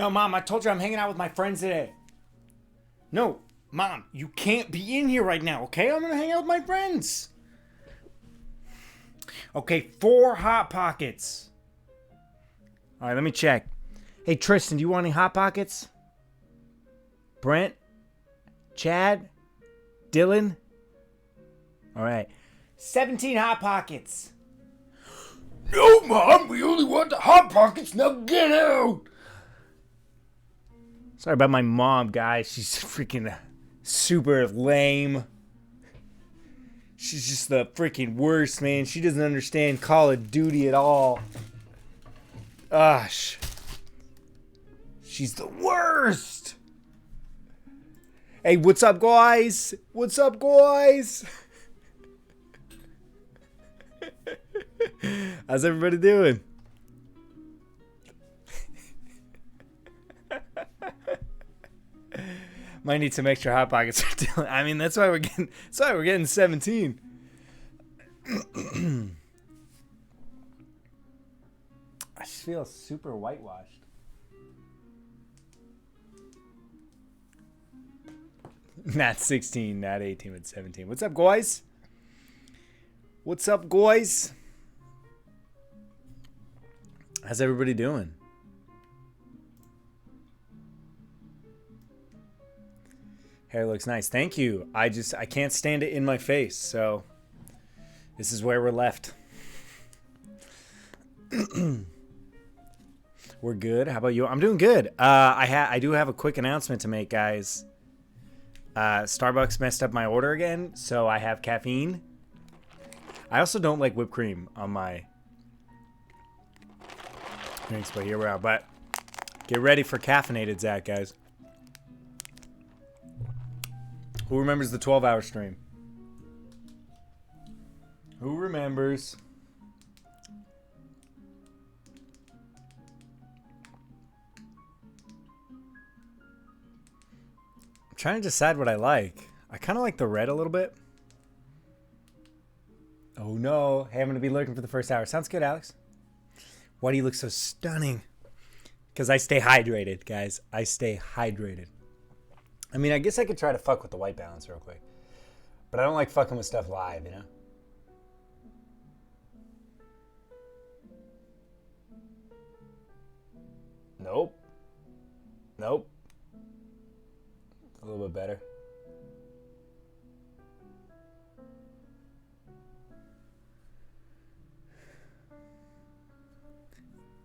No, Mom, I told you I'm hanging out with my friends today. No, Mom, you can't be in here right now, okay? I'm gonna hang out with my friends. Okay, 4 Hot Pockets. All right, let me check. Hey, Tristan, do you want any Hot Pockets? Brent? Chad? Dylan? All right. 17 Hot Pockets. No, Mom, we only want the Hot Pockets. Now get out. Sorry about my mom, guys. She's freaking super lame. She's just the freaking worst, man. She doesn't understand Call of Duty at all. Gosh. She's the worst. Hey, what's up, guys? What's up, guys? How's everybody doing? Might need some extra Hot Pockets. I mean, that's why we're getting 17. I just feel super whitewashed. Not 16, not 18, but 17. What's up, guys? What's up, guys? How's everybody doing? Hair looks nice. Thank you. I can't stand it in my face, so this is where we're left. We're good. How about you? I'm doing good. I do have a quick announcement to make, guys. Starbucks messed up my order again, so I have caffeine. I also don't like whipped cream on my drinks, but here we are. But get ready for caffeinated Zach, guys. Who remembers the 12-hour stream? Who remembers? I'm trying to decide what I like. I kind of like the red a little bit. Oh no. Hey, I'm going to be lurking for the first hour. Sounds good, Alex. Why do you look so stunning? Because I stay hydrated, guys. I stay hydrated. I mean, I guess I could try to fuck with the white balance real quick. But I don't like fucking with stuff live, you know? Nope. Nope. A little bit better.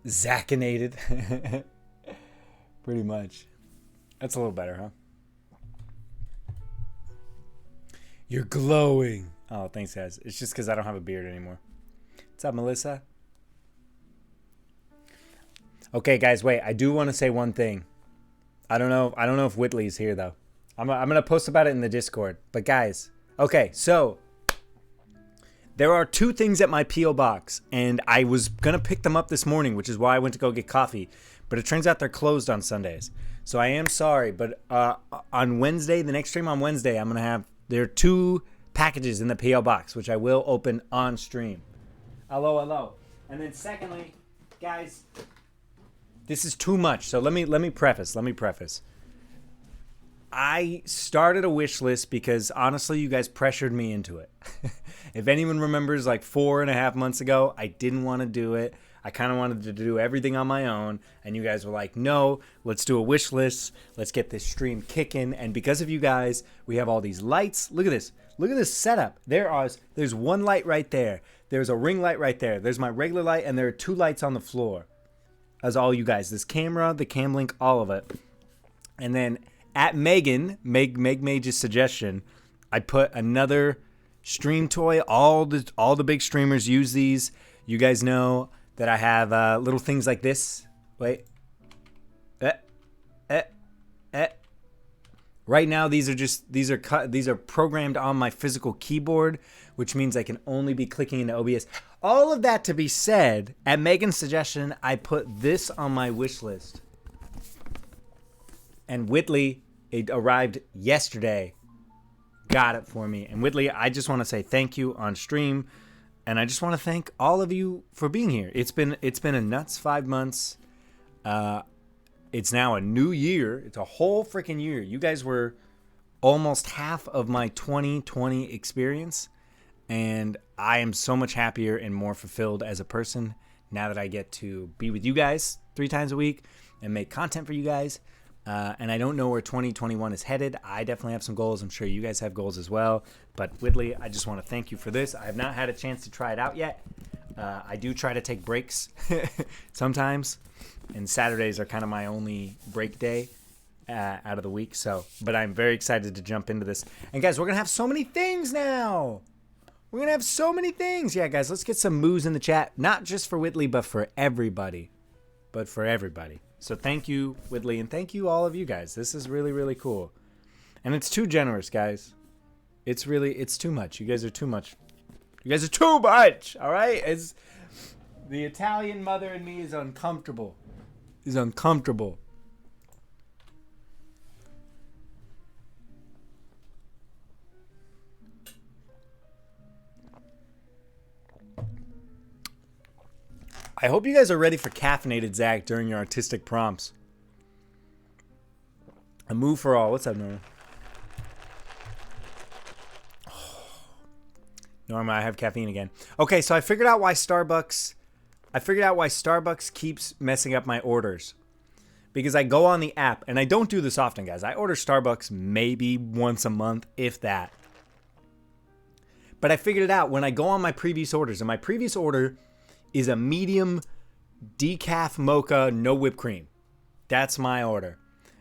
Zacinated. Pretty much. That's a little better, huh? You're glowing. Oh, thanks, guys. It's just because I don't have a beard anymore. What's up, Melissa? Okay, guys, wait. I do want to say one thing. I don't know if Whitley's here, though. I'm going to post about it in the Discord. But, guys, okay, so there are 2 things at my P.O. box, and I was going to pick them up this morning, which is why I went to go get coffee. But it turns out they're closed on Sundays. So I am sorry, but on Wednesday, the next stream on Wednesday, I'm going to have... There are 2 packages in the P.O. box, which I will open on stream. Hello. And then secondly, guys, this is too much. So let me preface. I started a wish list because honestly, you guys pressured me into it. If anyone remembers, like 4.5 months ago, I didn't want to do it. I kind of wanted to do everything on my own, and you guys were like, no, let's do a wish list. Let's get this stream kicking. And because of you guys, we have all these lights. Look at this. Look at this setup. There's 1 light right there. There's a ring light right there. There's my regular light, and there are 2 lights on the floor. As all you guys. This camera, the cam link, all of it. And then at Meg Mage's suggestion, I put another stream toy. All the big streamers use these. You guys know that I have little things like this. Wait. Right now, these are programmed on my physical keyboard, which means I can only be clicking into OBS. All of that to be said, at Megan's suggestion, I put this on my wish list. And Whitley, it arrived yesterday, got it for me. And Whitley, I just want to say thank you on stream. And I just want to thank all of you for being here. It's been a nuts 5 months. It's now a new year. It's a whole freaking year. You guys were almost half of my 2020 experience, and I am so much happier and more fulfilled as a person now that I get to be with you guys 3 times a week and make content for you guys. And I don't know where 2021 is headed. I definitely have some goals. I'm sure you guys have goals as well. But Whitley, I just want to thank you for this. I have not had a chance to try it out yet. I do try to take breaks sometimes, and Saturdays are kind of my only break day out of the week. But I'm very excited to jump into this. And guys, we're gonna have so many things now. We're gonna have so many things. Yeah, guys, let's get some moos in the chat, not just for Whitley, but for everybody. So thank you, Whitley, and thank you all of you guys. This is really, really cool, and it's too generous, guys. It's too much. You guys are too much. You guys are too much. All right, it's the Italian mother in me is uncomfortable. I hope you guys are ready for caffeinated Zach during your artistic prompts. A move for all. What's up, Norma? Norma, I have caffeine again. Okay, so I figured out why Starbucks keeps messing up my orders. Because I go on the app, and I don't do this often, guys. I order Starbucks maybe once a month, if that. But I figured it out when I go on my previous orders, and my previous order is a medium decaf mocha, no whipped cream. That's my order.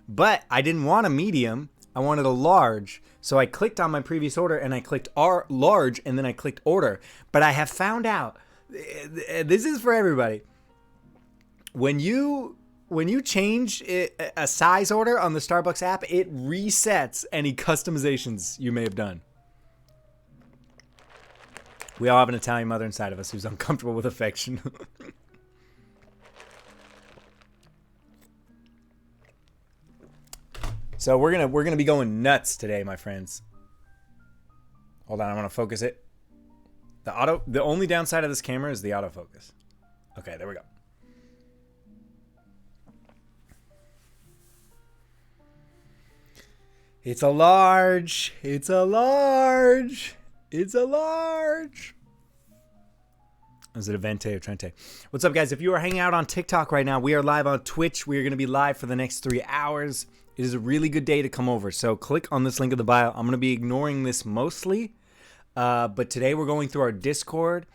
But I didn't want a medium. I wanted a large. So I clicked on my previous order and I clicked large and then I clicked order. But I have found out, this is for everybody. When you change a size order on the Starbucks app, it resets any customizations you may have done. We all have an Italian mother inside of us who's uncomfortable with affection. So we're gonna be going nuts today, my friends. Hold on, I want to focus it. The only downside of this camera is the autofocus. Okay, there we go. It's a large. It's a large. It's a large. Is it a Vente or Trente? What's up, guys? If you are hanging out on TikTok right now, we are live on Twitch. We are going to be live for the next 3 hours. It is a really good day to come over. So click on this link in the bio. I'm going to be ignoring this mostly. But today we're going through our Discord.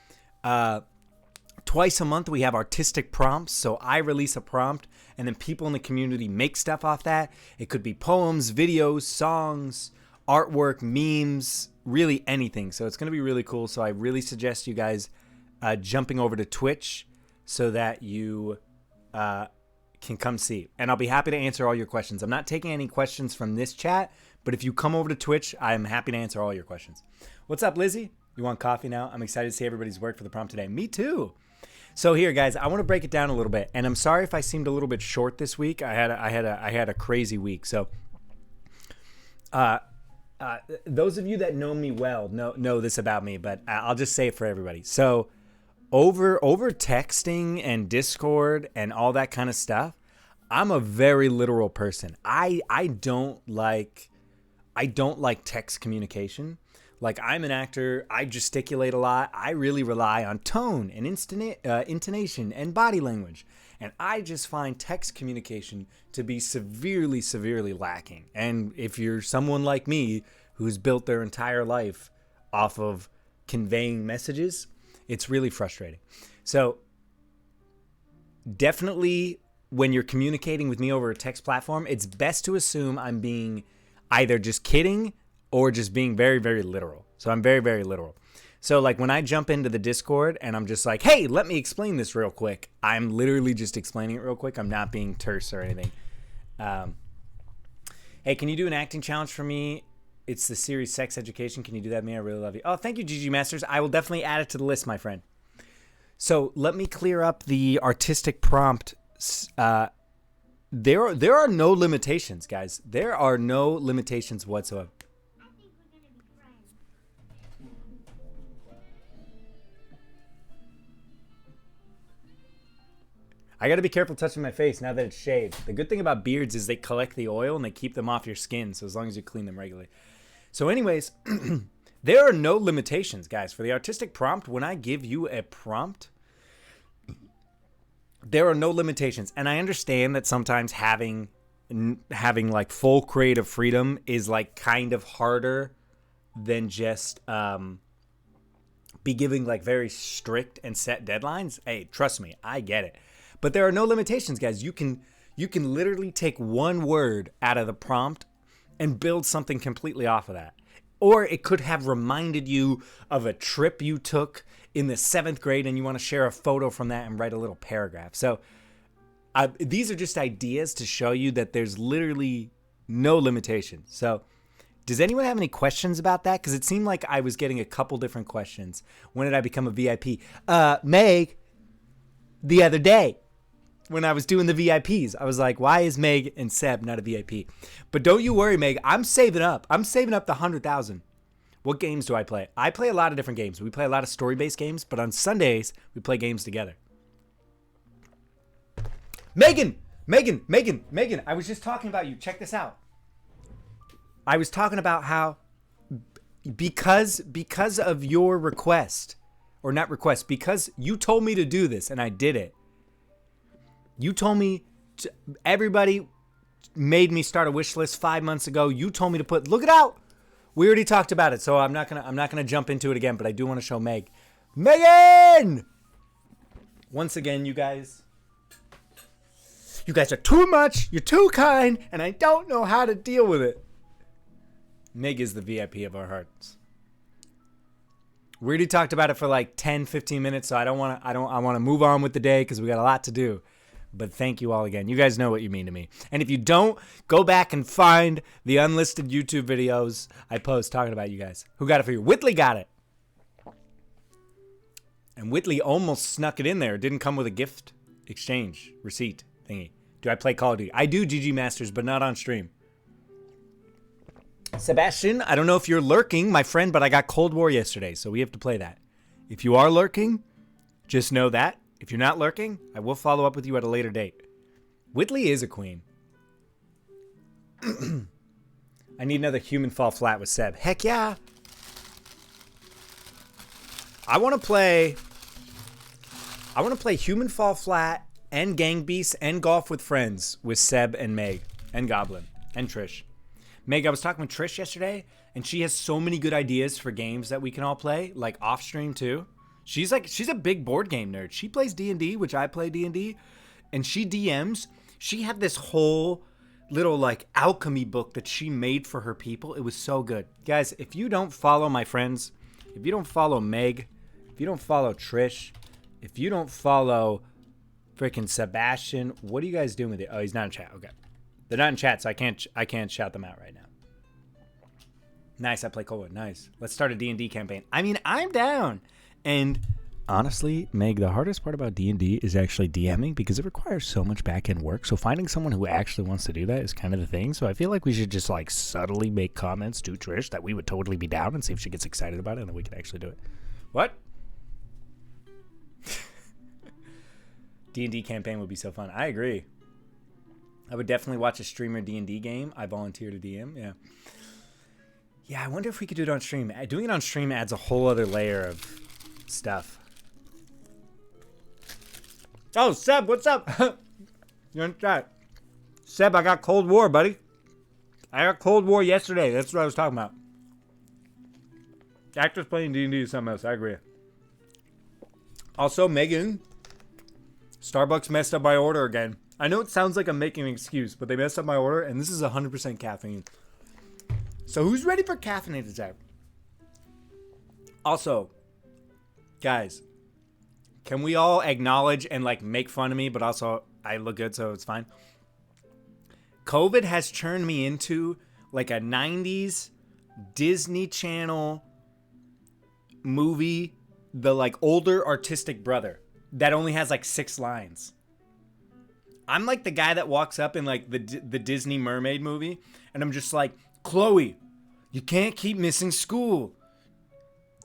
Twice a month we have artistic prompts. So I release a prompt and then people in the community make stuff off that. It could be poems, videos, songs, artwork, memes, really anything. So it's going to be really cool. So I really suggest you guys jumping over to Twitch so that you can come see. And I'll be happy to answer all your questions. I'm not taking any questions from this chat, but if you come over to Twitch, I'm happy to answer all your questions. What's up, Lizzie? You want coffee now? I'm excited to see everybody's work for the prompt today. Me too. So here, guys, I want to break it down a little bit. And I'm sorry if I seemed a little bit short this week. I had a crazy week. So those of you that know me well know this about me, but I'll just say it for everybody. So over texting and Discord and all that kind of stuff, I'm a very literal person. I don't like text communication. Like, I'm an actor, I gesticulate a lot. I really rely on tone and intonation and body language. And I just find text communication to be severely, severely lacking. And if you're someone like me who's built their entire life off of conveying messages, it's really frustrating. So definitely when you're communicating with me over a text platform, it's best to assume I'm being either just kidding or just being very, very literal. So I'm very, very literal. So like when I jump into the Discord and I'm just like, hey, let me explain this real quick. I'm literally just explaining it real quick. I'm not being terse or anything. Hey, can you do an acting challenge for me? It's the series Sex Education. Can you do that, man? I really love you. Oh, thank you, GG Masters. I will definitely add it to the list, my friend. So let me clear up the artistic prompt. There are no limitations, guys. There are no limitations whatsoever. I got to be careful touching my face now that it's shaved. The good thing about beards is they collect the oil and they keep them off your skin, so as long as you clean them regularly. So anyways, there are no limitations, guys. For the artistic prompt, when I give you a prompt, there are no limitations. And I understand that sometimes having like full creative freedom is like kind of harder than just be giving like very strict and set deadlines. Hey, trust me, I get it. But there are no limitations, guys. You can literally take one word out of the prompt and build something completely off of that. Or it could have reminded you of a trip you took in the 7th grade and you want to share a photo from that and write a little paragraph. So these are just ideas to show you that there's literally no limitations. So does anyone have any questions about that? Because it seemed like I was getting a couple different questions. When did I become a VIP? Meg, the other day when I was doing the VIPs, I was like, why is Meg and Seb not a VIP? But don't you worry, Meg. I'm saving up. I'm saving up the 100,000. What games do I play? I play a lot of different games. We play a lot of story-based games, but on Sundays, we play games together. Megan, I was just talking about you. Check this out. I was talking about how because of your request, or not request, because you told me to do this and I did it. You told me everybody made me start a wish list 5 months ago. You told me to look it out. We already talked about it, so I'm not gonna jump into it again, but I do want to show Meg. Megan! Once again, you guys are too much, you're too kind, and I don't know how to deal with it. Meg is the VIP of our hearts. We already talked about it for like 10, 15 minutes, so I want to move on with the day because we got a lot to do. But thank you all again. You guys know what you mean to me. And if you don't, go back and find the unlisted YouTube videos I post talking about you guys. Who got it for you? Whitley got it. And Whitley almost snuck it in there. It didn't come with a gift exchange receipt thingy. Do I play Call of Duty? I do GG Masters, but not on stream. Sebastian, I don't know if you're lurking, my friend, but I got Cold War yesterday, so we have to play that. If you are lurking, just know that. If you're not lurking, I will follow up with you at a later date. Whitley is a queen. I need another human fall flat with Seb. Heck yeah. I want to play human fall flat and gang beasts and golf with friends with Seb and Meg and Goblin and Trish. Meg, I was talking with Trish yesterday, and she has so many good ideas for games that we can all play, like off stream too. She's a big board game nerd. She plays D&D, which I play D&D, and she DMs. She had this whole little like alchemy book that she made for her people. It was so good. Guys, if you don't follow my friends, if you don't follow Meg, if you don't follow Trish, if you don't follow freaking Sebastian, what are you guys doing with it? Oh, he's not in chat. Okay. They're not in chat, so I can't shout them out right now. Nice, I play Cold War. Nice. Let's start a D&D campaign. I mean, I'm down. And honestly, Meg, the hardest part about D&D is actually DMing because it requires so much back-end work. So finding someone who actually wants to do that is kind of the thing. So I feel like we should just like subtly make comments to Trish that we would totally be down and see if she gets excited about it and then we can actually do it. What? D&D campaign would be so fun. I agree. I would definitely watch a streamer D&D game. I volunteer to DM. Yeah. Yeah, I wonder if we could do it on stream. Doing it on stream adds a whole other layer of stuff. Oh, Seb, what's up? You're in chat. Seb, I got Cold War, buddy. I got Cold War yesterday. That's what I was talking about. Actors playing D&D is something else. I agree. Also, Megan, Starbucks messed up my order again. I know it sounds like I'm making an excuse, but they messed up my order, and this is 100% caffeine. So who's ready for caffeinated Zap? Also, guys, can we all acknowledge and like make fun of me, but also I look good, so it's fine. COVID has turned me into like a 90s Disney Channel movie, the like older artistic brother that only has like 6 lines. I'm like the guy that walks up in like the Disney Mermaid movie, and I'm just like, Chloe, you can't keep missing school.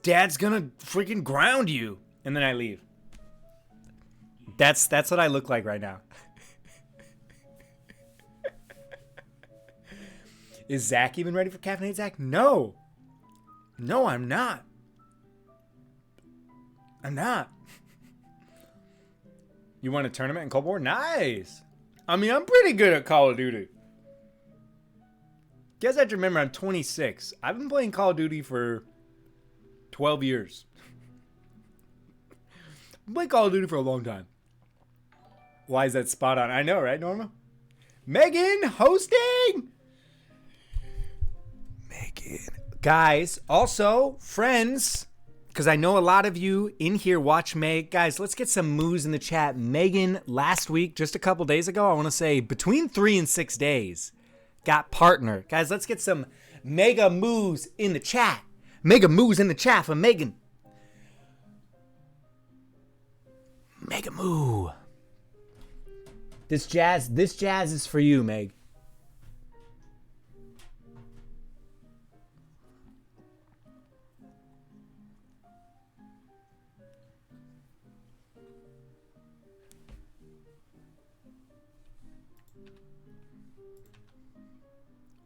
Dad's gonna freaking ground you. And then I leave. That's what I look like right now. Is Zach even ready for caffeinated Zach? No. No, I'm not. I'm not. You won a tournament in Cold War? Nice. I mean, I'm pretty good at Call of Duty. You guys have to remember, I'm 26. I've been playing Call of Duty for 12 years. I've been playing Call of Duty for a long time. Why is that spot on? I know, right, Norma? Megan, hosting! Megan. Guys, also, friends, because I know a lot of you in here watch Meg. Guys, let's get some moos in the chat. Megan, last week, just a couple days ago, I want to say between 3 and 6 days, got partner. Guys, let's get some mega moos in the chat. Mega moos in the chat for Megan. Mega moo. This jazz is for you, Meg.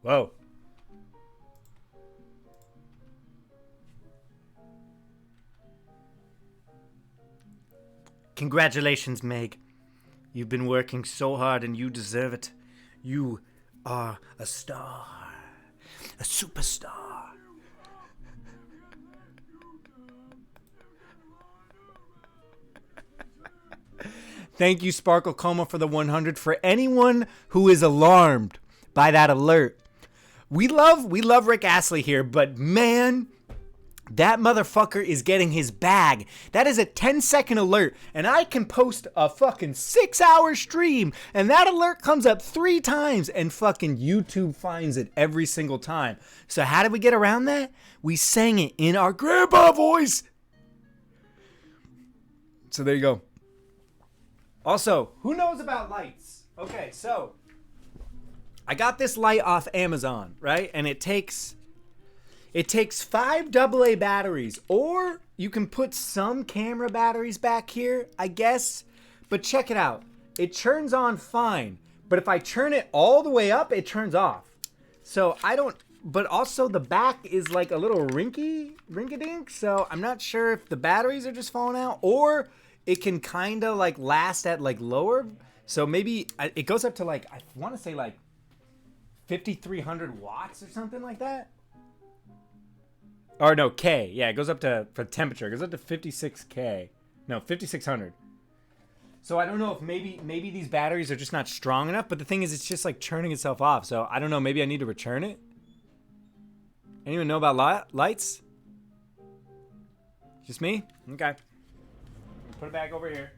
Whoa. Congratulations, Meg. You've been working so hard and you deserve it. You are a star. A superstar. Thank you, Sparkle Coma, for the 100. For anyone who is alarmed by that alert, we love Rick Astley here, but man, that motherfucker is getting his bag. That is a 10-second alert, and I can post a fucking 6-hour stream, and that alert comes up 3 times, and fucking YouTube finds it every single time. So how did we get around that? We sang it in our grandpa voice. So there you go. Also, who knows about lights? Okay, so I got this light off Amazon, right? And it takes 5 AA batteries, or you can put some camera batteries back here, I guess. But check it out. It turns on fine, but if I turn it all the way up, it turns off. So I don't, but also the back is like a little rinky-dink, so I'm not sure if the batteries are just falling out, or it can kind of like last at like lower. So maybe it goes up to like, I want to say like 5,300 watts or something like that. Or no, K. Yeah, it goes up to, for temperature, it goes up to 56K. No, 5,600. So I don't know if maybe these batteries are just not strong enough, but the thing is, it's just like turning itself off. So I don't know, maybe I need to return it. Anyone know about lights? Just me? Okay. Put it back over here.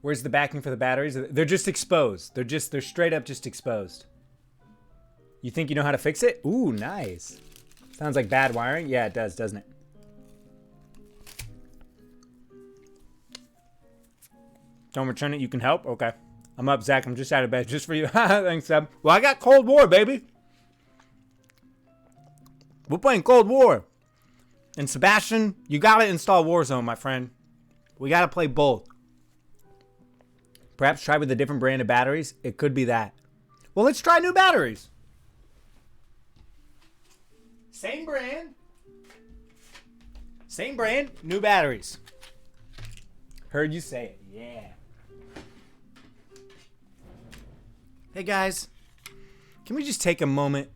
Where's the backing for the batteries? They're just exposed. They're straight up just exposed. You think you know how to fix it? Ooh, nice. Sounds like bad wiring. Yeah, it does, doesn't it? Don't return it. You can help? Okay. I'm up, Zach. I'm just out of bed just for you. Thanks, Seb. Well, I got Cold War, baby. We're playing Cold War. And Sebastian, you gotta install Warzone, my friend. We gotta play both. Perhaps try with a different brand of batteries. It could be that. Well, let's try new batteries. Same brand. Same brand, new batteries. Heard you say it. Yeah. Hey guys, can we just take a moment?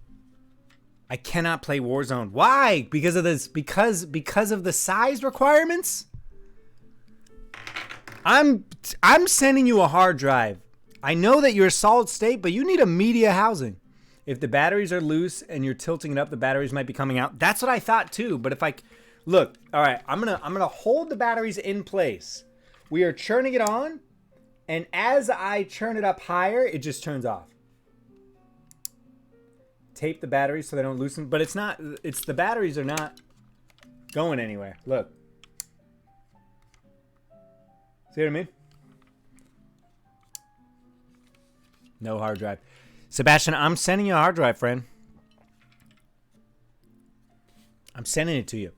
I cannot play Warzone. Why? Because of this. Because of the size requirements. I'm sending you a hard drive. I know that you're a solid state, but you need a media housing. If the batteries are loose and you're tilting it up, the batteries might be coming out. That's what I thought too. But if I look, all right, I'm gonna hold the batteries in place. We are churning it on, and as I churn it up higher, it just turns off. Tape the batteries so they don't loosen, but it's not. It's the batteries are not going anywhere. Look. See what I mean? No hard drive. Sebastian, I'm sending you a hard drive, friend. I'm sending it to you.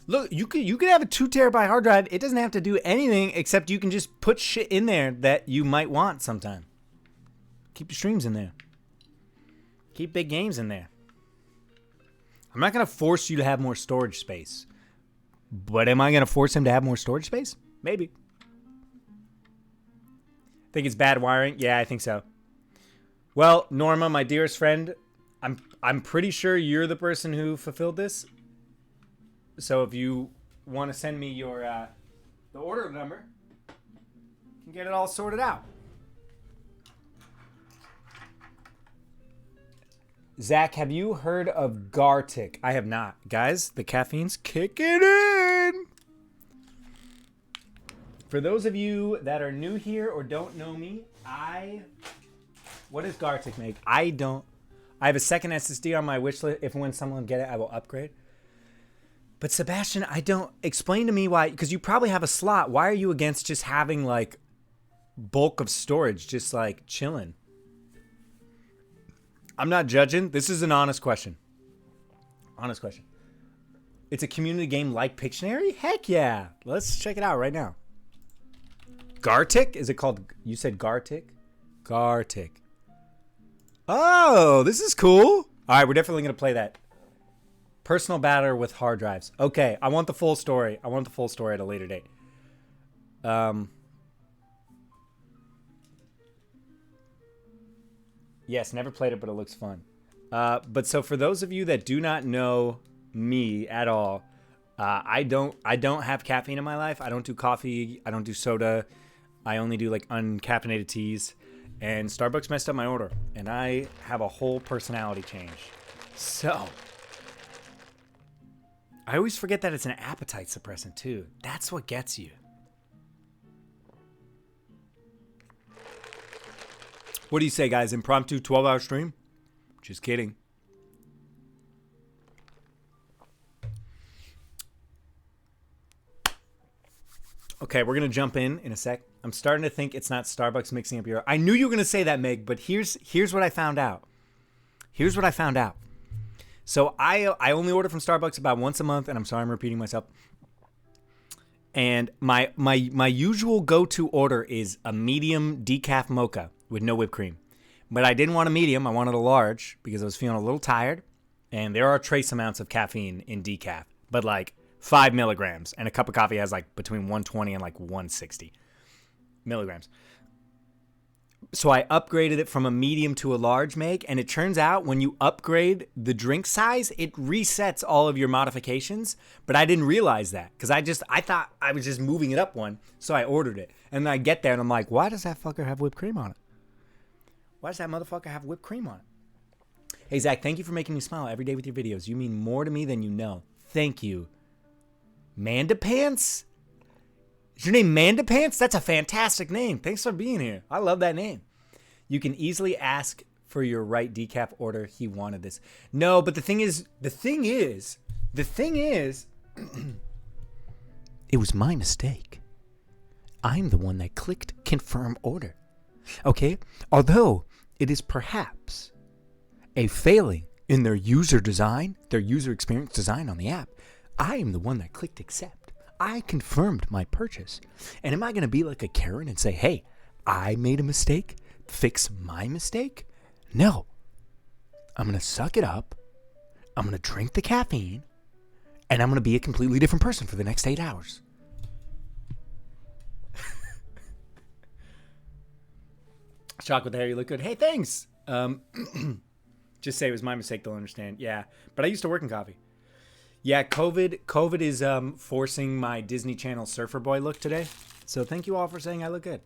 Look, you could have a 2 terabyte hard drive. It doesn't have to do anything except you can just put shit in there that you might want sometime. Keep your streams in there. Keep big games in there. I'm not going to force you to have more storage space. But am I going to force him to have more storage space? Maybe. Think it's bad wiring? Yeah, I think so. Well, Norma, my dearest friend, I'm pretty sure you're the person who fulfilled this. So if you want to send me your the order number, you can get it all sorted out. Zach, have you heard of Gartic? I have not. Guys, the caffeine's kicking in. For those of you that are new here or don't know me, what does Gartic make? I have a second SSD on my wish list. If and when someone get it, I will upgrade. But Sebastian, explain to me why, because you probably have a slot. Why are you against just having like bulk of storage, just like chilling? I'm not judging. This is an honest question. Honest question. It's a community game like Pictionary? Heck yeah. Let's check it out right now. Gartic? Is it called, you said Gartic? Gartic. Oh, this is cool. All right, we're definitely going to play that. Personal battle with hard drives. Okay, I want the full story. I want the full story at a later date. Yes, never played it, but it looks fun. But so for those of you that do not know me at all, I don't have caffeine in my life. I don't do coffee. I don't do soda. I only do like uncaffeinated teas. And Starbucks messed up my order, and I have a whole personality change. So I always forget that it's an appetite suppressant too. That's what gets you. What do you say, guys? Impromptu 12-hour stream? Just kidding. Okay, we're going to jump in a sec. I'm starting to think it's not Starbucks mixing up your... I knew you were going to say that, Meg, but here's what I found out. Here's what I found out. So I only order from Starbucks about once a month, and I'm sorry I'm repeating myself. And my usual go-to order is a medium decaf mocha with no whipped cream. But I didn't want a medium. I wanted a large because I was feeling a little tired. And there are trace amounts of caffeine in decaf, but like 5 milligrams. And a cup of coffee has like between 120 and like 160 milligrams. So I upgraded it from a medium to a large make. And it turns out when you upgrade the drink size, it resets all of your modifications. But I didn't realize that because I thought I was just moving it up one. So I ordered it. And then I get there and I'm like, why does that fucker have whipped cream on it? Why does that motherfucker have whipped cream on it? Hey, Zach, thank you for making me smile every day with your videos. You mean more to me than you know. Thank you. Manda Pants? Is your name Manda Pants? That's a fantastic name. Thanks for being here. I love that name. You can easily ask for your right decaf order. He wanted this. No, but the thing is, it was my mistake. I'm the one that clicked confirm order. Okay? Although it is perhaps a failing in their user design, their user experience design on the app, I am the one that clicked accept. I confirmed my purchase. And am I going to be like a Karen and say, hey, I made a mistake? Fix my mistake? No. I'm going to suck it up. I'm going to drink the caffeine. And I'm going to be a completely different person for the next 8 hours. Shock with the hair, you look good. Hey, thanks. Just say it was my mistake, they'll understand. Yeah, but I used to work in coffee. Yeah, COVID is forcing my Disney Channel surfer boy look today. So thank you all for saying I look good.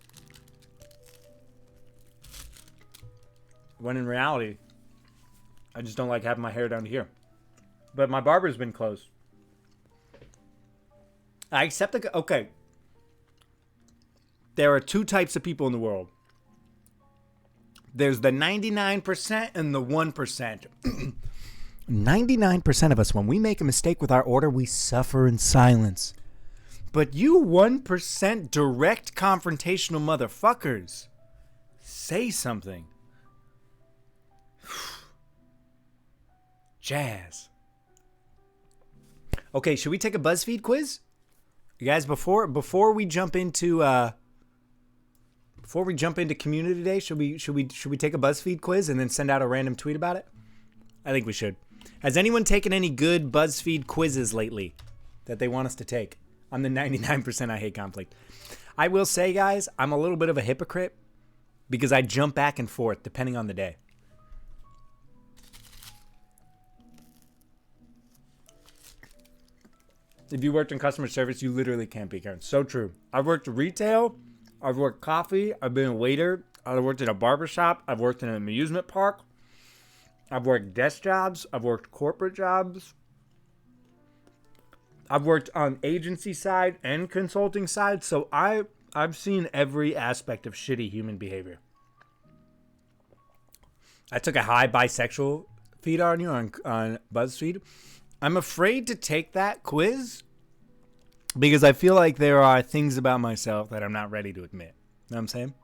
When in reality, I just don't like having my hair down to here. But my barber's been closed. I accept the... Okay. There are two types of people in the world. There's the 99% and the 1%. 99% of us, when we make a mistake with our order, we suffer in silence. But you 1% direct confrontational motherfuckers, say something. Jazz. Okay, should we take a BuzzFeed quiz? You guys, before we jump into community day, should we take a BuzzFeed quiz and then send out a random tweet about it? I think we should. Has anyone taken any good BuzzFeed quizzes lately that they want us to take? I'm the 99% I hate conflict. I will say, guys, I'm a little bit of a hypocrite because I jump back and forth depending on the day. If you worked in customer service, you literally can't be Karen. So true. I've worked retail. I've worked coffee. I've been a waiter. I've worked in a barbershop. I've worked in an amusement park. I've worked desk jobs. I've worked corporate jobs. I've worked on agency side and consulting side. So I've seen every aspect of shitty human behavior. I took a high bisexual feed on you on BuzzFeed. I'm afraid to take that quiz because I feel like there are things about myself that I'm not ready to admit. You know what I'm saying?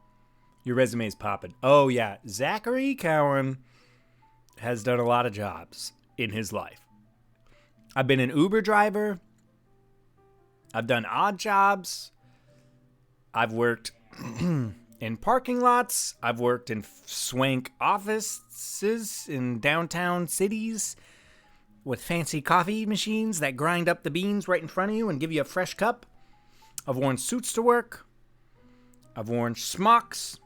Your resume is popping. Oh, yeah. Zachary Cowan has done a lot of jobs in his life. I've been an Uber driver. I've done odd jobs. I've worked in parking lots. I've worked in swank offices in downtown cities with fancy coffee machines that grind up the beans right in front of you and give you a fresh cup. I've worn suits to work. I've worn smocks.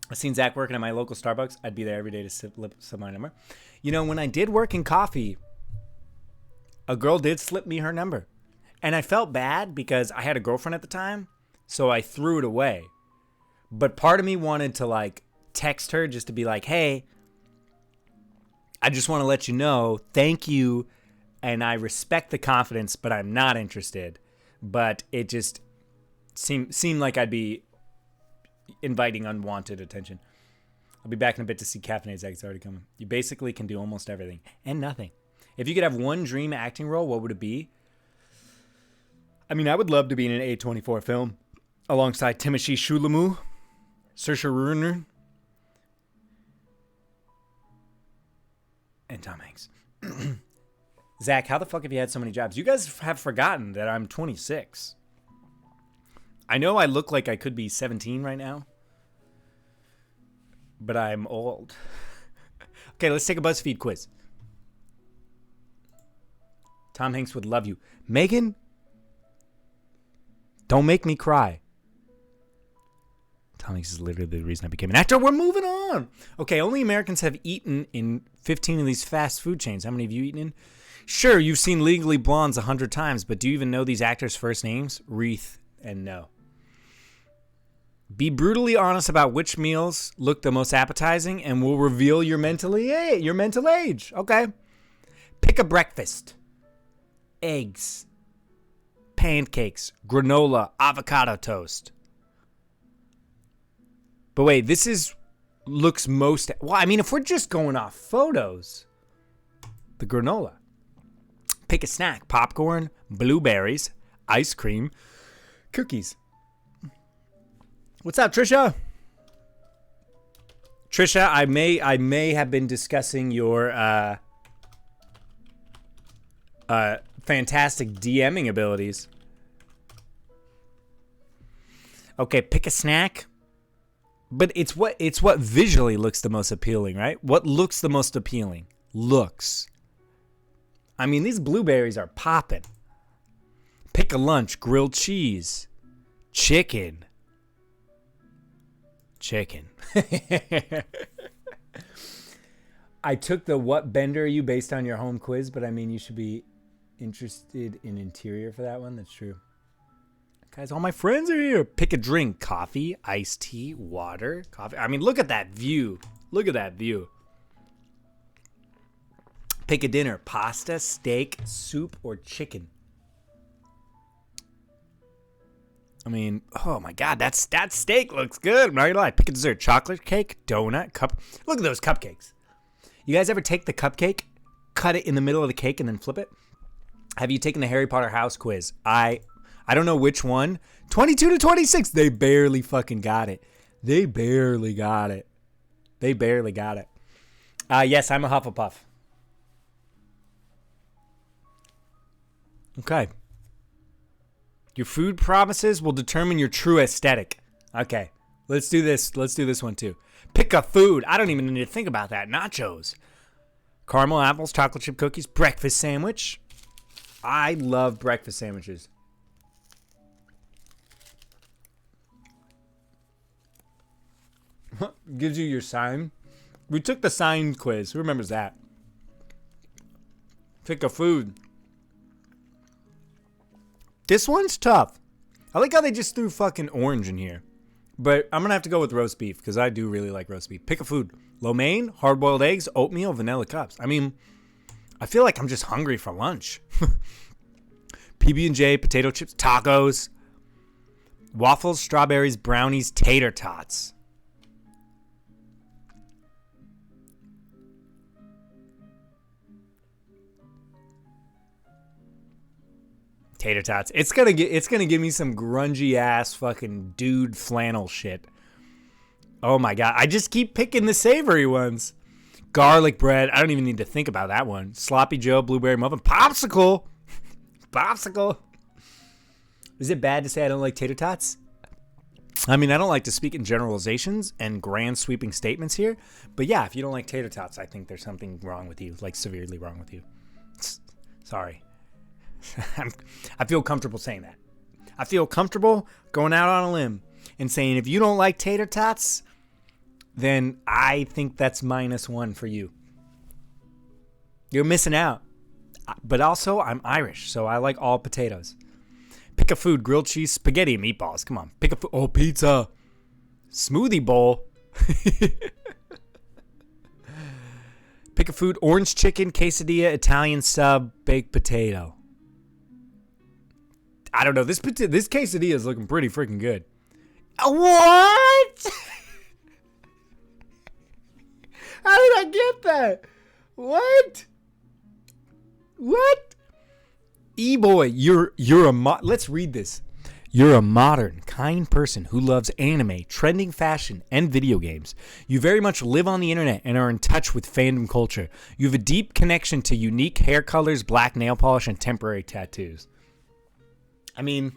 I've seen Zach working at my local Starbucks. I'd be there every day to slip my number. You know, when I did work in coffee, a girl did slip me her number. And I felt bad because I had a girlfriend at the time, so I threw it away. But part of me wanted to, like, text her just to be like, hey, I just want to let you know, thank you, and I respect the confidence, but I'm not interested. But it just seemed like I'd be inviting unwanted attention. I'll be back in a bit to see Caffeinated Zach. It's already coming. You basically can do almost everything and nothing. If you could have one dream acting role, what would it be? I mean, I would love to be in an A24 film alongside Timothée Chalamet, Saoirse Ronan, and Tom Hanks. Zach, how the fuck have you had so many jobs? You guys have forgotten that I'm 26. I know I look like I could be 17 right now, but I'm old. Okay, let's take a BuzzFeed quiz. Tom Hanks would love you. Megan, don't make me cry. Tom Hanks is literally the reason I became an actor. We're moving on. Okay, only Americans have eaten in 15 of these fast food chains. How many have you eaten in? Sure, you've seen Legally Blondes 100 times, but do you even know these actors' first names? Reith and no. Be brutally honest about which meals look the most appetizing and will reveal your mental age. Okay. Pick a breakfast. Eggs. Pancakes. Granola. Avocado toast. But wait, looks most... Well, I mean, if we're just going off photos, the granola. Pick a snack. Popcorn, blueberries, ice cream, cookies. What's up, Trisha? Trisha, I may have been discussing your fantastic DMing abilities. Okay, pick a snack. But it's what visually looks the most appealing, right? What looks the most appealing? Looks. I mean, these blueberries are popping. Pick a lunch. Grilled cheese. Chicken. I took the what bender are you based on your home quiz, but I mean, you should be interested in interior for that one. That's true. Guys, all my friends are here. Pick a drink. Coffee, iced tea, water, coffee. I mean, look at that view. Look at that view. Pick a dinner. Pasta, steak, soup, or chicken. I mean, oh my God, that steak looks good. I'm not gonna lie. Pick a dessert. Chocolate cake, donut, cup. Look at those cupcakes. You guys ever take the cupcake, cut it in the middle of the cake, and then flip it? Have you taken the Harry Potter house quiz? I don't know which one. 22 to 26. They barely fucking got it. They barely got it. Yes, I'm a Hufflepuff. Okay. Your food promises will determine your true aesthetic. Okay. Let's do this. Let's do this one too. Pick a food. I don't even need to think about that. Nachos. Caramel apples, chocolate chip cookies, breakfast sandwich. I love breakfast sandwiches. Gives you your sign. We took the sign quiz. Who remembers that? Pick a food. This one's tough. I like how they just threw fucking orange in here. But I'm going to have to go with roast beef because I do really like roast beef. Pick a food. Lo mein, hard-boiled eggs, oatmeal, vanilla cups. I mean, I feel like I'm just hungry for lunch. PB&J, potato chips, tacos, waffles, strawberries, brownies, tater tots. Tater tots. It's gonna give me some grungy ass fucking dude flannel shit. Oh my god. I just keep picking the savory ones. Garlic bread. I don't even need to think about that one. Sloppy Joe, blueberry muffin, popsicle. Popsicle. Is it bad to say I don't like tater tots? I mean, I don't like to speak in generalizations and grand sweeping statements here. But yeah, if you don't like tater tots, I think there's something wrong with you. Like severely wrong with you. Sorry. I feel comfortable saying that. I feel comfortable going out on a limb and saying if you don't like tater tots, then I think that's -1 for you. You're missing out. But also, I'm Irish, so I like all potatoes. Pick a food. Grilled cheese, spaghetti, and meatballs. Come on. Pick a food. Oh, pizza. Smoothie bowl. Pick a food. Orange chicken, quesadilla, Italian sub, baked potato. I don't know. This quesadilla is looking pretty freaking good. What? How did I get that? What? E-boy, let's read this. You're a modern, kind person who loves anime, trending fashion, and video games. You very much live on the internet and are in touch with fandom culture. You have a deep connection to unique hair colors, black nail polish, and temporary tattoos. I mean,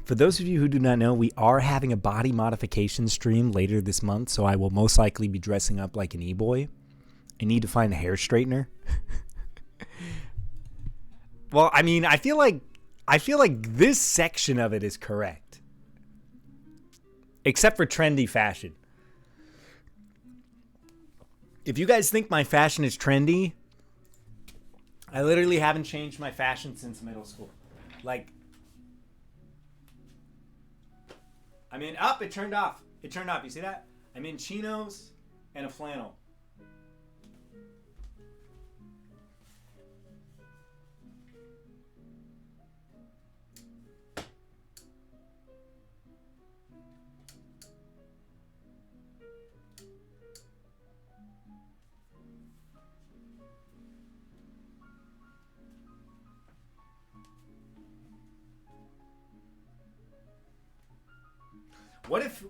for those of you who do not know, we are having a body modification stream later this month, so I will most likely be dressing up like an e-boy. I need to find a hair straightener. Well, I mean, I feel like this section of it is correct. Except for trendy fashion. If you guys think my fashion is trendy, I literally haven't changed my fashion since middle school. Like, I'm in, it turned off. It turned off. You see that? I'm in chinos and a flannel.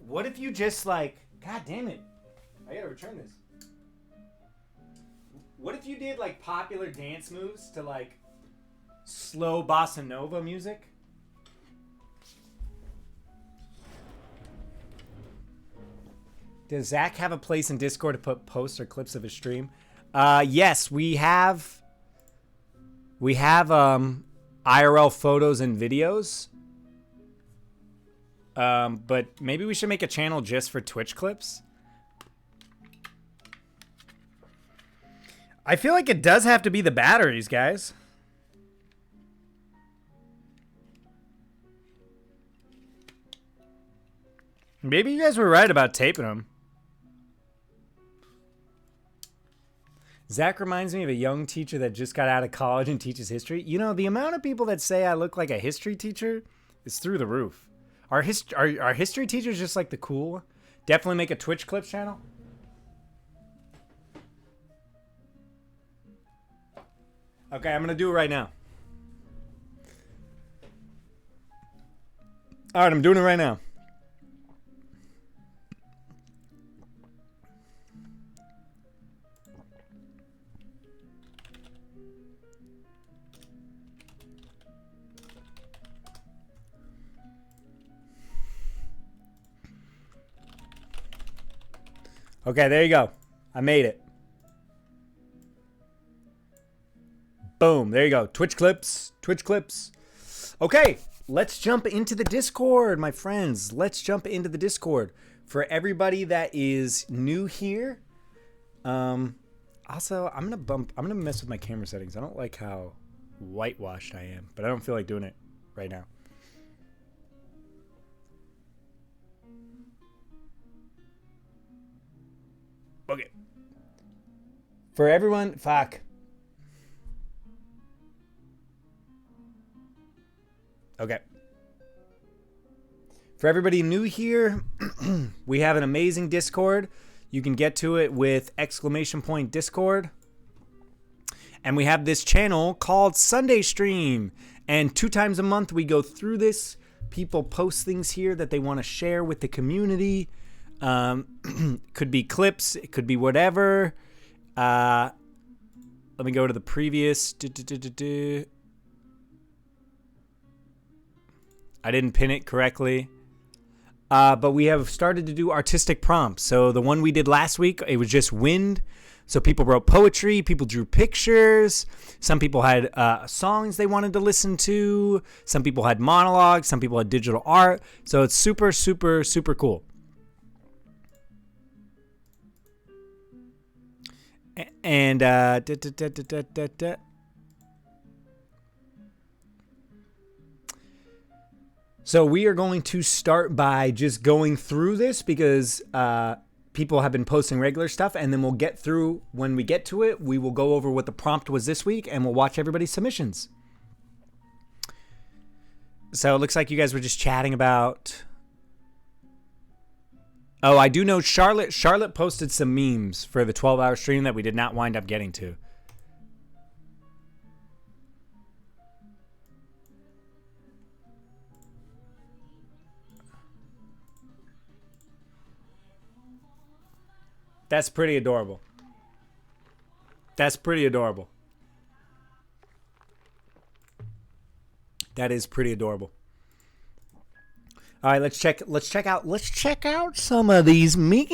What if you just like, god damn it, I gotta return this. What if you did like popular dance moves to like slow bossa nova music? Does Zach have a place in Discord to put posts or clips of his stream? Yes, we have IRL photos and videos. But maybe we should make a channel just for Twitch clips. I feel like it does have to be the batteries, guys. Maybe you guys were right about taping them. Zach reminds me of a young teacher that just got out of college and teaches history. You know, the amount of people that say I look like a history teacher is through the roof. Are history teachers just like the cool? Definitely make a Twitch clips channel. Okay, I'm gonna do it right now. All right, I'm doing it right now. Okay, there you go. I made it. Boom. There you go. Twitch clips. Twitch clips. Okay, let's jump into the Discord, my friends. Let's jump into the Discord. For everybody that is new here, also, I'm gonna mess with my camera settings. I don't like how whitewashed I am, but I don't feel like doing it right now. Okay. For everyone, fuck. Okay. For everybody new here, we have an amazing Discord. You can get to it with !Discord. And we have this channel called Sunday Stream. And 2 times a month we go through this. People post things here that they want to share with the community. Could be clips. It could be whatever. Let me go to the previous. I didn't pin it correctly. But we have started to do artistic prompts. So the one we did last week, it was just wind. So people wrote poetry, people drew pictures. Some people had songs they wanted to listen to. Some people had monologues. Some people had digital art. So it's super, super, super cool. And so we are going to start by just going through this because people have been posting regular stuff, and then we'll get through, when we get to it, we will go over what the prompt was this week, and we'll watch everybody's submissions. So it looks like you guys were just chatting about... Oh, I do know Charlotte posted some memes for the 12-hour stream that we did not wind up getting to. That's pretty adorable. That's pretty adorable. That is pretty adorable. All right, let's check out some of these memes.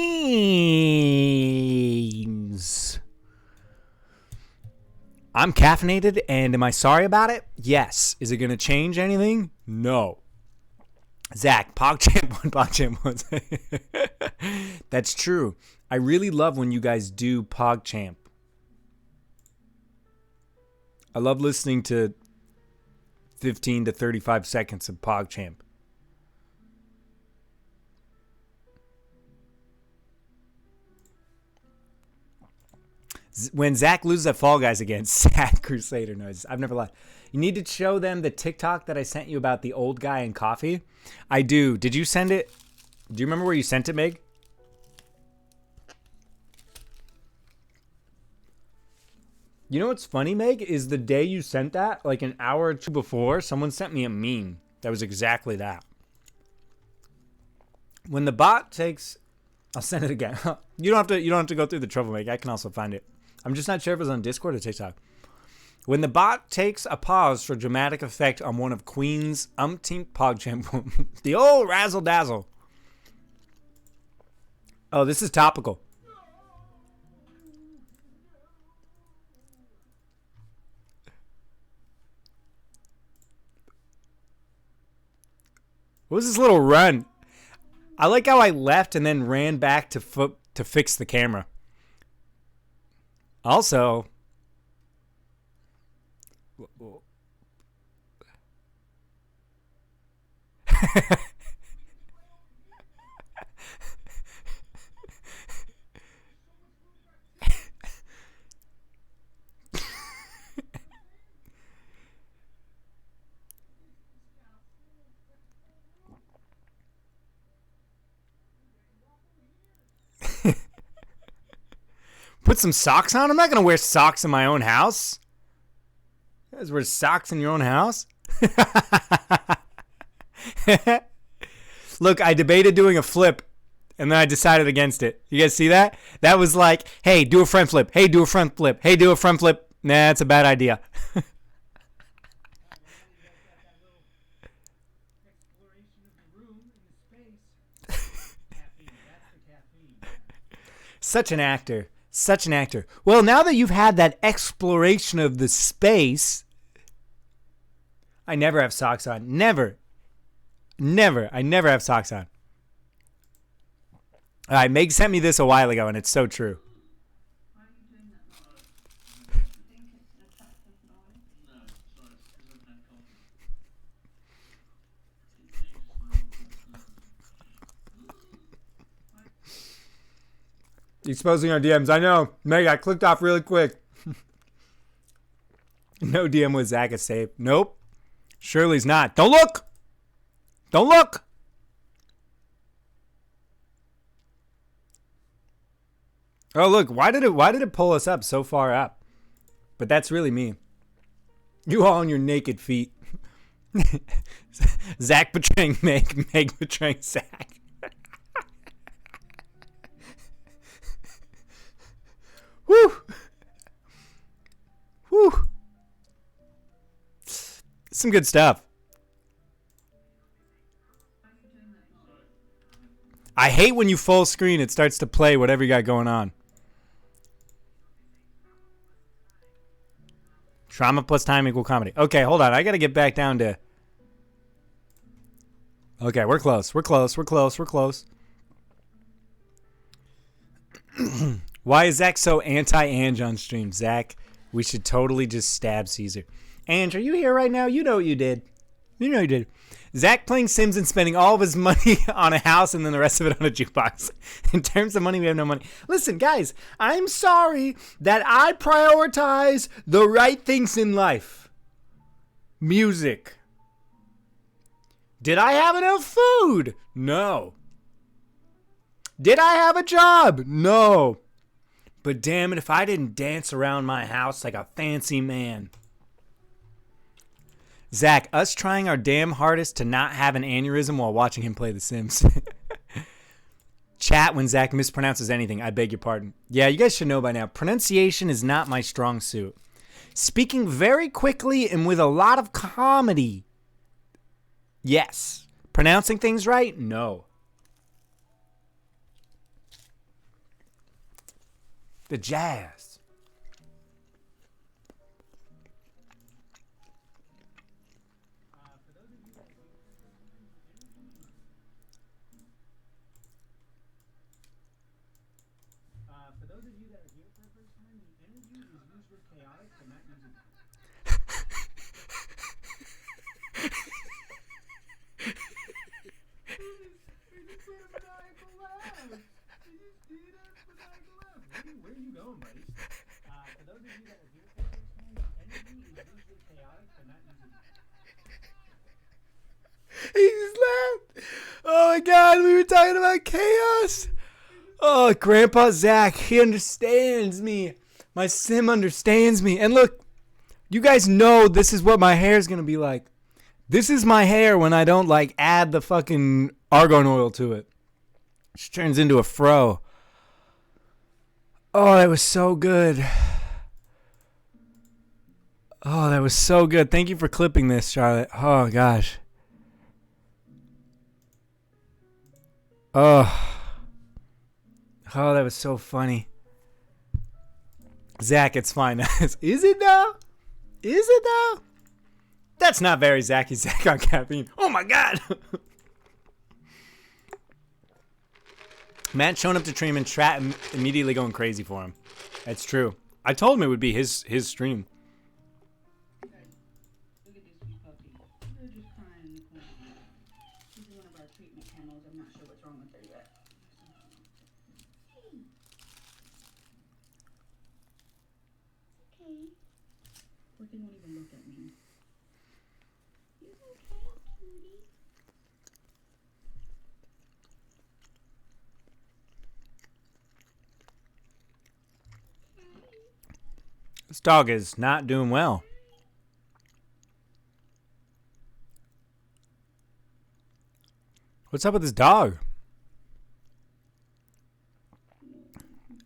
I'm caffeinated, and am I sorry about it? Yes. Is it going to change anything? No. Zach, PogChamp 1, PogChamp 1. That's true. I really love when you guys do PogChamp. I love listening to 15 to 35 seconds of PogChamp. When Zach loses at Fall Guys again, sad Crusader noise. I've never lied. You need to show them the TikTok that I sent you about the old guy and coffee. I do. Did you send it? Do you remember where you sent it, Meg? You know what's funny, Meg, is the day you sent that, like an hour or two before, someone sent me a meme that was exactly that. When the bot takes... I'll send it again. You don't have to go through the trouble, Meg. I can also find it. I'm just not sure if it was on Discord or TikTok. When the bot takes a pause for dramatic effect on one of Queen's umpteenth PogChamp. The old razzle dazzle. Oh, this is topical. What was this little run? I like how I left and then ran back to fix the camera. Also... Put some socks on? I'm not going to wear socks in my own house. You guys wear socks in your own house? Look, I debated doing a flip, and then I decided against it. You guys see that? That was like, hey, do a front flip. Hey, do a front flip. Hey, do a front flip. Nah, that's a bad idea. Such an actor. Such an actor. Well, now that you've had that exploration of the space, I never have socks on. Never. Never. I never have socks on. All right, Meg sent me this a while ago, and it's so true. Exposing our DMs. I know. Meg, I clicked off really quick. No DM with Zach is safe. Nope. Shirley's not. Don't look. Don't look. Oh, look. Why did it pull us up so far up? But that's really me. You all on your naked feet. Zach betraying Meg. Meg betraying Zach. Woo! Woo! Some good stuff. I hate when you full screen, it starts to play whatever you got going on. Trauma plus time equal comedy. Okay, hold on. I got to get back down to... Okay, we're close. We're close. We're close. We're close. Why is Zach so anti-Ange on stream? Zach, we should totally just stab Caesar. Ange, are you here right now? You know what you did. You know you did. Zach playing Sims and spending all of his money on a house and then the rest of it on a jukebox. In terms of money, we have no money. Listen, guys, I'm sorry that I prioritize the right things in life. Music. Did I have enough food? No. Did I have a job? No. But damn it if I didn't dance around my house like a fancy man. Zach, us trying our damn hardest to not have an aneurysm while watching him play The Sims. Chat when Zach mispronounces anything. I beg your pardon. Yeah, you guys should know by now. Pronunciation is not my strong suit. Speaking very quickly and with a lot of comedy. Yes. Pronouncing things right? No. The jazz. For those of you that are here for the first time, the energy is used with chaotic, but not using it. Where are you going, buddy? For those of you that are here for the first time, the energy is used with chaotic, but not using it. He just laughed. Oh my God, we were talking about chaos. Oh, Grandpa Zach, he understands me. My sim understands me. And look, you guys know this is what my hair is going to be like. This is my hair when I don't, like, add the fucking argan oil to it. It just turns into a fro. Oh, that was so good. Oh, that was so good. Thank you for clipping this, Charlotte. Oh, gosh. Oh. Oh, that was so funny. Zach, it's fine. Is it though? Is it though? That's not very Zachy Zach on caffeine. Oh my God. Matt showing up to stream and chat immediately going crazy for him. That's true. I told him it would be his stream. Look at this sweet puppy. They're just crying in the corner. This is one of our treatment kennels. I'm not sure what's wrong with her yet. Okay. Working won't even look at me. You okay, cutie? This dog is not doing well. What's up with this dog?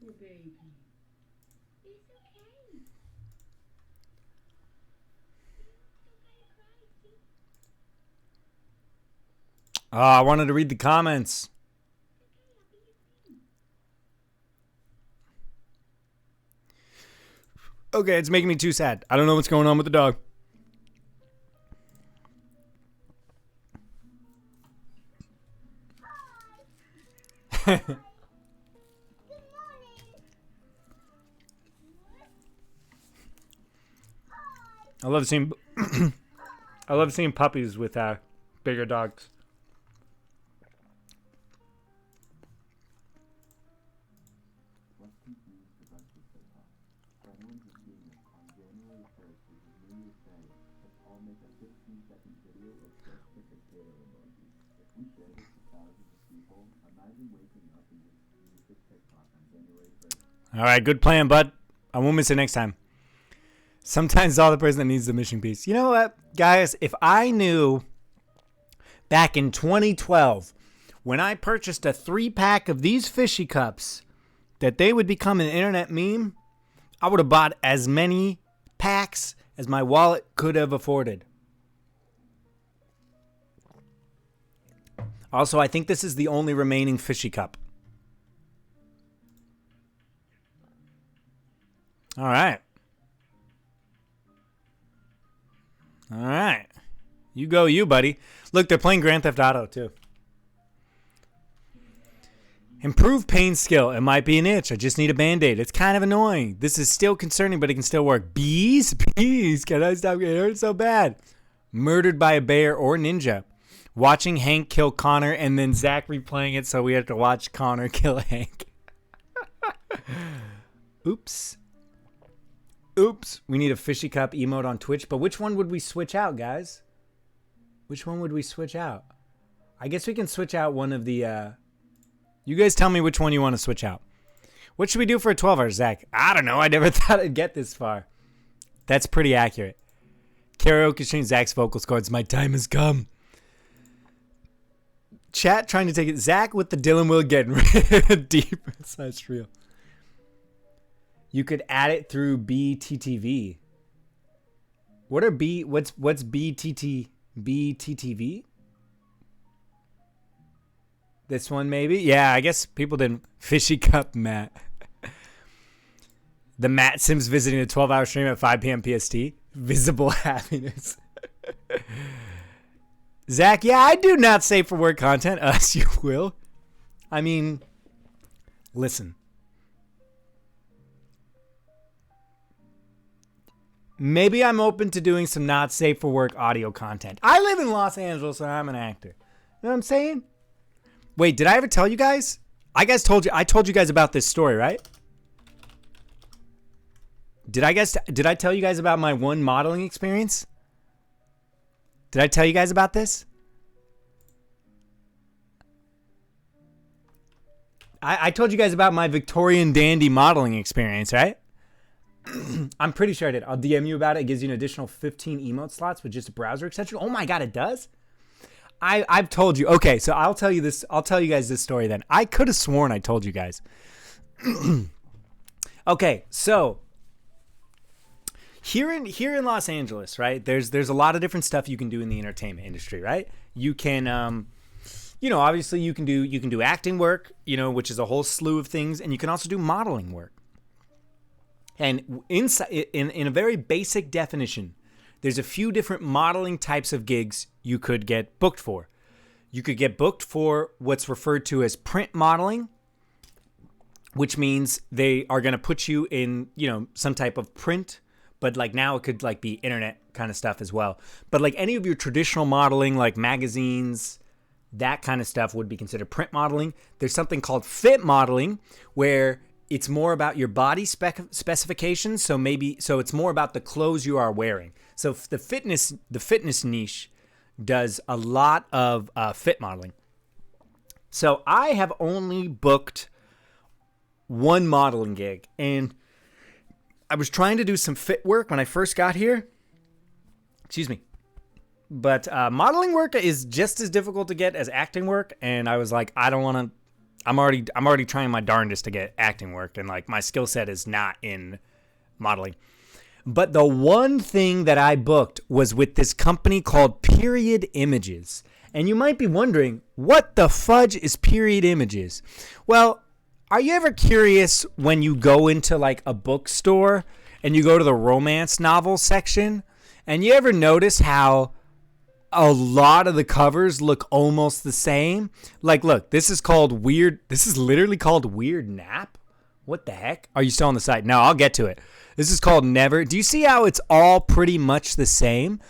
Poor baby. It's okay. Oh, I wanted to read the comments. Okay, it's making me too sad. I don't know what's going on with the dog. I love seeing I love seeing puppies with bigger dogs. All right, good plan, bud. I won't miss it next time. Sometimes all the person that needs the mission piece. You know what, guys? If I knew back in 2012, when I purchased a 3-pack of these fishy cups, that they would become an internet meme, I would have bought as many packs as my wallet could have afforded. Also, I think this is the only remaining fishy cup. All right. All right. You go, you, buddy. Look, they're playing Grand Theft Auto, too. Improve pain skill. It might be an itch. I just need a Band-Aid. It's kind of annoying. This is still concerning, but it can still work. Bees? Bees. Can I stop? It hurts so bad. Murdered by a bear or ninja. Watching Hank kill Connor and then Zach replaying it so we have to watch Connor kill Hank. Oops. Oops. We need a fishy cup emote on Twitch. But which one would we switch out, guys? Which one would we switch out? I guess we can switch out one of the... You guys tell me which one you want to switch out. What should we do for a 12-hour, Zach? I don't know. I never thought I'd get this far. That's pretty accurate. Karaoke stream Zach's vocal cords. My time has come. Chat trying to take it. Zach with the Dylan Will getting deep. That's real. You could add it through BTTV. What are what's BTTV? This one maybe? Yeah, I guess people didn't. Fishy Cup Matt. The Matt Sims visiting a 12-hour stream at 5 p.m. PST. Visible happiness. Zach, yeah, I do not say for work content. Us, you will. I mean, listen. Maybe I'm open to doing some not safe for work audio content. I live in Los Angeles and I'm an actor. You know what I'm saying? Wait, did I ever tell you guys? I told you guys about this story, right? Did I tell you guys about my one modeling experience? Did I tell you guys about this? I told you guys about my Victorian dandy modeling experience, right? I'm pretty sure I did. I'll DM you about it. It gives you an additional 15 emote slots with just a browser extension. Oh my God, it does? I've told you. Okay, so I'll tell you this. I'll tell you guys this story then. I could have sworn I told you guys. Okay, so here in Los Angeles, right? There's a lot of different stuff you can do in the entertainment industry, right? You can obviously you can do acting work, which is a whole slew of things, and you can also do modeling work. And in a very basic definition, there's a few different modeling types of gigs you could get booked for. You could get booked for what's referred to as print modeling, which means they are going to put you in, some type of print, but like now it could like be internet kind of stuff as well. But like any of your traditional modeling, like magazines, that kind of stuff would be considered print modeling. There's something called fit modeling where it's more about your body specifications. So it's more about the clothes you are wearing. So the fitness niche does a lot of fit modeling. So I have only booked one modeling gig, and I was trying to do some fit work when I first got here. Excuse me. But modeling work is just as difficult to get as acting work, and I was like, I don't want to. I'm already trying my darndest to get acting work, and like my skill set is not in modeling. But the one thing that I booked was with this company called Period Images. And you might be wondering, what the fudge is Period Images? Well, are you ever curious when you go into like a bookstore and you go to the romance novel section, and you ever notice how a lot of the covers look almost the same? Like, look, this is literally called Weird Nap. What the heck? Are you still on the site? No, I'll get to it. This is called Never. Do you see how it's all pretty much the same?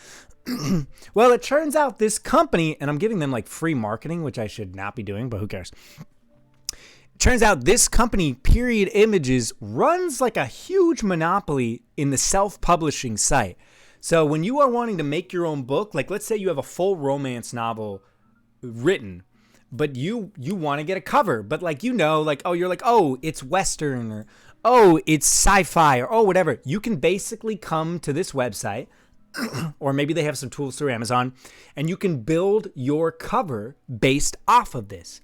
Well, it turns out this company, and I'm giving them like free marketing, which I should not be doing, but who cares? It turns out this company, Period Images, runs like a huge monopoly in the self-publishing site. So when you are wanting to make your own book, like let's say you have a full romance novel written, but you want to get a cover, but like, you're like, oh, it's Western, or oh, it's sci-fi, or oh, whatever. You can basically come to this website, or maybe they have some tools through Amazon, and you can build your cover based off of this.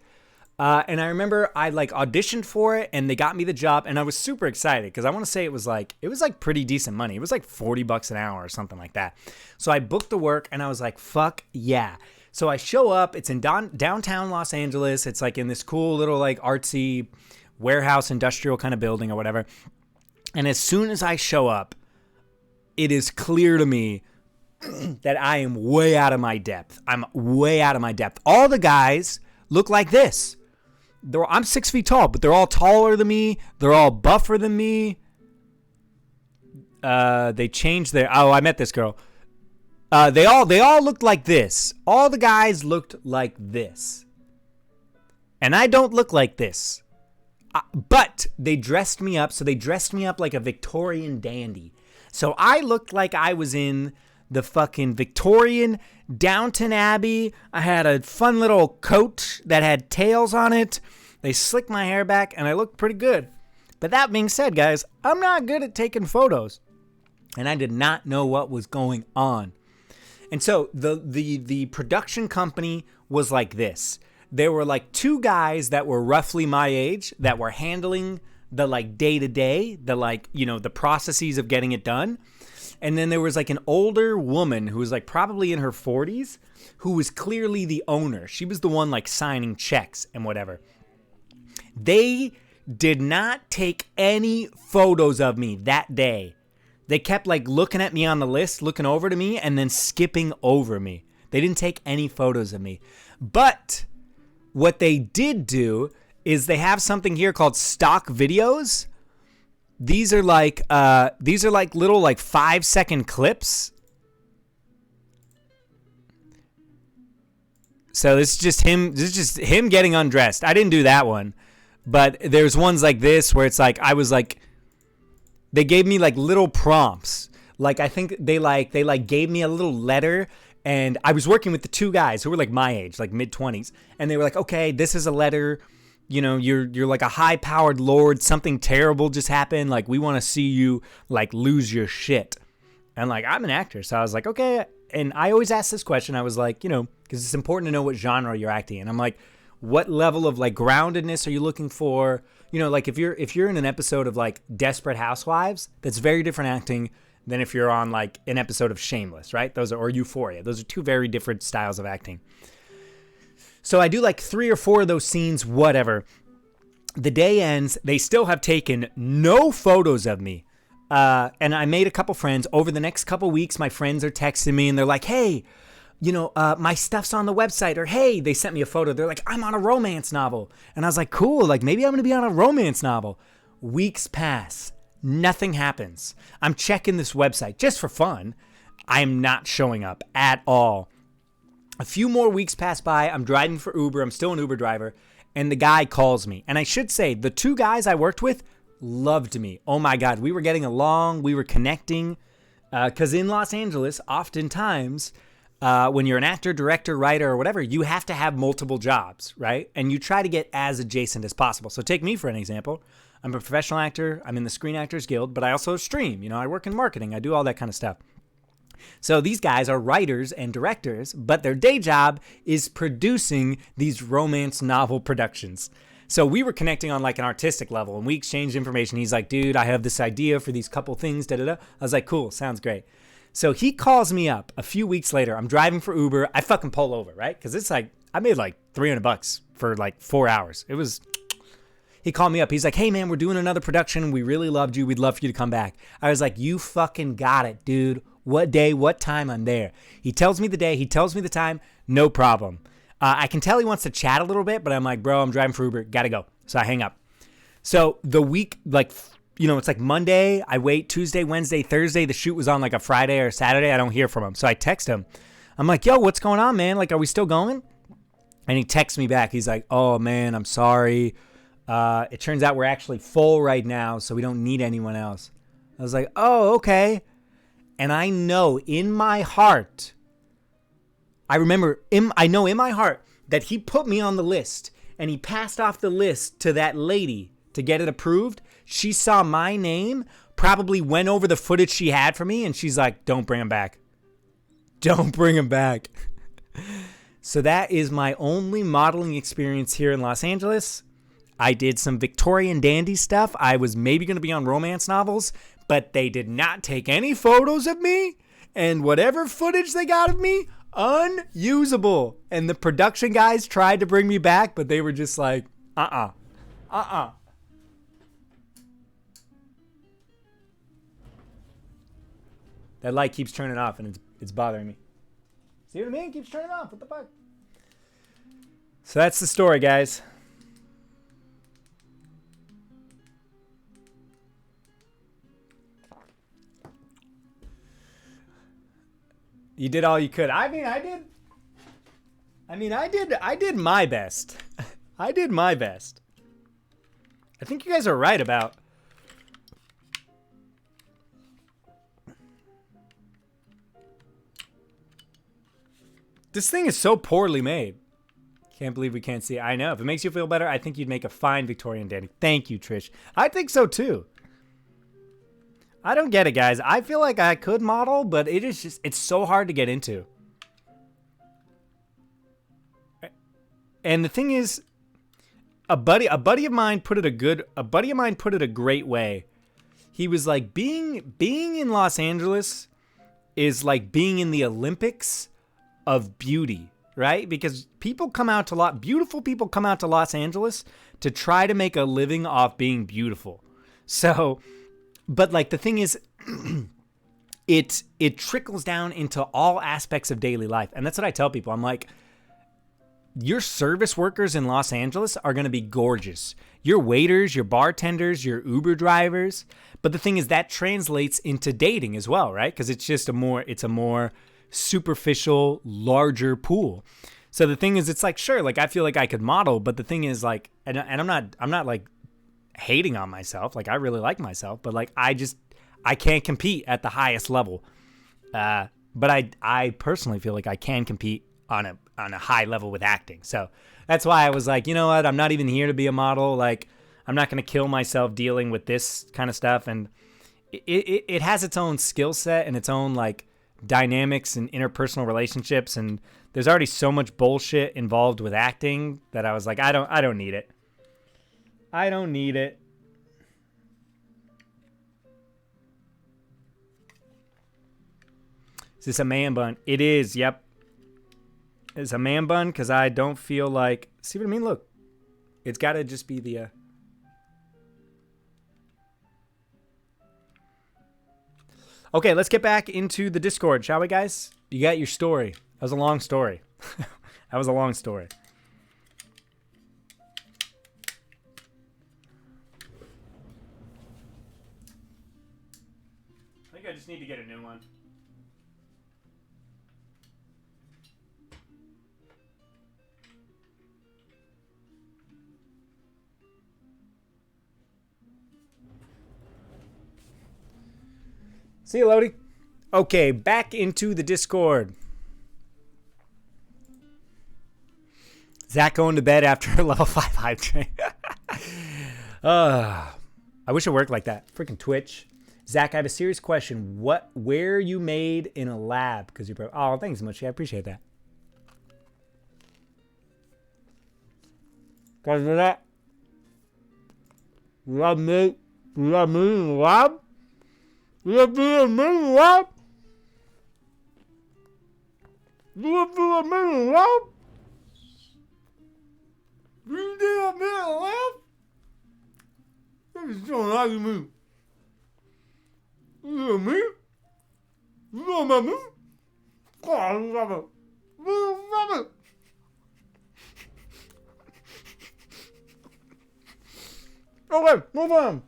And I remember I like auditioned for it, and they got me the job, and I was super excited because I want to say it was like pretty decent money. It was like $40 an hour or something like that. So I booked the work, and I was like, fuck yeah. So I show up. It's in downtown Los Angeles. It's like in this cool little like artsy warehouse industrial kind of building or whatever. And as soon as I show up, it is clear to me that I am way out of my depth. I'm way out of my depth. All the guys look like this. I'm 6 feet tall, but they're all taller than me. They're all buffer than me. They changed their... Oh, I met this girl. They all looked like this. All the guys looked like this. And I don't look like this. But they dressed me up. So they dressed me up like a Victorian dandy. So I looked like I was in the fucking Victorian Downton Abbey. I had a fun little coat that had tails on it. They slicked my hair back, and I looked pretty good. But that being said, guys, I'm not good at taking photos. And I did not know what was going on. And so the production company was like this. There were like two guys that were roughly my age that were handling the like day-to-day, the like, the processes of getting it done. And then there was like an older woman who was like probably in her 40s who was clearly the owner. She was the one like signing checks and whatever. They did not take any photos of me that day. They kept like looking at me on the list, looking over to me, and then skipping over me. They didn't take any photos of me. But what they did do is they have something here called stock videos. These are like little like 5-second clips. So this is just him getting undressed. I didn't do that one. But there's ones like this where it's like they gave me like little prompts. Like I think they gave me a little letter, and I was working with the two guys who were like my age, like mid-20s, and they were like, "Okay, this is a letter. You're like a high-powered lord. Something terrible just happened. Like we want to see you like lose your shit." And like I'm an actor, so I was like, "Okay." And I always ask this question. I was like, because it's important to know what genre you're acting in. I'm like, what level of like groundedness are you looking for? Like if you're in an episode of like Desperate Housewives, that's very different acting than if you're on like an episode of Shameless, right? Or Euphoria. Those are two very different styles of acting. So I do like 3 or 4 of those scenes, whatever. The day ends. They still have taken no photos of me. And I made a couple friends. Over the next couple weeks, my friends are texting me and they're like, hey, my stuff's on the website. Or, hey, they sent me a photo. They're like, I'm on a romance novel. And I was like, cool. Like, maybe I'm going to be on a romance novel. Weeks pass. Nothing happens. I'm checking this website just for fun. I'm not showing up at all. A few more weeks pass by. I'm driving for Uber. I'm still an Uber driver. And the guy calls me. And I should say, the 2 guys I worked with loved me. Oh my God. We were getting along. We were connecting. Because in Los Angeles, oftentimes, when you're an actor, director, writer, or whatever, you have to have multiple jobs, right? And you try to get as adjacent as possible. So take me for an example. I'm a professional actor. I'm in the Screen Actors Guild, but I also stream. I work in marketing. I do all that kind of stuff. So these guys are writers and directors, but their day job is producing these romance novel productions. So we were connecting on like an artistic level, and we exchanged information. He's like, dude, I have this idea for these couple things, da-da-da. I was like, cool, sounds great. So he calls me up a few weeks later. I'm driving for Uber. I fucking pull over, right? Because it's like, I made like $300 for like 4 hours. He called me up. He's like, hey, man, we're doing another production. We really loved you. We'd love for you to come back. I was like, you fucking got it, dude. What day, what time? I'm there. He tells me the day. He tells me the time. No problem. I can tell he wants to chat a little bit, but I'm like, bro, I'm driving for Uber. Got to go. So I hang up. So the week, like, you know, it's like Monday. I wait Tuesday, Wednesday, Thursday. The shoot was on like a Friday or Saturday. I don't hear from him. So I text him. I'm like, yo, what's going on, man? Like, are we still going? And he texts me back. He's like, oh, man, I'm sorry. It turns out we're actually full right now, so we don't need anyone else. I was like, oh, okay. And I know in my heart, I know in my heart that he put me on the list and he passed off the list to that lady to get it approved. She saw my name, probably went over the footage she had for me, and she's like, don't bring him back. Don't bring him back. So that is my only modeling experience here in Los Angeles. I did some Victorian dandy stuff. I was maybe going to be on romance novels, but they did not take any photos of me. And whatever footage they got of me, unusable. And the production guys tried to bring me back, but they were just like, That light keeps turning off and it's bothering me. See what I mean? It keeps turning off. What the fuck? So that's the story, guys. You did all you could. I did my best. I did my best. I think you guys are right about. This thing is so poorly made. Can't believe we can't see it. I know. If it makes you feel better, I think you'd make a fine Victorian dandy. Thank you, Trish. I think so too. I don't get it, guys. I feel like I could model, but it's so hard to get into. And the thing is, a buddy of mine put it a great way. He was like, being in Los Angeles is like being in the Olympics of beauty, right? Because beautiful people come out to Los Angeles to try to make a living off being beautiful. So, but like the thing is, it trickles down into all aspects of daily life. And that's what I tell people. I'm like, your service workers in Los Angeles are going to be gorgeous. Your waiters, your bartenders, your Uber drivers. But the thing is that translates into dating as well, right? Because it's a more superficial, larger pool. So the thing is, it's like, sure, like I feel like I could model, but the thing is like, and I'm not like hating on myself. Like I really like myself, but like I can't compete at the highest level. But I personally feel like I can compete on a high level with acting. So that's why I was like, you know what? I'm not even here to be a model. Like I'm not going to kill myself dealing with this kind of stuff. And it has its own skill set and its own like dynamics and interpersonal relationships. And there's already so much bullshit involved with acting that I was like, I don't need it. I don't need it. Is this a man bun? It is. Yep. It's a man bun because I don't feel like. See what I mean? Look. It's got to just be the. Okay, let's get back into the Discord, shall we, guys? You got your story. That was a long story. That was a long story. I think I just need to get a new one. See you, Lodi. Okay, back into the Discord. Zach going to bed after a level 5 hype train. I wish it worked like that. Freaking Twitch. Zach, I have a serious question. Where you made in a lab? Because you're oh, thanks so much. I appreciate that. Guys, do that? You love me in a lab? You love me in a lab? You love me in a lab? You love me in a lab? You don't like me. You know me? You know about me? God, love it. Love it. Okay, move on.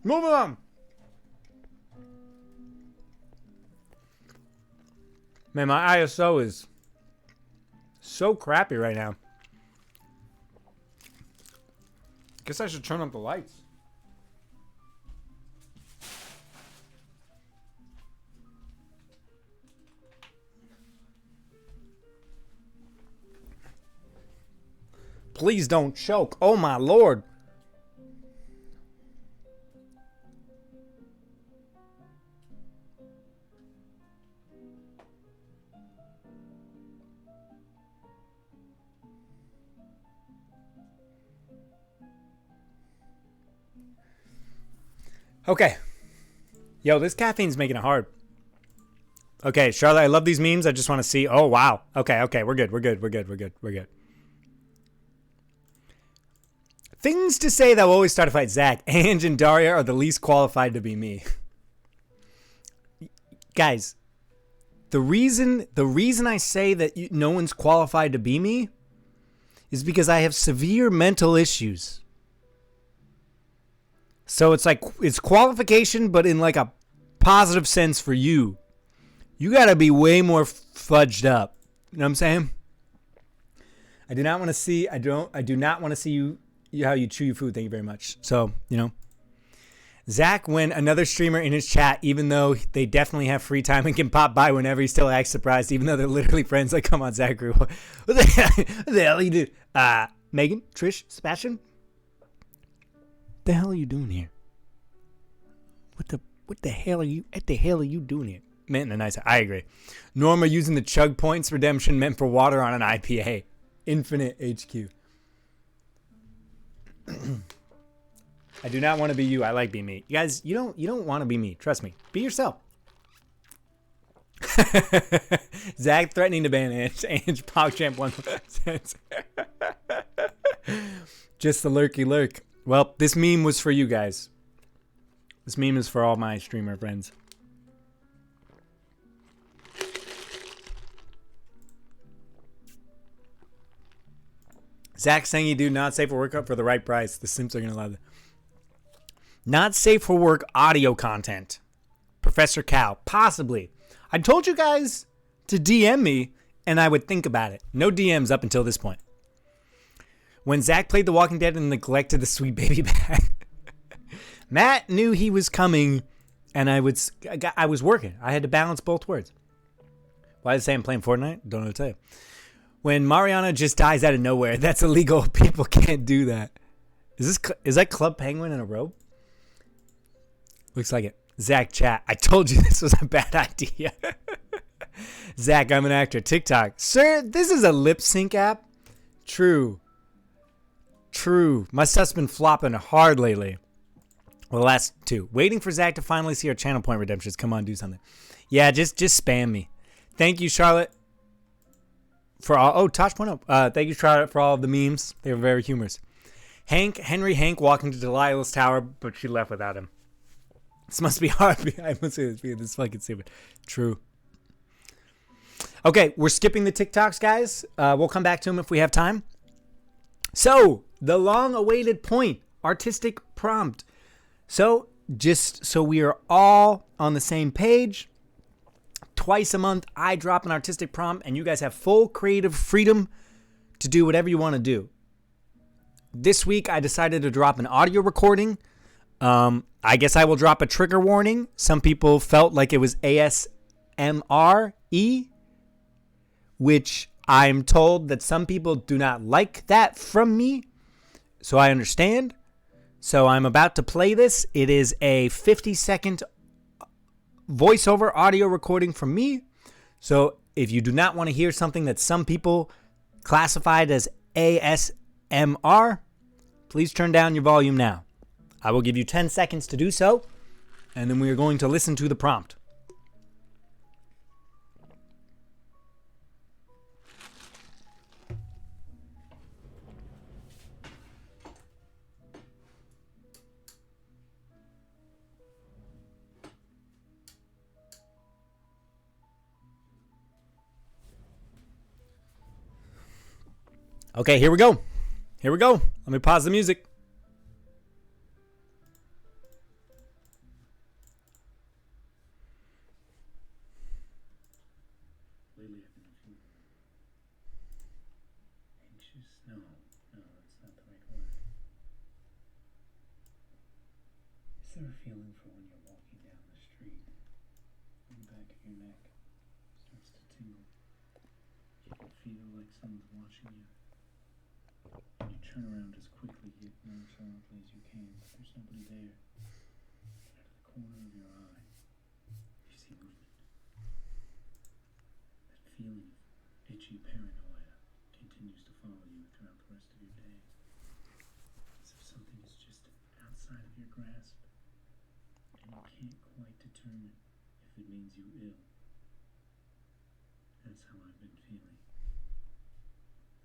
Moving on. Man, my ISO is so crappy right now. Guess I should turn up the lights. Please don't choke. Oh my lord. Okay. Yo, this caffeine's making it hard. Okay, Charlotte, I love these memes. I just want to see. Oh, wow. Okay. We're good. Things to say that will always start a fight. Zach, Ange, and Daria are the least qualified to be me. Guys, the reason I say that no one's qualified to be me is because I have severe mental issues. So it's like, it's qualification, but in like a positive sense for you. You gotta be way more fudged up. You know what I'm saying? I do not want to see you how you chew your food. Thank you very much. So, you know. Zach, when another streamer in his chat, even though they definitely have free time and can pop by whenever, he still acts surprised, even though they're literally friends. Like, come on, Zach, what the hell you do? Megan, Trish, Sebastian? The hell are you doing here? What the hell are you doing here? Man, in a nice. I agree. Norma using the chug points redemption meant for water on an IPA. Infinite HQ. I do not want to be you. I like being me. You guys, you don't want to be me. Trust me. Be yourself. Zach threatening to ban Ange PogChamp 1%. Just the lurky lurk. Well, this meme was for you guys. This meme is for all my streamer friends. Zach saying you do not safe for work for the right price. The Simps are going to love it. Not safe for work audio content. Professor Cow. Possibly. I told you guys to DM me and I would think about it. No DMs up until this point. When Zach played The Walking Dead and neglected the sweet baby bag. Matt knew he was coming and I was working. I had to balance both words. Why did I say I'm playing Fortnite? Don't know what to tell you. When Mariana just dies out of nowhere, that's illegal. People can't do that. Is that Club Penguin in a robe? Looks like it. Zach chat. I told you this was a bad idea. Zach, I'm an actor. TikTok. Sir, this is a lip sync app? True. My stuff's been flopping hard lately. Well, the last two. Waiting for Zach to finally see our channel point redemptions. Come on, do something. Yeah, just spam me. Thank you, Charlotte. For all, Tosh.0. Thank you, Charlotte, for all of the memes. They were very humorous. Henry Hank walking to Delilah's tower, but she left without him. This must be hard. I must say this is fucking stupid. True. Okay, we're skipping the TikToks, guys. We'll come back to them if we have time. So, the long-awaited point. Artistic prompt. So, just so we are all on the same page, twice a month, I drop an artistic prompt, and you guys have full creative freedom to do whatever you want to do. This week, I decided to drop an audio recording. I guess I will drop a trigger warning. Some people felt like it was ASMR-E, which I'm told that some people do not like that from me, so I understand. So I'm about to play this. It is a 50-second voiceover audio recording from me. So if you do not want to hear something that some people classified as ASMR, please turn down your volume now. I will give you 10 seconds to do so, and then we are going to listen to the prompt. Okay, here we go. Here we go. Let me pause the music. Lately I've been feeling anxious. No, that's not the right word. Is there a feeling for when you're walking down the street and the back of your neck starts to tingle? You can feel like someone's watching you. You turn around as quickly yet nonchalantly as you can, but there's nobody there. And out of the corner of your eye, you see movement. That feeling of itchy paranoia continues to follow you throughout the rest of your day. As if something is just outside of your grasp, and you can't quite determine if it means you ill. That's how I've been feeling.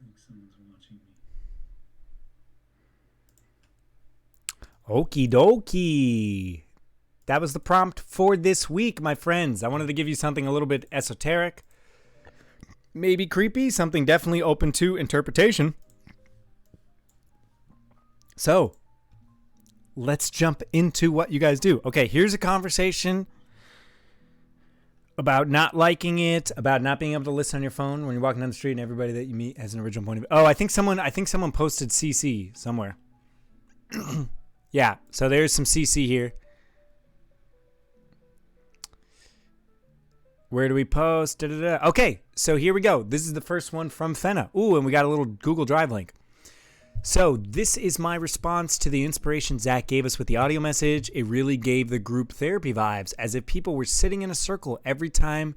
Like someone's watching me. Okie dokie. That was the prompt for this week, my friends. I wanted to give you something a little bit esoteric, maybe creepy, something definitely open to interpretation. So, let's jump into what you guys do. Okay, here's a conversation about not liking it, about not being able to listen on your phone when you're walking down the street and everybody that you meet has an original point of view. Oh, I think someone posted CC somewhere. Yeah, so there's some CC here. Where do we post? Da-da-da. Okay, so here we go. This is the first one from Fenna. Ooh, and we got a little Google Drive link. So this is my response to the inspiration Zach gave us with the audio message. It really gave the group therapy vibes, as if people were sitting in a circle every time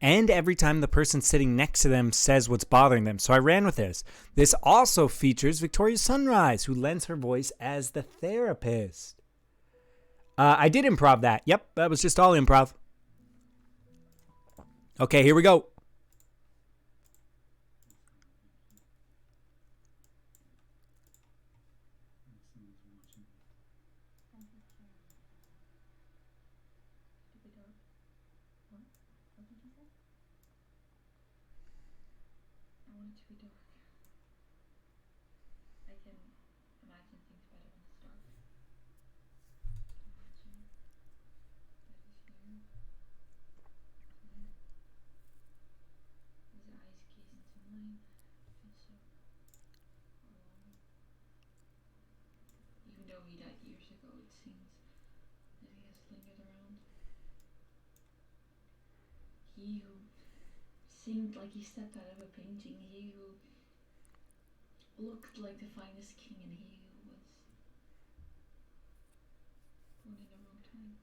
the person sitting next to them says what's bothering them. So I ran with this. This also features Victoria Sunrise, who lends her voice as the therapist. I did improv that. Yep, that was just all improv. Okay, here we go. I want it to be dark. I can imagine things better when it's dark. Imagine that he's here. His eyes gaze into mine. I feel so alone. Even though he died years ago, it seems that he has lingered around. He who seemed like he stepped out of a painting, he who looked like the finest king, and he who was born in the wrong time.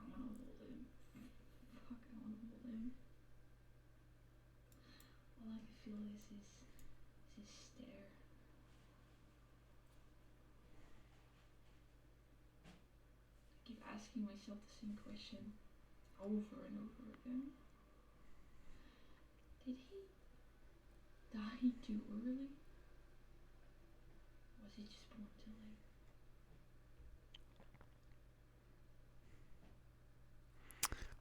I wanna hold him. Fuck, I wanna hold him. All I can feel is his stare. I keep asking myself the same question over and over again. Did he die too early? Was he just born too late?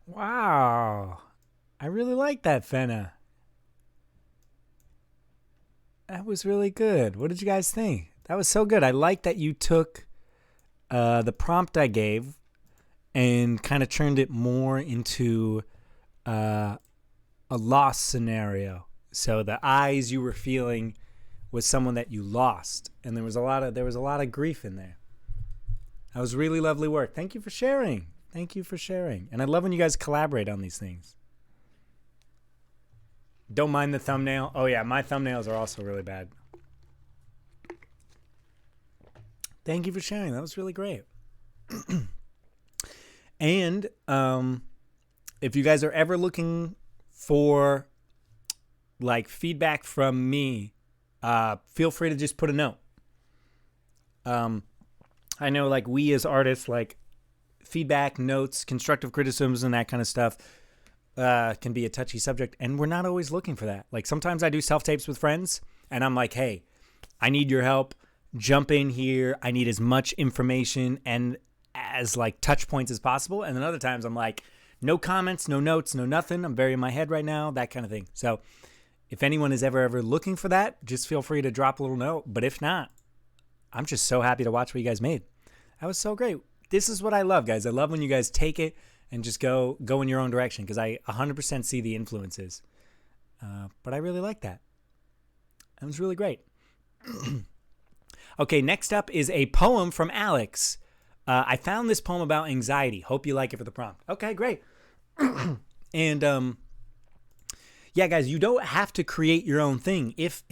Wow. I really like that, Fenna. That was really good. What did you guys think? That was so good. I like that you took the prompt I gave and kind of turned it more into a loss scenario. So the eyes you were feeling was someone that you lost, and there was a lot of grief in there. That was really lovely work. Thank you for sharing. And I love when you guys collaborate on these things. Don't mind the thumbnail. Oh yeah, my thumbnails are also really bad. Thank you for sharing. That was really great. And if you guys are ever looking for like feedback from me, feel free to just put a note. I know like we as artists, like feedback, notes, constructive criticisms, and that kind of stuff can be a touchy subject, and we're not always looking for that. Like sometimes I do self-tapes with friends, and I'm like, hey, I need your help. Jump in here. I need as much information and as like touch points as possible. And then other times I'm like, No comments, no notes, no nothing. I'm very in my head right now, that kind of thing. So if anyone is ever looking for that, just feel free to drop a little note. But if not, I'm just so happy to watch what you guys made. That was so great. This is what I love, guys. I love when you guys take it and just go in your own direction, because I 100% see the influences. But I really like that. That was really great. Okay, next up is a poem from Alex. I found this poem about anxiety. Hope you like it for the prompt. Okay, great. And yeah, guys, you don't have to create your own thing. If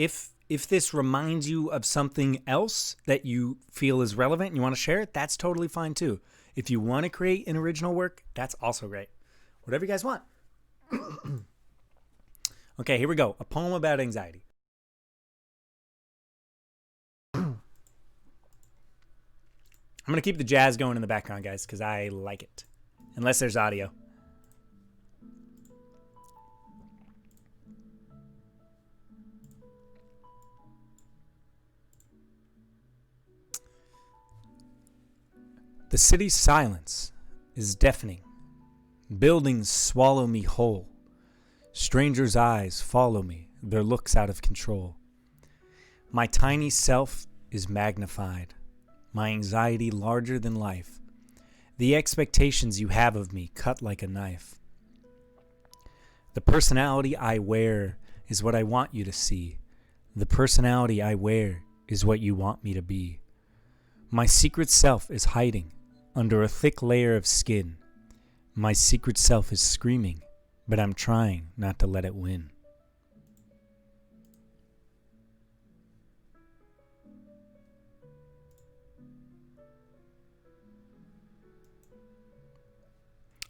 this reminds you of something else that you feel is relevant and you want to share it, that's totally fine too. If you want to create an original work, that's also great. Whatever you guys want. Okay, here we go. A poem about anxiety. I'm going to keep the jazz going in the background, guys, because I like it. Unless there's audio. The city's silence is deafening. Buildings swallow me whole. Strangers' eyes follow me, their looks out of control. My tiny self is magnified, my anxiety larger than life. The expectations you have of me cut like a knife. The personality I wear is what I want you to see. The personality I wear is what you want me to be. My secret self is hiding under a thick layer of skin. My secret self is screaming, but I'm trying not to let it win.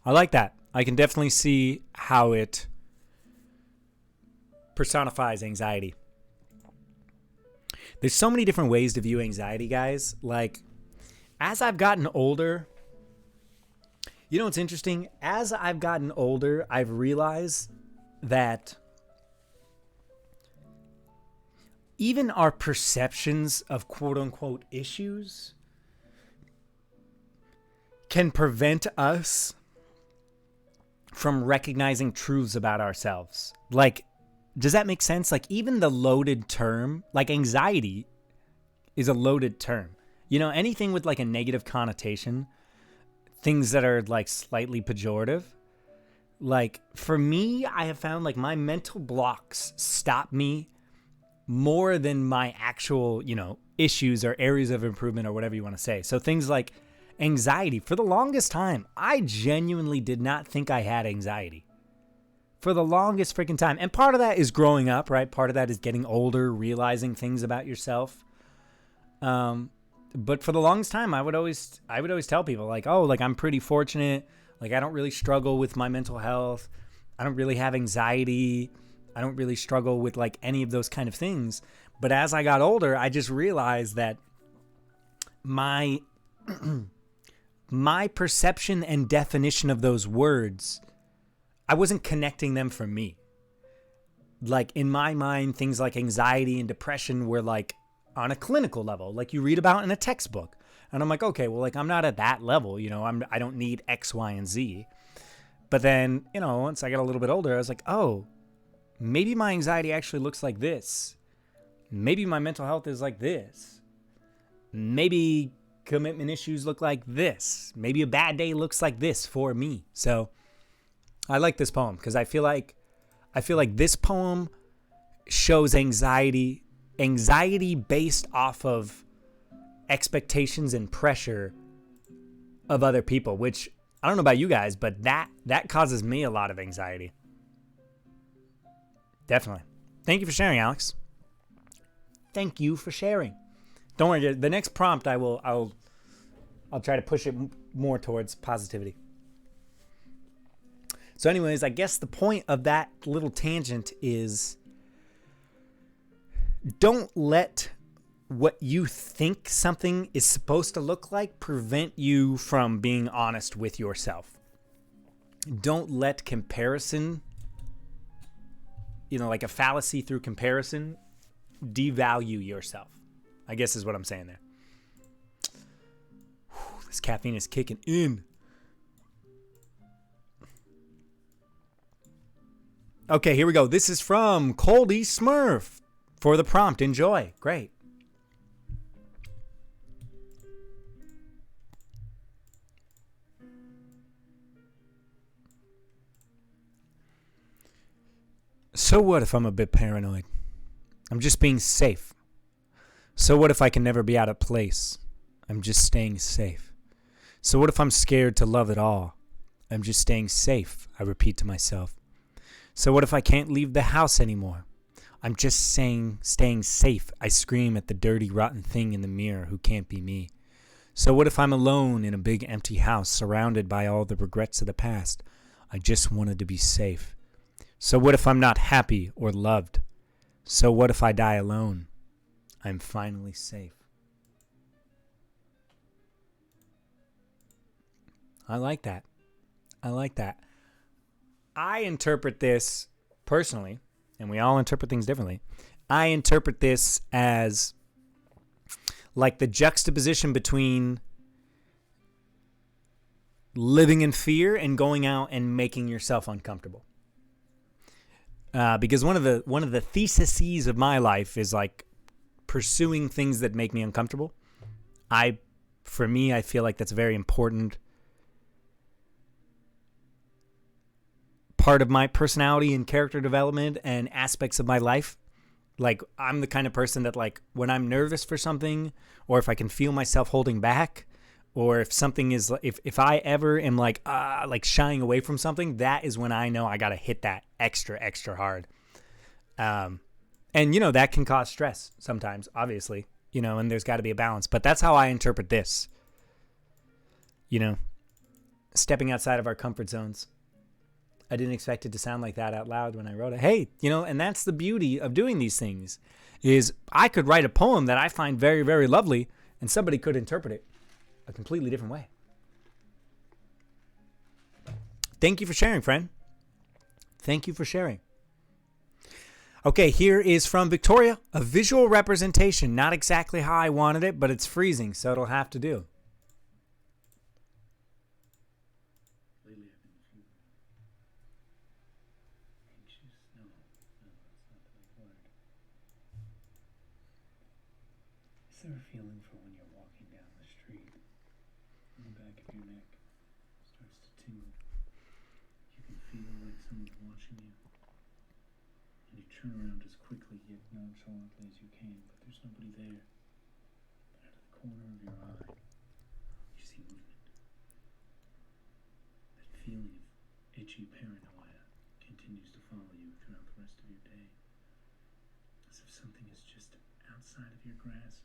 I like that. I can definitely see how it personifies anxiety. There's so many different ways to view anxiety, guys. Like, as I've gotten older, you know what's interesting? As I've gotten older, I've realized that even our perceptions of quote-unquote issues can prevent us from recognizing truths about ourselves. Like, does that make sense? Like, even the loaded term, like anxiety is a loaded term. You know, anything with like a negative connotation, things that are like slightly pejorative. Like, for me, I have found like my mental blocks stop me more than my actual, you know, issues or areas of improvement or whatever you want to say. So things like anxiety, for the longest time, I genuinely did not think I had anxiety. For the longest freaking time. And part of that is growing up, right? Part of that is getting older, realizing things about yourself. But for the longest time, I would always tell people like, oh, like I'm pretty fortunate. Like I don't really struggle with my mental health. I don't really have anxiety. I don't really struggle with like any of those kind of things. But as I got older, I just realized that my perception and definition of those words, I wasn't connecting them for me. Like in my mind, things like anxiety and depression were like on a clinical level, like you read about in a textbook. And I'm like, okay, well, like I'm not at that level, you know, I don't need X, Y, and Z. But then, you know, once I got a little bit older, I was like, oh, maybe my anxiety actually looks like this. Maybe my mental health is like this. Maybe commitment issues look like this. Maybe a bad day looks like this for me. So I like this poem because I feel like this poem shows anxiety based off of expectations and pressure of other people, which I don't know about you guys, but that causes me a lot of anxiety. Definitely. Thank you for sharing, Alex. Thank you for sharing. Don't worry, the next prompt I'll try to push it more towards positivity. So anyways, I guess the point of that little tangent is don't let what you think something is supposed to look like prevent you from being honest with yourself. Don't let comparison, you know, like a fallacy through comparison, devalue yourself, I guess is what I'm saying there. Whew, this caffeine is kicking in. Okay, here we go. This is from Coldy Smurf for the prompt. Enjoy. Great. So what if I'm a bit paranoid? I'm just being safe. So what if I can never be out of place? I'm just staying safe. So what if I'm scared to love at all? I'm just staying safe, I repeat to myself. So what if I can't leave the house anymore? I'm just staying safe, I scream at the dirty, rotten thing in the mirror who can't be me. So what if I'm alone in a big empty house surrounded by all the regrets of the past? I just wanted to be safe. So what if I'm not happy or loved? So what if I die alone? I'm finally safe. I like that. I like that. I interpret this personally, and we all interpret things differently. I interpret this as like the juxtaposition between living in fear and going out and making yourself uncomfortable. Because one of the theses of my life is like pursuing things that make me uncomfortable. For me, I feel like that's a very important part of my personality and character development and aspects of my life. Like, I'm the kind of person that, like, when I'm nervous for something, or if I can feel myself holding back, or if something is, if I ever am like shying away from something, that is when I know I got to hit that extra hard. And, you know, that can cause stress sometimes, obviously, you know, and there's got to be a balance. But that's how I interpret this. You know, stepping outside of our comfort zones. I didn't expect it to sound like that out loud when I wrote it. Hey, you know, and that's the beauty of doing these things, is I could write a poem that I find very, very lovely, and somebody could interpret it a completely different way. Thank you for sharing, friend. Thank you for sharing. Okay, here is from Victoria, a visual representation. Not exactly how I wanted it, but it's freezing, so it'll have to do. Is there a feeling for when you're walking down the street and the back of your neck starts to tingle? You can feel like someone's watching you, and you turn around as quickly yet nonchalantly as you can, but there's nobody there. But out of the corner of your eye, you see movement. That feeling of itchy paranoia continues to follow you throughout the rest of your day, as if something is just outside of your grasp,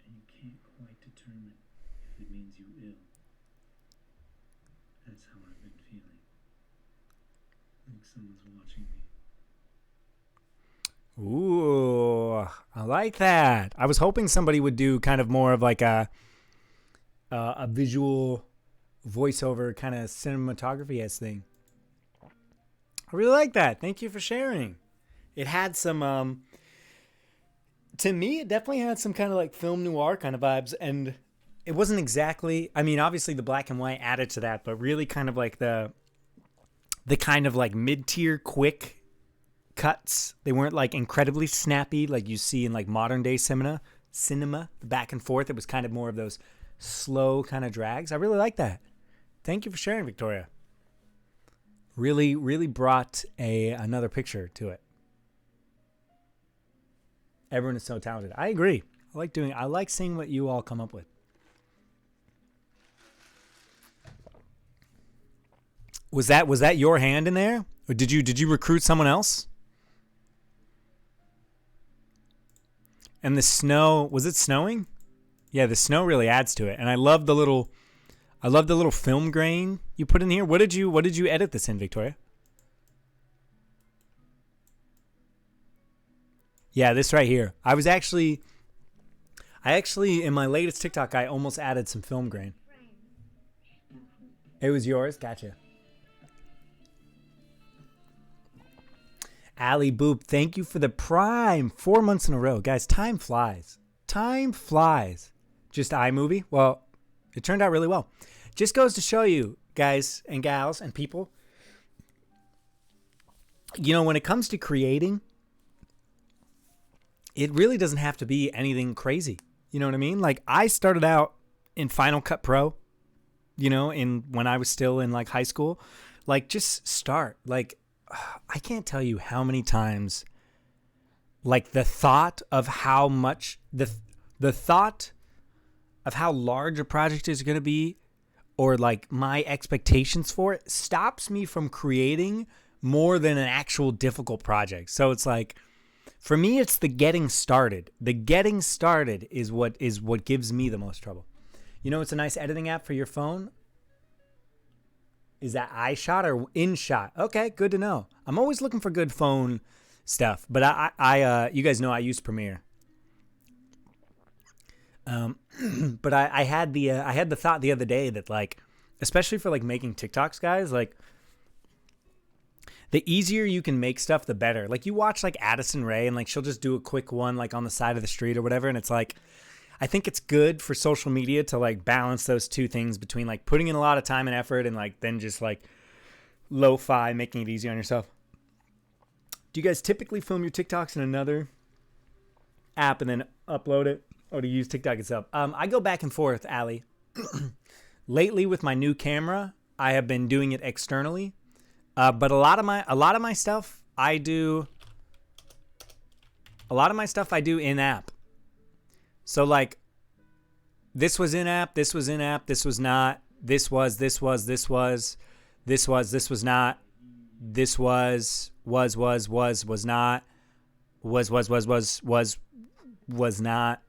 and you can't quite determine if it means you ill. That's how I've been feeling. Like someone's watching me. Ooh, I like that. I was hoping somebody would do kind of more of like a visual voiceover kind of cinematography-esque thing. I really like that. Thank you for sharing. It had some... to me, it definitely had some kind of like film noir kind of vibes, and it wasn't exactly, I mean, obviously the black and white added to that, but really kind of like the kind of like mid-tier quick cuts. They weren't like incredibly snappy like you see in like modern day cinema, the back and forth. It was kind of more of those slow kind of drags. I really like that. Thank you for sharing, Victoria. Really, really brought another picture to it. Everyone is so talented. I agree. I like seeing what you all come up with. Was that your hand in there? Or did you recruit someone else? And the snow, was it snowing? Yeah, the snow really adds to it. And I love the little film grain you put in here. What did you edit this in, Victoria? Yeah, this right here. I actually in my latest TikTok, I almost added some film grain. It was yours? Gotcha. Ali Boop, thank you for the Prime. 4 months in a row. Guys, time flies. Time flies. Just iMovie? Well, it turned out really well. Just goes to show you, guys and gals and people, you know, when it comes to creating, it really doesn't have to be anything crazy. You know what I mean? Like, I started out in Final Cut Pro, you know, in when I was still in like high school. Like, just start. Like, I can't tell you how many times, like, the thought of how much the thought of how large a project is going to be, or like my expectations for it, stops me from creating more than an actual difficult project. So it's like, for me, it's the getting started. The getting started is what gives me the most trouble. You know, it's a nice editing app for your phone. Is that iShot or InShot? Okay, good to know. I'm always looking for good phone stuff, but I you guys know I use Premiere. But I had the thought the other day that, like, especially for like making TikToks, guys, like, the easier you can make stuff, the better. Like, you watch like Addison Rae, and like she'll just do a quick one like on the side of the street or whatever, and it's like, I think it's good for social media to like balance those two things between like putting in a lot of time and effort and like then just like lo-fi, making it easy on yourself. Do you guys typically film your TikToks in another app and then upload it, or do you use TikTok itself? I go back and forth, Allie. Lately with my new camera, I have been doing it externally. But a lot of my stuff I do in app. So like, this was in app, this was in app, this was not, this was not, this was not, was not.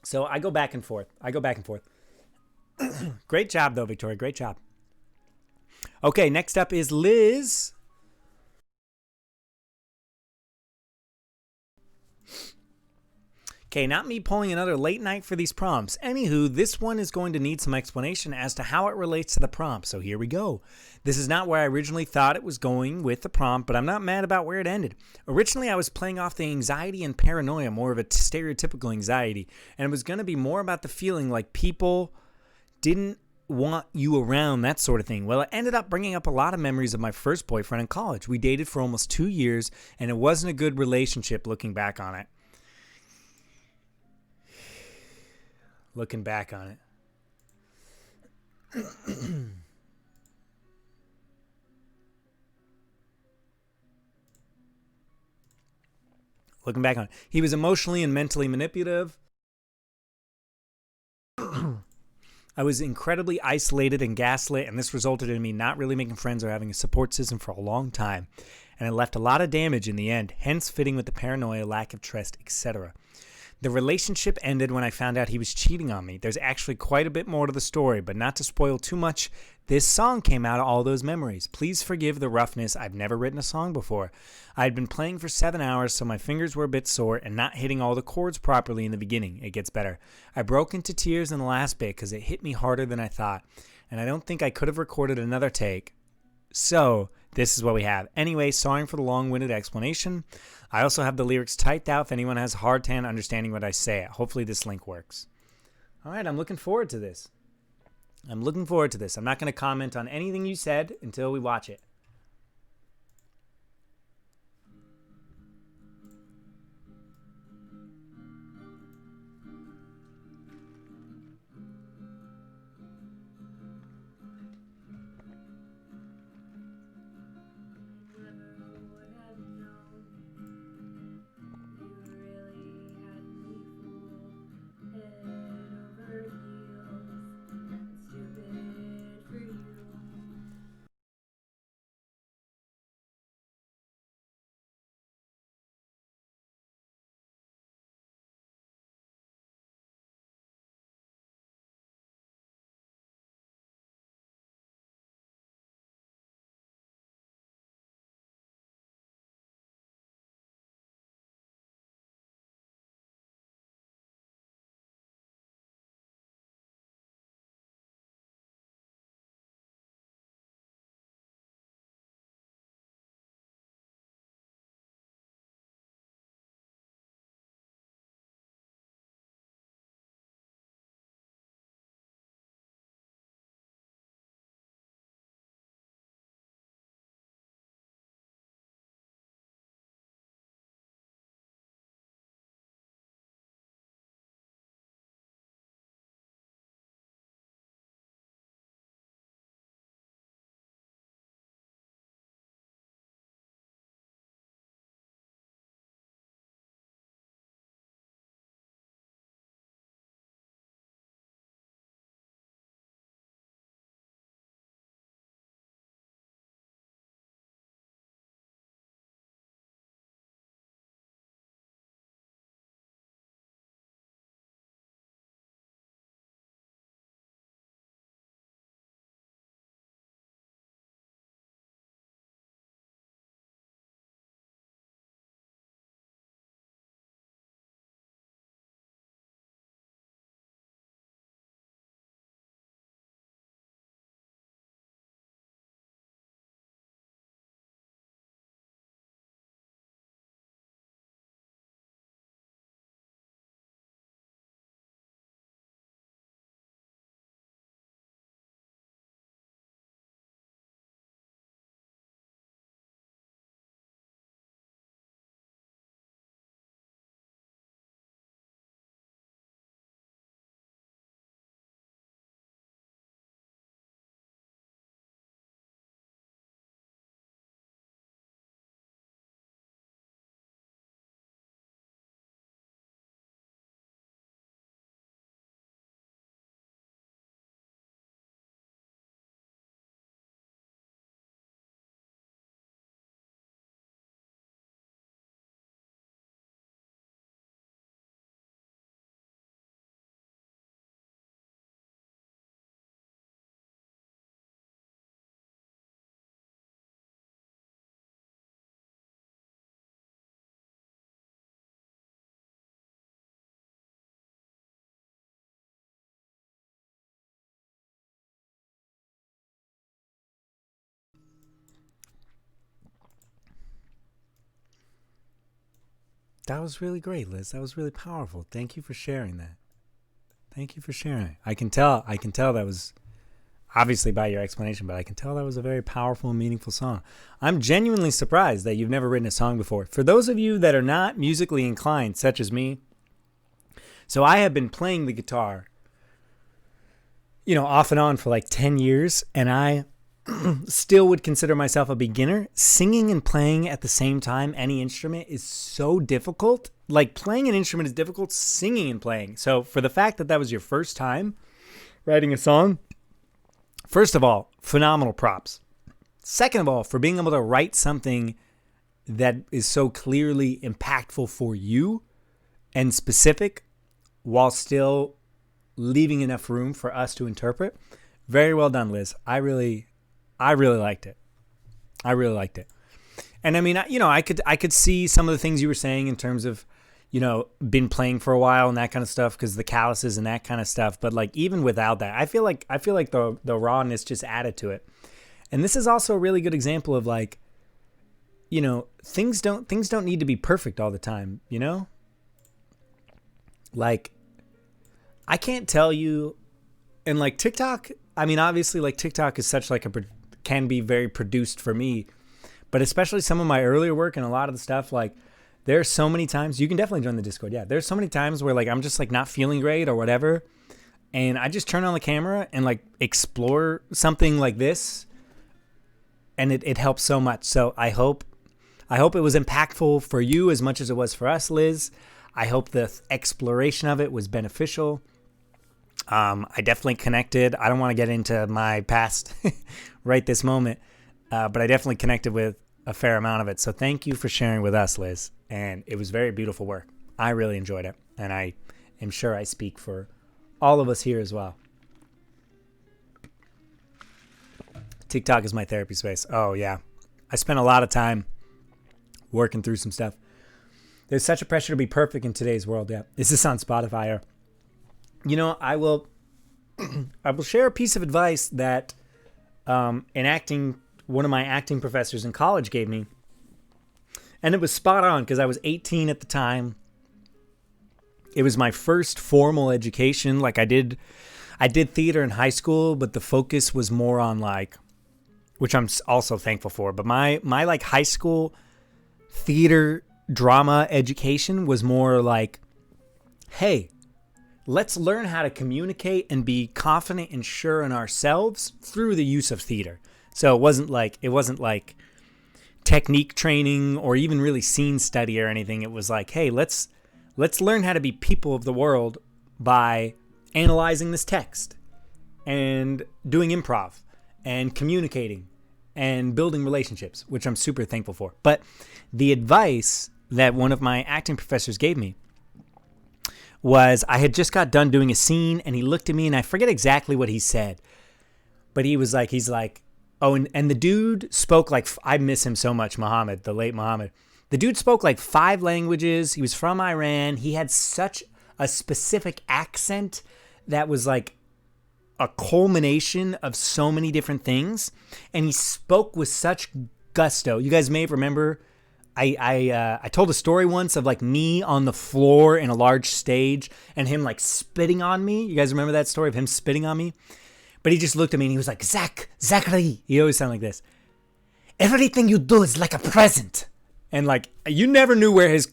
So I go back and forth. Great job though, Victoria. Great job. Okay, next up is Liz. Okay, not me pulling another late night for these prompts. Anywho, this one is going to need some explanation as to how it relates to the prompt, so here we go. This is not where I originally thought it was going with the prompt, but I'm not mad about where it ended. Originally, I was playing off the anxiety and paranoia, more of a stereotypical anxiety, and it was going to be more about the feeling like people didn't want you around, that sort of thing. Well, it ended up bringing up a lot of memories of my first boyfriend in college. We dated for almost 2 years, and it wasn't a good relationship looking back on it. Looking back on it. Looking back on it. He was emotionally and mentally manipulative. I was incredibly isolated and gaslit, and this resulted in me not really making friends or having a support system for a long time. And it left a lot of damage in the end, hence fitting with the paranoia, lack of trust, etc. The relationship ended when I found out he was cheating on me. There's actually quite a bit more to the story, but not to spoil too much, this song came out of all those memories. Please forgive the roughness. I've never written a song before. I had been playing for 7 hours, so my fingers were a bit sore and not hitting all the chords properly in the beginning. It gets better. I broke into tears in the last bit because it hit me harder than I thought, and I don't think I could have recorded another take. So, this is what we have. Anyway, sorry for the long-winded explanation. I also have the lyrics typed out if anyone has a hard time understanding what I say. Hopefully this link works. All right, I'm looking forward to this. I'm not going to comment on anything you said until we watch it. That was really great, Liz. That was really powerful. Thank you for sharing that. Thank you for sharing. I can tell that was obviously by your explanation, but I can tell that was a very powerful and meaningful song. I'm genuinely surprised that you've never written a song before. For those of you that are not musically inclined, such as me, so I have been playing the guitar, off and on for like 10 years, and I still would consider myself a beginner. Singing and playing at the same time, any instrument, is so difficult. Like, playing an instrument is difficult, singing and playing. So for the fact that was your first time writing a song, first of all, phenomenal props. Second of all, for being able to write something that is so clearly impactful for you and specific while still leaving enough room for us to interpret. Very well done, Liz. I really liked it. I really liked it. And I mean, I could see some of the things you were saying in terms of, been playing for a while and that kind of stuff, because the calluses and that kind of stuff. But like, even without that, I feel like the rawness just added to it. And this is also a really good example of like, things don't need to be perfect all the time, Like, I can't tell you, and like TikTok, I mean, obviously like TikTok is such like can be very produced for me, but especially some of my earlier work and a lot of the stuff, like there's so many times, you can definitely join the Discord. Yeah. There's so many times where like, I'm just like not feeling great or whatever. And I just turn on the camera and like explore something like this. And it helps so much. So I hope it was impactful for you as much as it was for us, Liz. I hope the exploration of it was beneficial. I definitely connected. I don't want to get into my past right this moment, but I definitely connected with a fair amount of it. So thank you for sharing with us, Liz. And it was very beautiful work. I really enjoyed it. And I am sure I speak for all of us here as well. TikTok is my therapy space. Oh, yeah. I spent a lot of time working through some stuff. There's such a pressure to be perfect in today's world. Yeah. Is this on Spotify? Or, I will share a piece of advice that one of my acting professors in college gave me. And it was spot on because I was 18 at the time. It was my first formal education. Like I did theater in high school, but the focus was more on like, which I'm also thankful for. But my like high school theater drama education was more like, hey, let's learn how to communicate and be confident and sure in ourselves through the use of theater. So it wasn't like technique training or even really scene study or anything. It was like, hey, let's learn how to be people of the world by analyzing this text and doing improv and communicating and building relationships, which I'm super thankful for. But the advice that one of my acting professors gave me was, I had just got done doing a scene and he looked at me and I forget exactly what he said, but he's like, oh, and the dude spoke like, I miss him so much, Muhammad, the late Muhammad. The dude spoke like 5 languages. He was from Iran. He had such a specific accent that was like a culmination of so many different things. And he spoke with such gusto. You guys may remember, I told a story once of like me on the floor in a large stage and him like spitting on me. You guys remember that story of him spitting on me? But he just looked at me and he was like, Zachary. He always sounded like this. Everything you do is like a present. And like, you never knew where his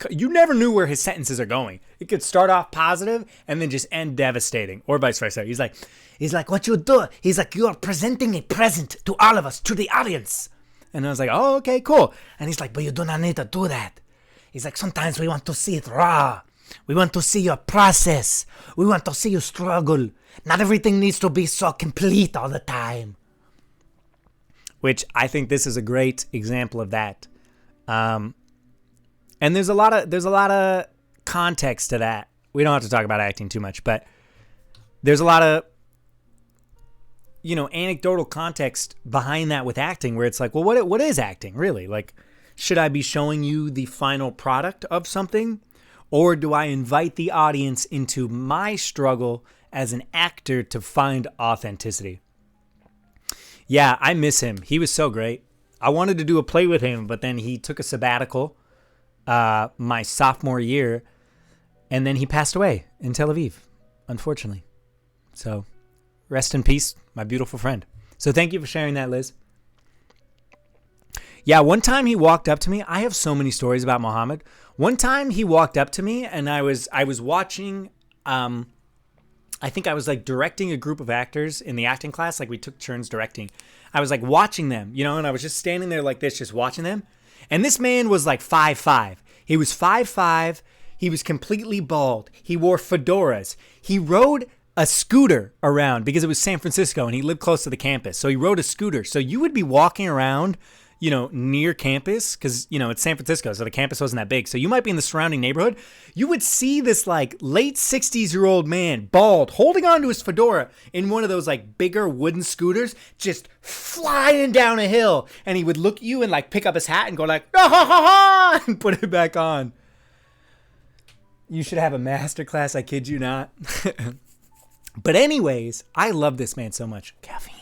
sentences are going. It could start off positive and then just end devastating, or vice versa. He's like, what you do? He's like, you are presenting a present to all of us, to the audience. And I was like, oh, okay, cool. And he's like, but you do not need to do that. He's like, sometimes we want to see it raw. We want to see your process. We want to see you struggle. Not everything needs to be so complete all the time. Which I think this is a great example of that. And there's a lot of context to that. We don't have to talk about acting too much, but there's a lot of, anecdotal context behind that with acting, where it's like, well, what is acting really? Like, should I be showing you the final product of something, or do I invite the audience into my struggle as an actor to find authenticity? Yeah, I miss him. He was so great. I wanted to do a play with him, but then he took a sabbatical my sophomore year, and then he passed away in Tel Aviv, unfortunately. So rest in peace, my beautiful friend. So thank you for sharing that, Liz. Yeah, one time he walked up to me. I have so many stories about Muhammad. One time he walked up to me, and I was watching, I think I was like directing a group of actors in the acting class. Like we took turns directing. I was like watching them, you know, and I was just standing there like this, just watching them. And this man was like 5'5". He was 5'5". He was completely bald. He wore fedoras. He rode a scooter around because it was San Francisco and he lived close to the campus. So he rode a scooter. So you would be walking around, you know, near campus because, you know, it's San Francisco. So the campus wasn't that big. So you might be in the surrounding neighborhood. You would see this like late 60s-year-old man, bald, holding onto his fedora in one of those like bigger wooden scooters, just flying down a hill. And he would look at you and like pick up his hat and go like, ah, ha, ha, ha, and put it back on. You should have a master class. I kid you not. But anyways, I love this man so much. Caffeine.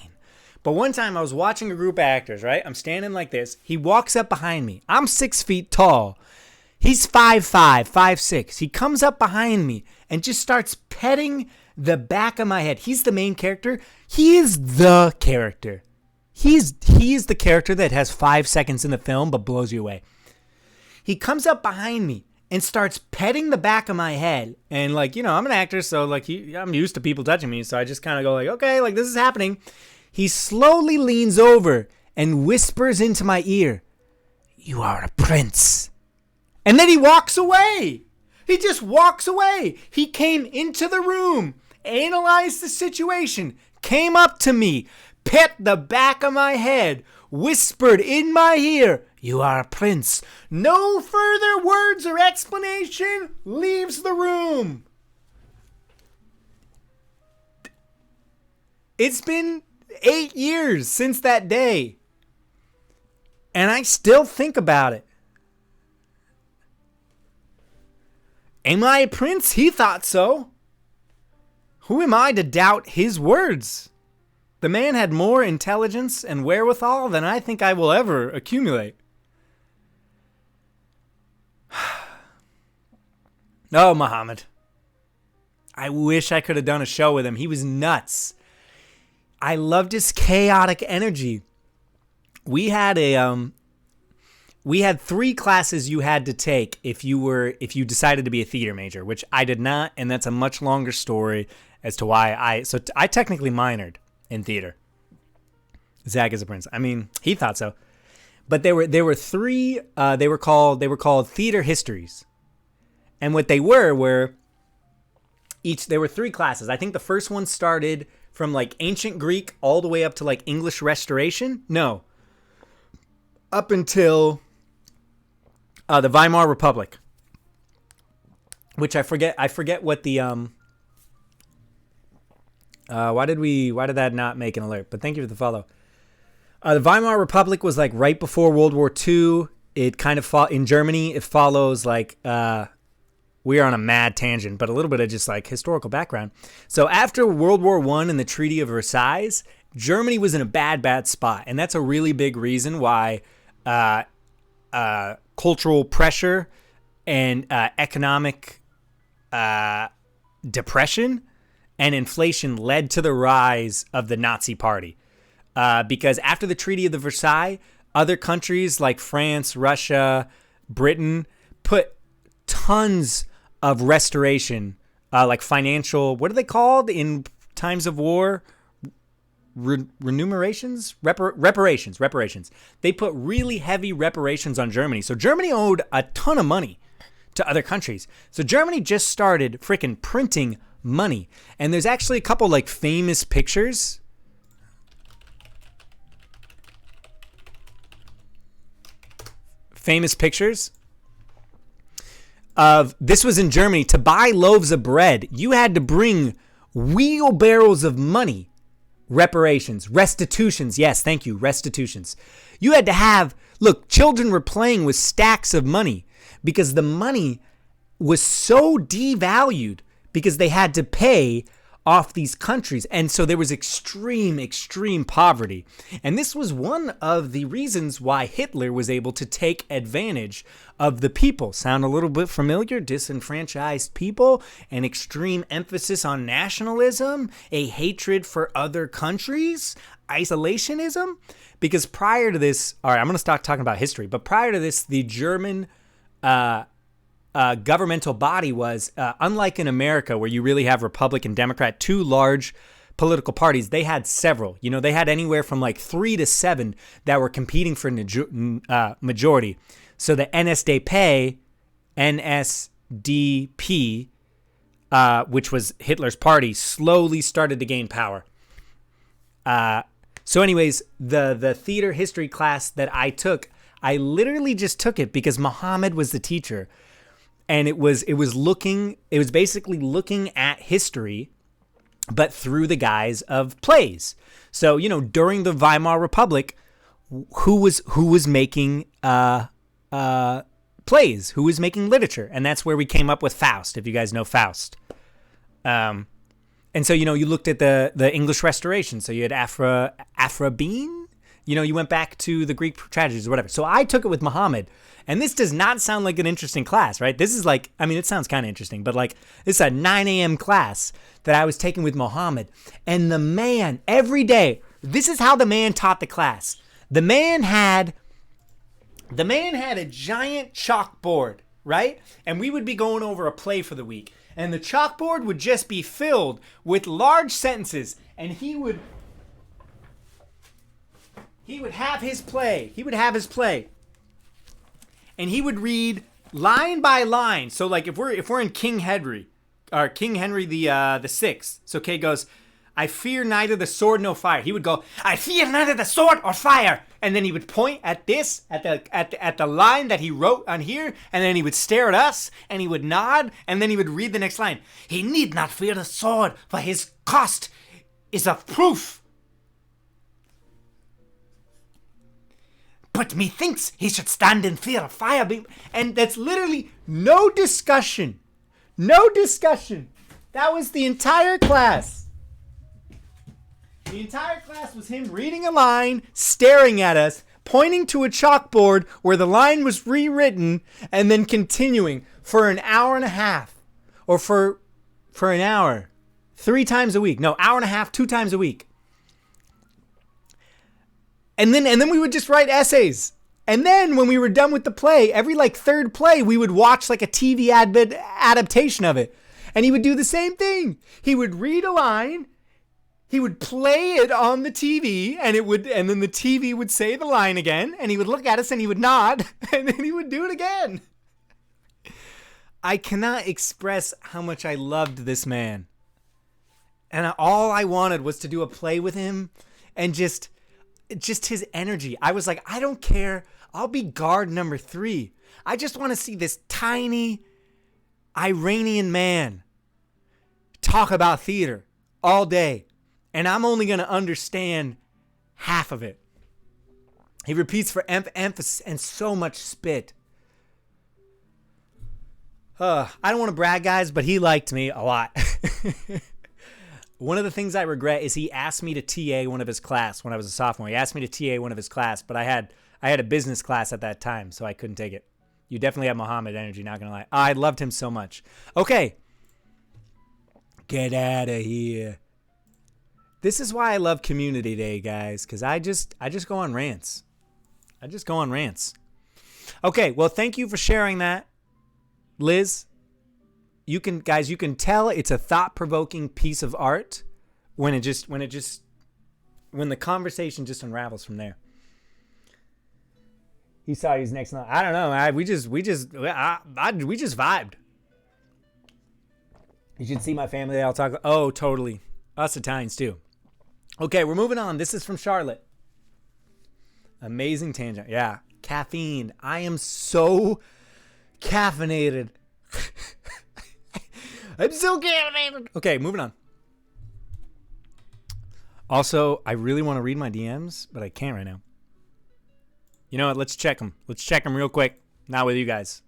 But one time I was watching a group of actors, right? I'm standing like this. He walks up behind me. I'm 6 feet tall. He's 5'5", 5'6". He comes up behind me and just starts petting the back of my head. He's the main character. He is the character. He is the character that has 5 seconds in the film but blows you away. He comes up behind me and starts petting the back of my head. And like, you know, I'm an actor, so like I'm used to people touching me. So I just kind of go like, okay, like this is happening. He slowly leans over and whispers into my ear, "You are a prince." And then he walks away. He just walks away. He came into the room, analyzed the situation, came up to me, pet the back of my head, whispered in my ear, "You are a prince." No further words or explanation, leaves the room. It's been 8 years since that day, and I still think about it. Am I a prince? He thought so. Who am I to doubt his words? The man had more intelligence and wherewithal than I think I will ever accumulate. Oh, Muhammad. I wish I could have done a show with him. He was nuts. I loved his chaotic energy. We had 3 classes you had to take if you decided to be a theater major, which I did not, and that's a much longer story as to why I technically minored in theater. Zach is a prince. I mean, he thought so. But there were 3 they were called theater histories. And what they were there were 3 classes. I think the first one started from like ancient Greek all the way up to like English Restoration. No. Up until the Weimar Republic. Which I forget what the why did that not make an alert? But thank you for the follow. The Weimar Republic was like right before World War II. It kind of in Germany. It follows like we are on a mad tangent, but a little bit of just like historical background. So after World War I and the Treaty of Versailles, Germany was in a bad spot, and that's a really big reason why cultural pressure and economic depression and inflation led to the rise of the Nazi Party. Because after the Treaty of Versailles, other countries like France, Russia, Britain put tons of restoration, like financial, what are they called in times of war? Reparations. They put really heavy reparations on Germany. So Germany owed a ton of money to other countries. So Germany just started freaking printing money. And there's actually a couple like famous pictures. Of this was in Germany. To buy loaves of bread, you had to bring wheelbarrows of money. Reparations, restitutions. Yes, thank you. Restitutions. You had to have, look, children were playing with stacks of money because the money was so devalued because they had to pay off these countries. And so there was extreme poverty. And this was one of the reasons why Hitler was able to take advantage of the people. Sound a little bit familiar? Disenfranchised people, an extreme emphasis on nationalism, a hatred for other countries, isolationism. Because prior to this, all right, I'm going to start talking about history, but prior to this, the German governmental body was, unlike in America where you really have Republican, Democrat, two large political parties, they had several. You know, they had anywhere from like 3 to 7 that were competing for majority. So the NSDAP, which was Hitler's party, slowly started to gain power. So anyways, the theater history class that I took, I literally just took it because Muhammad was the teacher. And it was basically looking at history, but through the guise of plays. So, you know, during the Weimar Republic, who was making plays? Who was making literature? And that's where we came up with Faust, if you guys know Faust. And so, you know, you looked at the English Restoration. So you had Afra-Bean. You know, you went back to the Greek tragedies or whatever. So I took it with Muhammad. And this does not sound like an interesting class, right? This is like, I mean, it sounds kind of interesting, but like, this is a 9 a.m. class that I was taking with Muhammad. And the man, every day, this is how the man taught the class. The man had a giant chalkboard, right? And we would be going over a play for the week. And the chalkboard would just be filled with large sentences. And he would have his play. And he would read line by line. So like if we're in King Henry the Sixth. So Kay goes, I fear neither the sword nor fire. He would go, I fear neither the sword or fire. And then he would point at this, at the line that he wrote on here, and then he would stare at us, and he would nod, and then he would read the next line. He need not fear the sword, for his cost is of proof. But methinks he should stand in fear of fire. And that's literally no discussion. No discussion. That was the entire class. The entire class was him reading a line, staring at us, pointing to a chalkboard where the line was rewritten, and then continuing for an hour and a half. Or for an hour. 3 times a week. No, hour and a half, 2 times a week. And then we would just write essays. And then when we were done with the play, every like 3rd play, we would watch like a TV adaptation of it. And he would do the same thing. He would read a line, he would play it on the TV, and then the TV would say the line again, and he would look at us and he would nod, and then he would do it again. I cannot express how much I loved this man. And all I wanted was to do a play with him and just his energy. I was like, I don't care. I'll be guard number 3. I just want to see this tiny Iranian man talk about theater all day. And I'm only going to understand half of it. He repeats for emphasis and so much spit. I don't want to brag, guys, but he liked me a lot. One of the things I regret is he asked me to TA one of his class when I was a sophomore. He asked me to TA one of his class, but I had a business class at that time, so I couldn't take it. You definitely have Muhammad energy, not going to lie. I loved him so much. Okay. Get out of here. This is why I love Community Day, guys, because I just go on rants. Okay, well, thank you for sharing that, Liz. You can tell it's a thought-provoking piece of art when the conversation just unravels from there. He saw his next line. I don't know. We just vibed. You should see my family. I'll talk. Oh, totally. Us Italians too. Okay, we're moving on. This is from Charlotte. Amazing tangent. Yeah, caffeine. I am so caffeinated. I'm so caffeinated. Okay, moving on. Also, I really want to read my DMs, but I can't right now. You know what? Let's check them. Let's check them real quick. Not with you guys.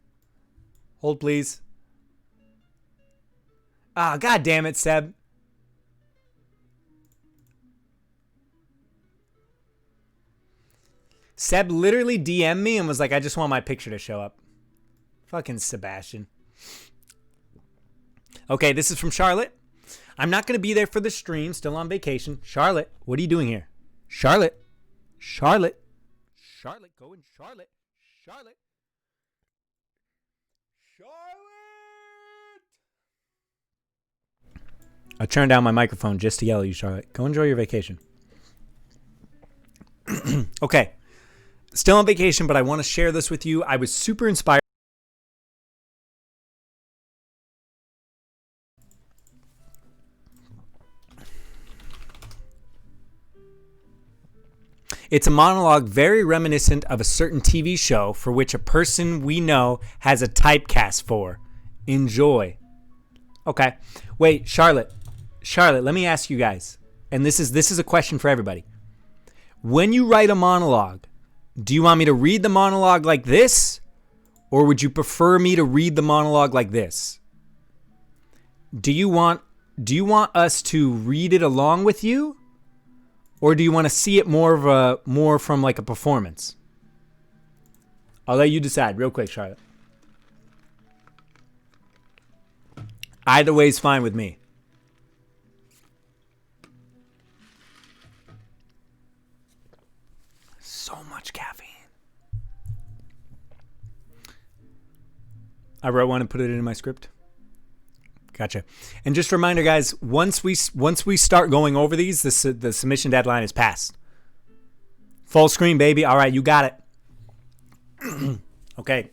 Hold, please. Ah, God damn it, Seb. Seb literally DM'd me and was like, I just want my picture to show up. Fucking Sebastian. Okay, this is from Charlotte. I'm not going to be there for the stream. Still on vacation. Charlotte, what are you doing here? Charlotte. Charlotte. Charlotte. Go in. Charlotte. Charlotte. Charlotte. I turned down my microphone just to yell at you, Charlotte. Go enjoy your vacation. Okay. Still on vacation, but I want to share this with you. I was super inspired. It's a monologue very reminiscent of a certain TV show for which a person we know has a typecast for. Enjoy. Okay. Wait, Charlotte, let me ask you guys, and this is a question for everybody. When you write a monologue, do you want me to read the monologue like this, or would you prefer me to read the monologue like this? Do you want us to read it along with you? Or do you want to see it more from like a performance? I'll let you decide real quick, Charlotte. Either way is fine with me. So much caffeine. I wrote one and put it in my script. Gotcha. And just a reminder, guys, once we start going over these, the submission deadline is passed. Full screen, baby. All right, you got it. Okay.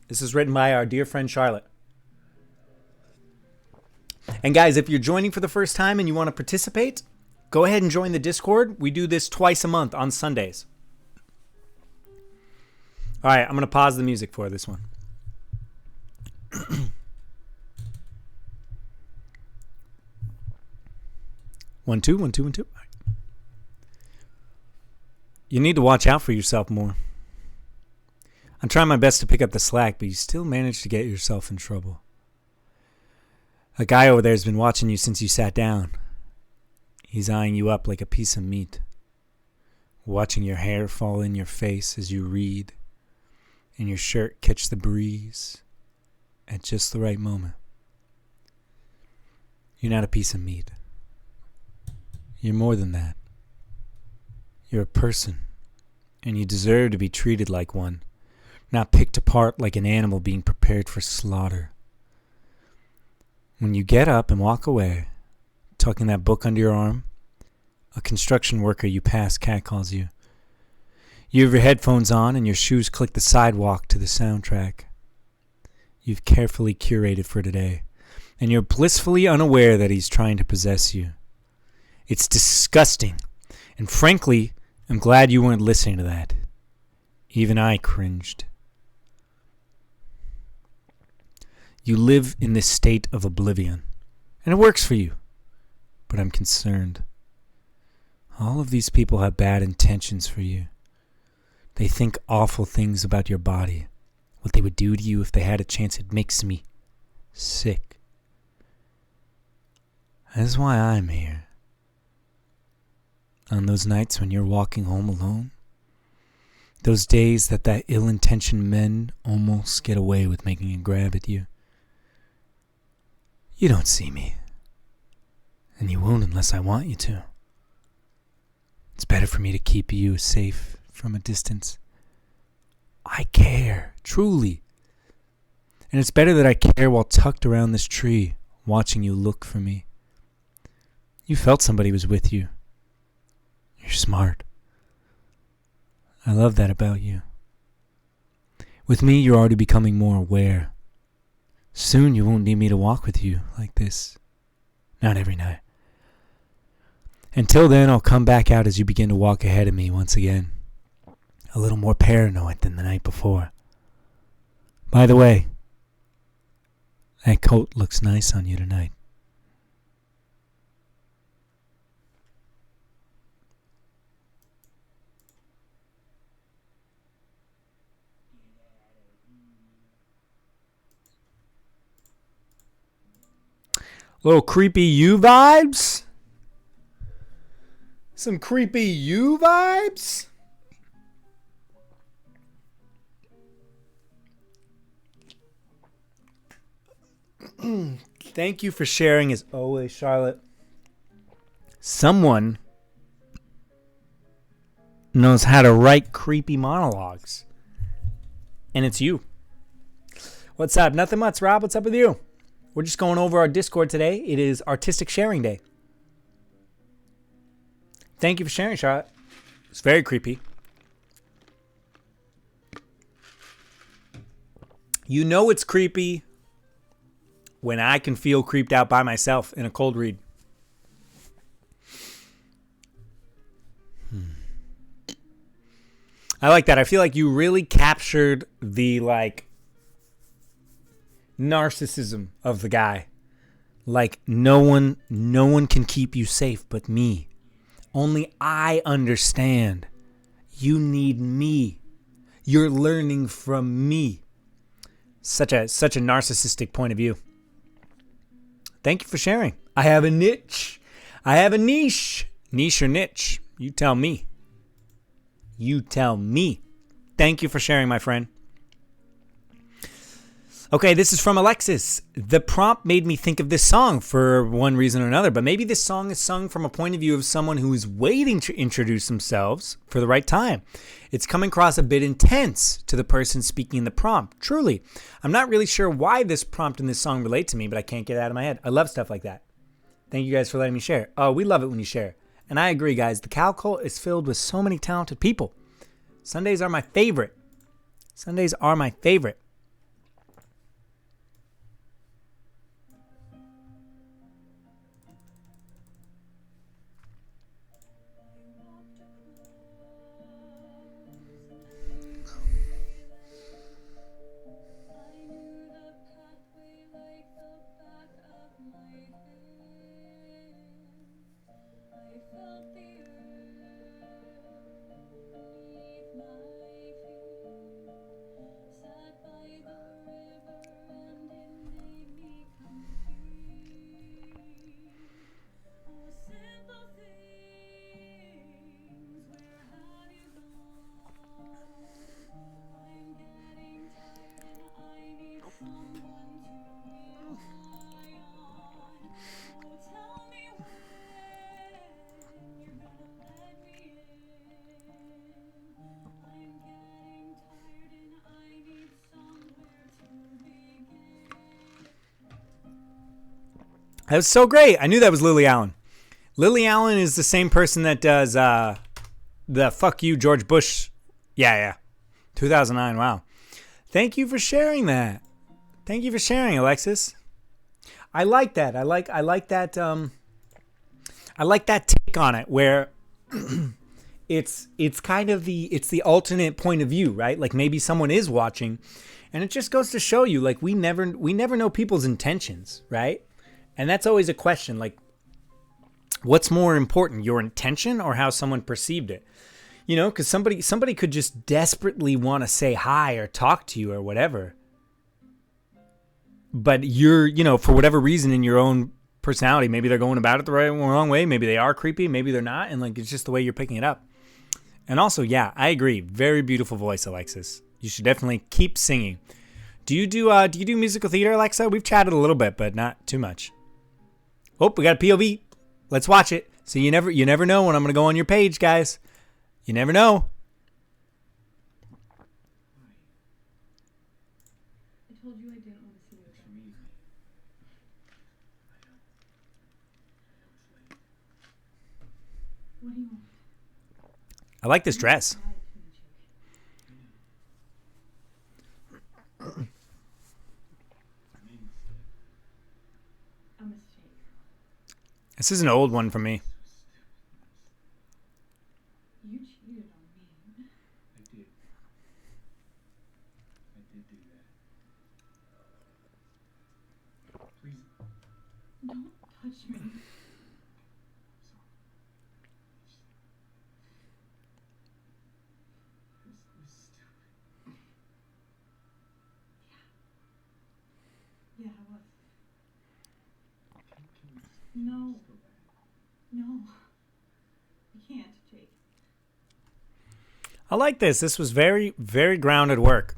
This is written by our dear friend Charlotte. And guys, if you're joining for the first time and you want to participate, go ahead and join the Discord. We do this twice a month on Sundays. All right, I'm going to pause the music for this one. 1 2 1 2 1 2. You need to watch out for yourself more. I'm trying my best to pick up the slack, but you still manage to get yourself in trouble. A guy over there has been watching you since you sat down. He's eyeing you up like a piece of meat, watching your hair fall in your face as you read, and your shirt catch the breeze at just the right moment. You're not a piece of meat. You're more than that. You're a person, and you deserve to be treated like one, not picked apart like an animal being prepared for slaughter. When you get up and walk away, tucking that book under your arm, a construction worker you pass catcalls you. You have your headphones on and your shoes click the sidewalk to the soundtrack you've carefully curated for today, and you're blissfully unaware that he's trying to possess you. It's disgusting, and frankly, I'm glad you weren't listening to that. Even I cringed. You live in this state of oblivion, and it works for you, but I'm concerned. All of these people have bad intentions for you. They think awful things about your body, what they would do to you if they had a chance. It makes me sick. That's why I'm here. On those nights when you're walking home alone, those days that ill-intentioned men almost get away with making a grab at you, you don't see me, and you won't unless I want you to. It's better for me to keep you safe from a distance. I care, truly. And it's better that I care while tucked around this tree, watching you look for me. You felt somebody was with you. You're smart. I love that about you. With me, you're already becoming more aware. Soon you won't need me to walk with you like this. Not every night. Until then, I'll come back out as you begin to walk ahead of me once again. A little more paranoid than the night before. By the way, that coat looks nice on you tonight. Little creepy you vibes? Some creepy you vibes? Thank you for sharing as always, Charlotte. Someone knows how to write creepy monologues. And it's you. What's up? Nothing much, Rob. What's up with you? We're just going over our Discord today. It is Artistic Sharing Day. Thank you for sharing, Charlotte. It's very creepy. You know it's creepy when I can feel creeped out by myself in a cold read. I like that. I feel like you really captured the narcissism of the guy. Like no one can keep you safe but me. Only I understand. You need me. You're learning from me. Such a narcissistic point of view. Thank you for sharing. I have a niche. I have a niche. Niche or niche? You tell me. You tell me. Thank you for sharing, my friend. Okay, this is from Alexis. The prompt made me think of this song for one reason or another, but maybe this song is sung from a point of view of someone who is waiting to introduce themselves for the right time. It's coming across a bit intense to the person speaking the prompt. Truly, I'm not really sure why this prompt in this song relate to me, but I can't get it out of my head. I love stuff like that. Thank you guys for letting me share. Oh, we love it when you share. And I agree, guys. The Cal Cult is filled with so many talented people. Sundays are my favorite. Sundays are my favorite. That was so great. I knew that was Lily Allen. Lily Allen is the same person that does the Fuck You George Bush. Yeah. 2009. Wow. Thank you for sharing that. Thank you for sharing, Alexis. I like that. I like that I like that take on it where it's kind of the alternate point of view, right? Like maybe someone is watching and it just goes to show you like we never know people's intentions, right? And that's always a question, like, what's more important, your intention or how someone perceived it? You know, because somebody could just desperately want to say hi or talk to you or whatever. But you're, you know, for whatever reason in your own personality, maybe they're going about it the wrong way. Maybe they are creepy. Maybe they're not. And like, it's just the way you're picking it up. And also, yeah, I agree. Very beautiful voice, Alexis. You should definitely keep singing. Do you do musical theater, Alexa? We've chatted a little bit, but not too much. Oh, we got a POV. Let's watch it. So you never know when I'm going to go on your page, guys. You never know. I told you I didn't want to see you again. What do you want? I like this dress. A mistake. This is an old one for me. You cheated on me. I did. I did do that. Please. Don't touch me. Yeah, I was. No. No. You can't, Jake. I like this. This was very, very grounded work.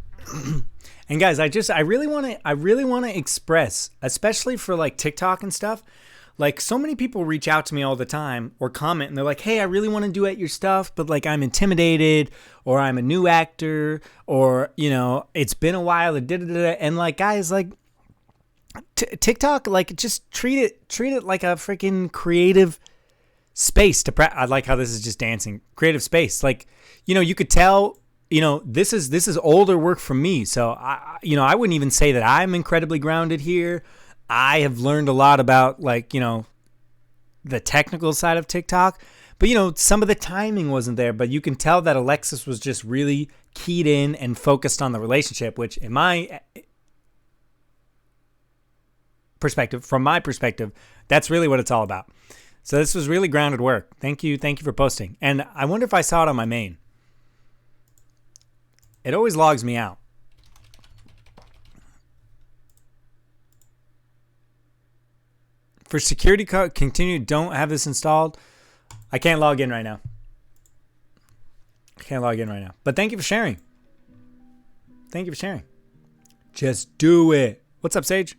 And guys, I really want to express, especially for like TikTok and stuff. Like so many people reach out to me all the time or comment and they're like, "Hey, I really want to duet your stuff, but like I'm intimidated or I'm a new actor or, you know, it's been a while." And like guys, like TikTok, like just treat it like a freaking creative space I like how this is just dancing. Creative space. Like, you know, you could tell, you know, this is older work from me. So I wouldn't even say that I'm incredibly grounded here. I have learned a lot about like, you know, the technical side of TikTok, but you know, some of the timing wasn't there, but you can tell that Alexis was just really keyed in and focused on the relationship, which in my perspective, from my perspective, that's really what it's all about. So this was really grounded work. Thank you for posting. And I wonder if I saw it on my main. It always logs me out. For security continue, don't have this installed. I can't log in right now. But thank you for sharing. Just do it. What's up, Sage?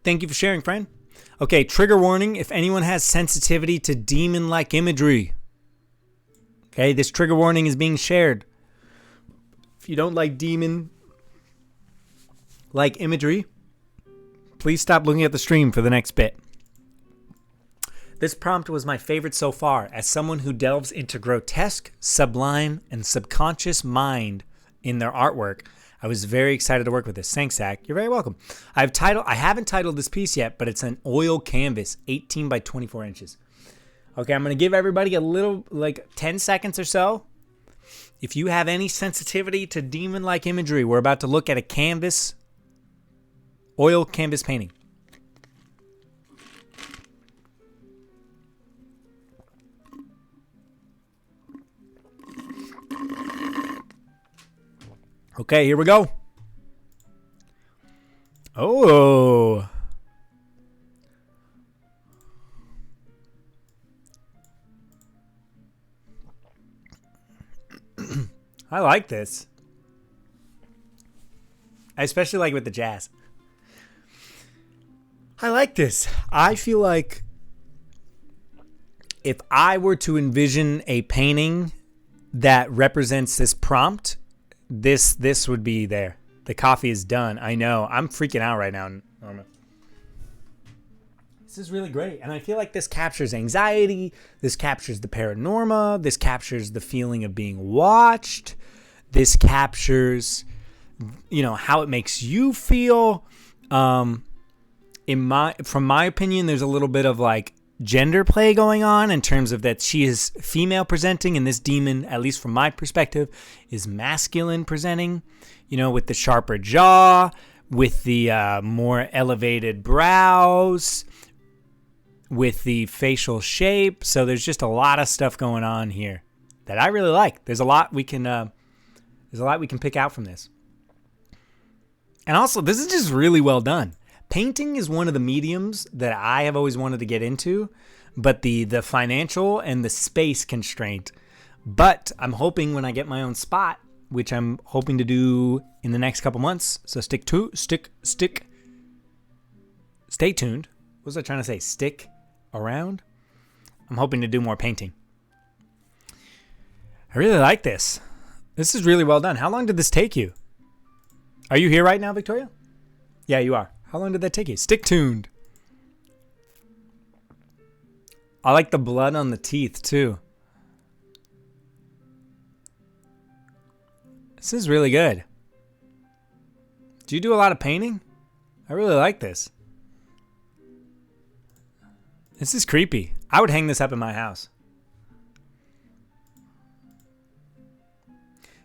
Thank you for sharing, friend. Okay, trigger warning. If anyone has sensitivity to demon-like imagery. Okay, this trigger warning is being shared. If you don't like demon-like imagery, please stop looking at the stream for the next bit. This prompt was my favorite so far. As someone who delves into grotesque, sublime, and subconscious mind in their artwork, I was very excited to work with this. Thanks, Zach. You're very welcome. I haven't titled this piece yet, but it's an oil canvas, 18 by 24 inches. Okay, I'm going to give everybody a little, like 10 seconds or so. If you have any sensitivity to demon-like imagery, we're about to look at a canvas, oil canvas painting. Okay, here we go. Oh. I like this. I especially like with the jazz. I like this. I feel like if I were to envision a painting that represents this prompt, this would be there. The coffee is done. I know. I'm freaking out right now, Norma. This is really great. And I feel like this captures anxiety. This captures the paranormal. This captures the feeling of being watched. This captures, you know, how it makes you feel. From my opinion, there's a little bit of like gender play going on in terms of that she is female presenting and this demon, at least from my perspective, is masculine presenting, you know, with the sharper jaw, with the more elevated brows, with the facial shape. So there's just a lot of stuff going on here that I really like. There's a lot we can pick out from this. And also, this is just really well done. Painting is one of the mediums that I have always wanted to get into, but the financial and the space constraint. But I'm hoping when I get my own spot, which I'm hoping to do in the next couple months. So stay tuned. What was I trying to say? Stick around. I'm hoping to do more painting. I really like this. This is really well done. How long did this take you? Are you here right now, Victoria? Yeah, you are. How long did that take you? Stick tuned. I like the blood on the teeth too. This is really good. Do you do a lot of painting? I really like this. This is creepy. I would hang this up in my house.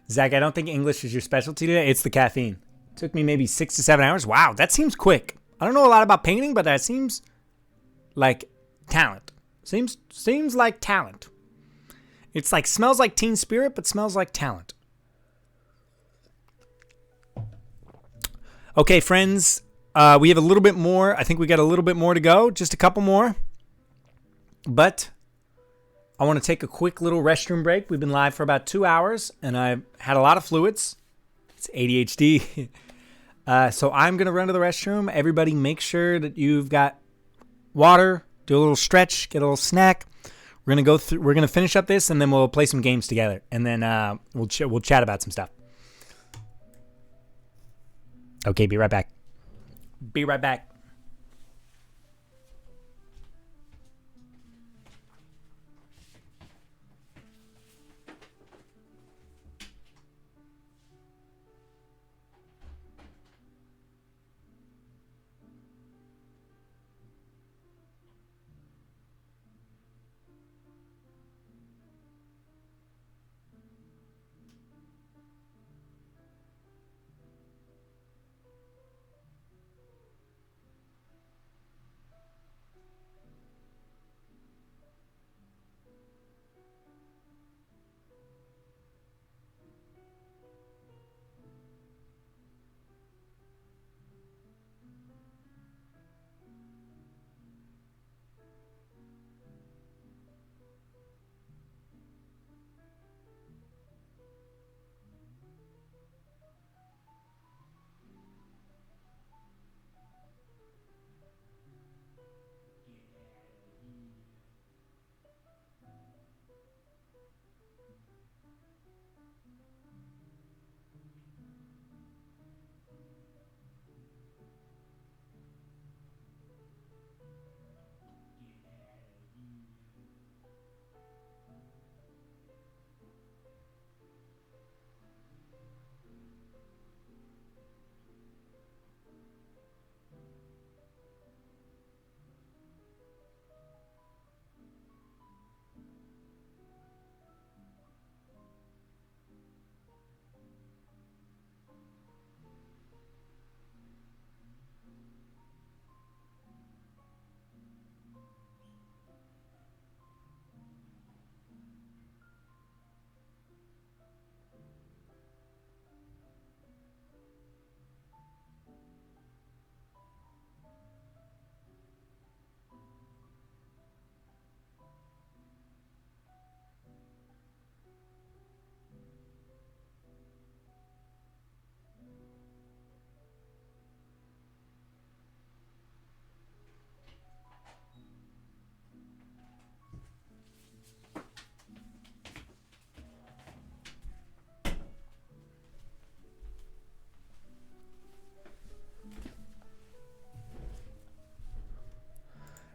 Zach, I don't think English is your specialty today. It's the caffeine. Took me maybe 6 to 7 hours. Wow, that seems quick. I don't know a lot about painting, but that seems like talent. Seems like talent. It's like smells like teen spirit, but smells like talent. Okay, friends, we have a little bit more. I think we got a little bit more to go. Just a couple more. But I want to take a quick little restroom break. We've been live for about 2 hours, and I've had a lot of fluids. It's ADHD. So I'm going to run to the restroom. Everybody make sure that you've got water, do a little stretch, get a little snack. We're going to go through, we're going to finish up this and then we'll play some games together. And then we'll chat about some stuff. Okay, be right back. Be right back.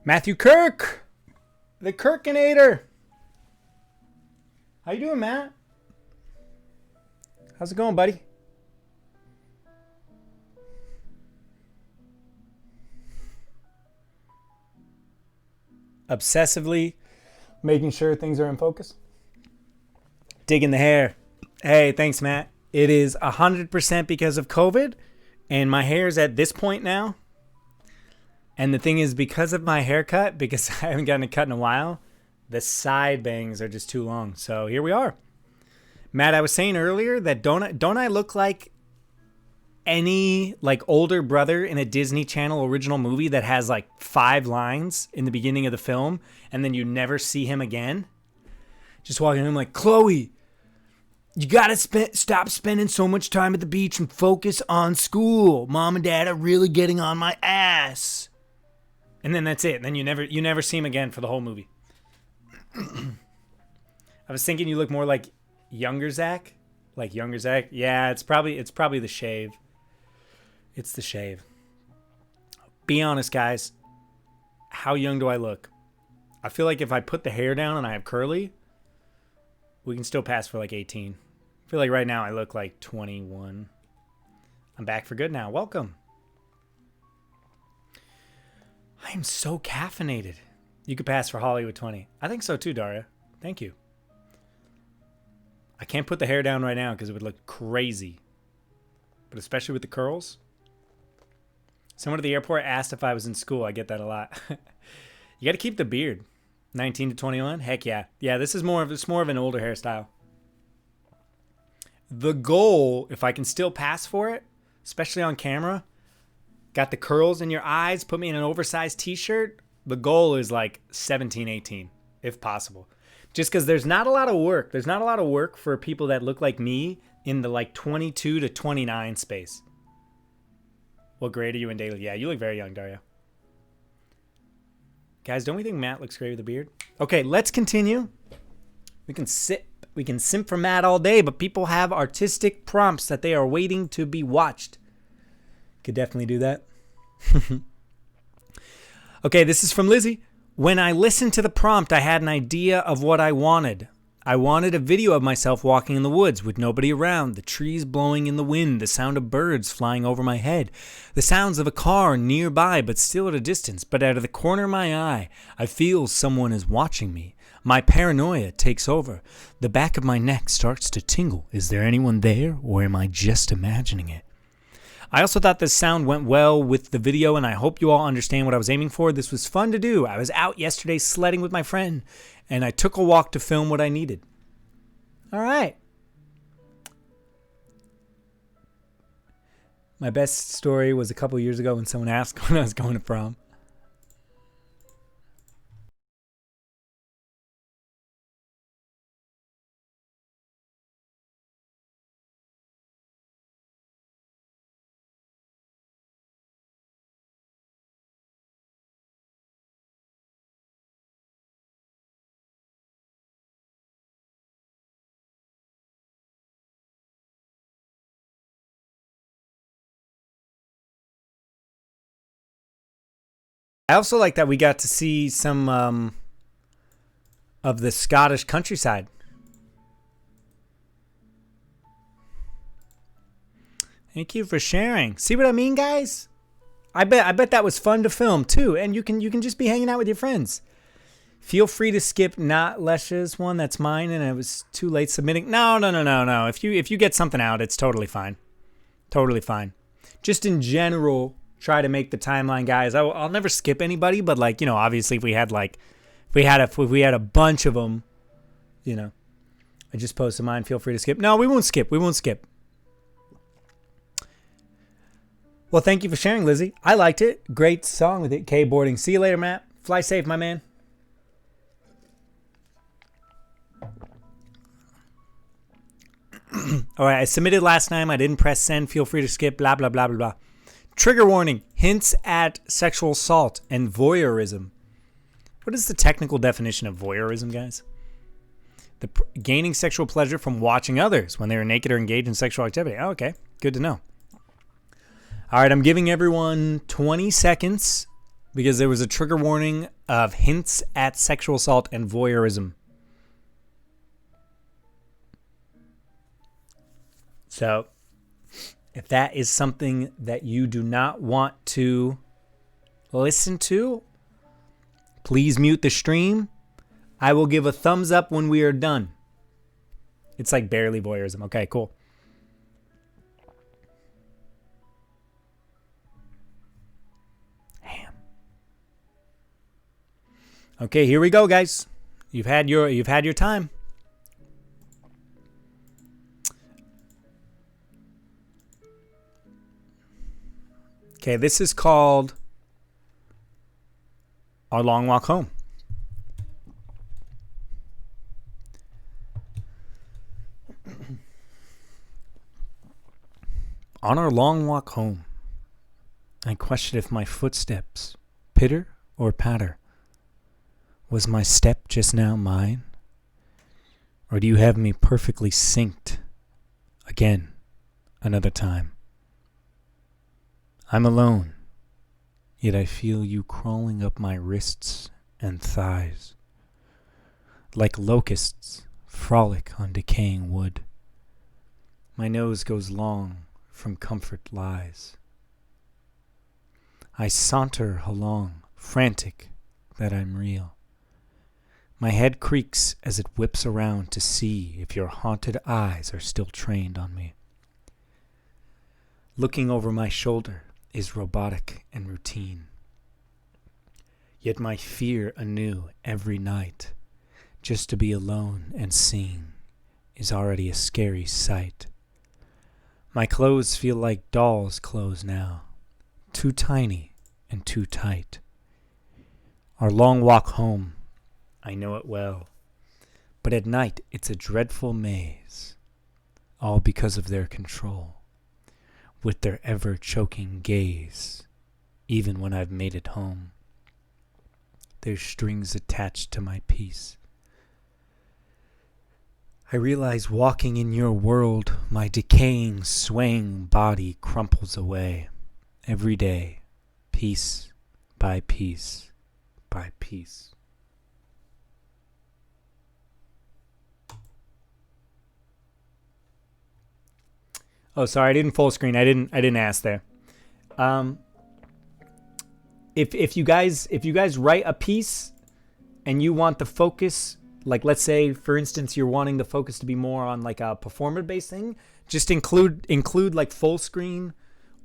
Matthew Kirk, the Kirkinator. How you doing, Matt? How's it going, buddy? Obsessively making sure things are in focus. Digging the hair. Hey, thanks, Matt. It is 100% because of COVID, and my hair's at this point now. And the thing is, because of my haircut, because I haven't gotten it cut in a while, the side bangs are just too long. So here we are. Matt, I was saying earlier that don't I look like any like older brother in a Disney Channel original movie that has like 5 lines in the beginning of the film and then you never see him again? Just walking in like, Chloe, you gotta stop spending so much time at the beach and focus on school. Mom and Dad are really getting on my ass. And then that's it. Then you never see him again for the whole movie. I was thinking you look more like younger Zach. Like younger Zach. Yeah, it's probably the shave. It's the shave. Be honest, guys. How young do I look? I feel like if I put the hair down and I have curly, we can still pass for like 18. I feel like right now I look like 21. I'm back for good now. Welcome. I am so caffeinated. You could pass for Hollywood 20. I think so too, Daria. Thank you. I can't put the hair down right now because it would look crazy. But especially with the curls. Someone at the airport asked if I was in school. I get that a lot. You got to keep the beard. 19 to 21? Heck yeah. Yeah, this is more of an older hairstyle. The goal, if I can still pass for it, especially on camera, got the curls in your eyes, put me in an oversized t-shirt. The goal is like 17, 18, if possible. Just because there's not a lot of work. There's not a lot of work for people that look like me in the like 22 to 29 space. What grade are you in daily? Yeah, you look very young, Dario. Guys, don't we think Matt looks great with a beard? Okay, let's continue. We can simp for Matt all day, but people have artistic prompts that they are waiting to be watched. Could definitely do that. Okay, this is from Lizzie. When I listened to the prompt, I had an idea of what I wanted. I wanted a video of myself walking in the woods with nobody around, the trees blowing in the wind, the sound of birds flying over my head, the sounds of a car nearby but still at a distance, but out of the corner of my eye, I feel someone is watching me. My paranoia takes over. The back of my neck starts to tingle. Is there anyone there, or am I just imagining it? I also thought this sound went well with the video, and I hope you all understand what I was aiming for. This was fun to do. I was out yesterday sledding with my friend, and I took a walk to film what I needed. All right. My best story was a couple years ago when someone asked when I was going to prom. I also like that we got to see some of the Scottish countryside. Thank you for sharing. See what I mean, guys? I bet that was fun to film too, and you can just be hanging out with your friends. Feel free to skip not Lesha's one. That's mine, and it was too late submitting. No. If you get something out, it's totally fine. Totally fine. Just in general, try to make the timeline, guys. I'll never skip anybody, but like, you know, obviously if we had a bunch of them, you know, I just posted mine. Feel free to skip. No, we won't skip. Well, thank you for sharing, Lizzie. I liked it. Great song with it. K-boarding. See you later, Matt. Fly safe, my man. All right, I submitted last time. I didn't press send. Feel free to skip. Blah, blah, blah, blah, blah. Trigger warning. Hints at sexual assault and voyeurism. What is the technical definition of voyeurism, guys? Gaining sexual pleasure from watching others when they are naked or engaged in sexual activity. Oh, okay. Good to know. All right, I'm giving everyone 20 seconds because there was a trigger warning of hints at sexual assault and voyeurism. So, if that is something that you do not want to listen to, please mute the stream. I will give a thumbs up when we are done. It's like barely voyeurism. Okay, cool. Damn. Okay, here we go, guys. You've had your time. Okay, this is called Our Long Walk Home. On our long walk home, I questioned if my footsteps pitter or patter. Was my step just now mine? Or do you have me perfectly synced again another time? I'm alone, yet I feel you crawling up my wrists and thighs. Like locusts frolic on decaying wood. My nose goes long from comfort lies. I saunter along, frantic that I'm real. My head creaks as it whips around to see if your haunted eyes are still trained on me. Looking over my shoulder is robotic and routine. Yet my fear anew every night, just to be alone and seen, is already a scary sight. My clothes feel like dolls' clothes now, too tiny and too tight. Our long walk home, I know it well, but at night it's a dreadful maze. all because of their control, with their ever-choking gaze, even when I've made it home. There's strings attached to my peace. I realize walking in your world, my decaying, swaying body crumples away. Every day, piece by piece by piece. Oh, sorry, I didn't full screen. I didn't ask there. If you guys write a piece and you want the focus, like let's say for instance you're wanting the focus to be more on like a performer based thing, just include like full screen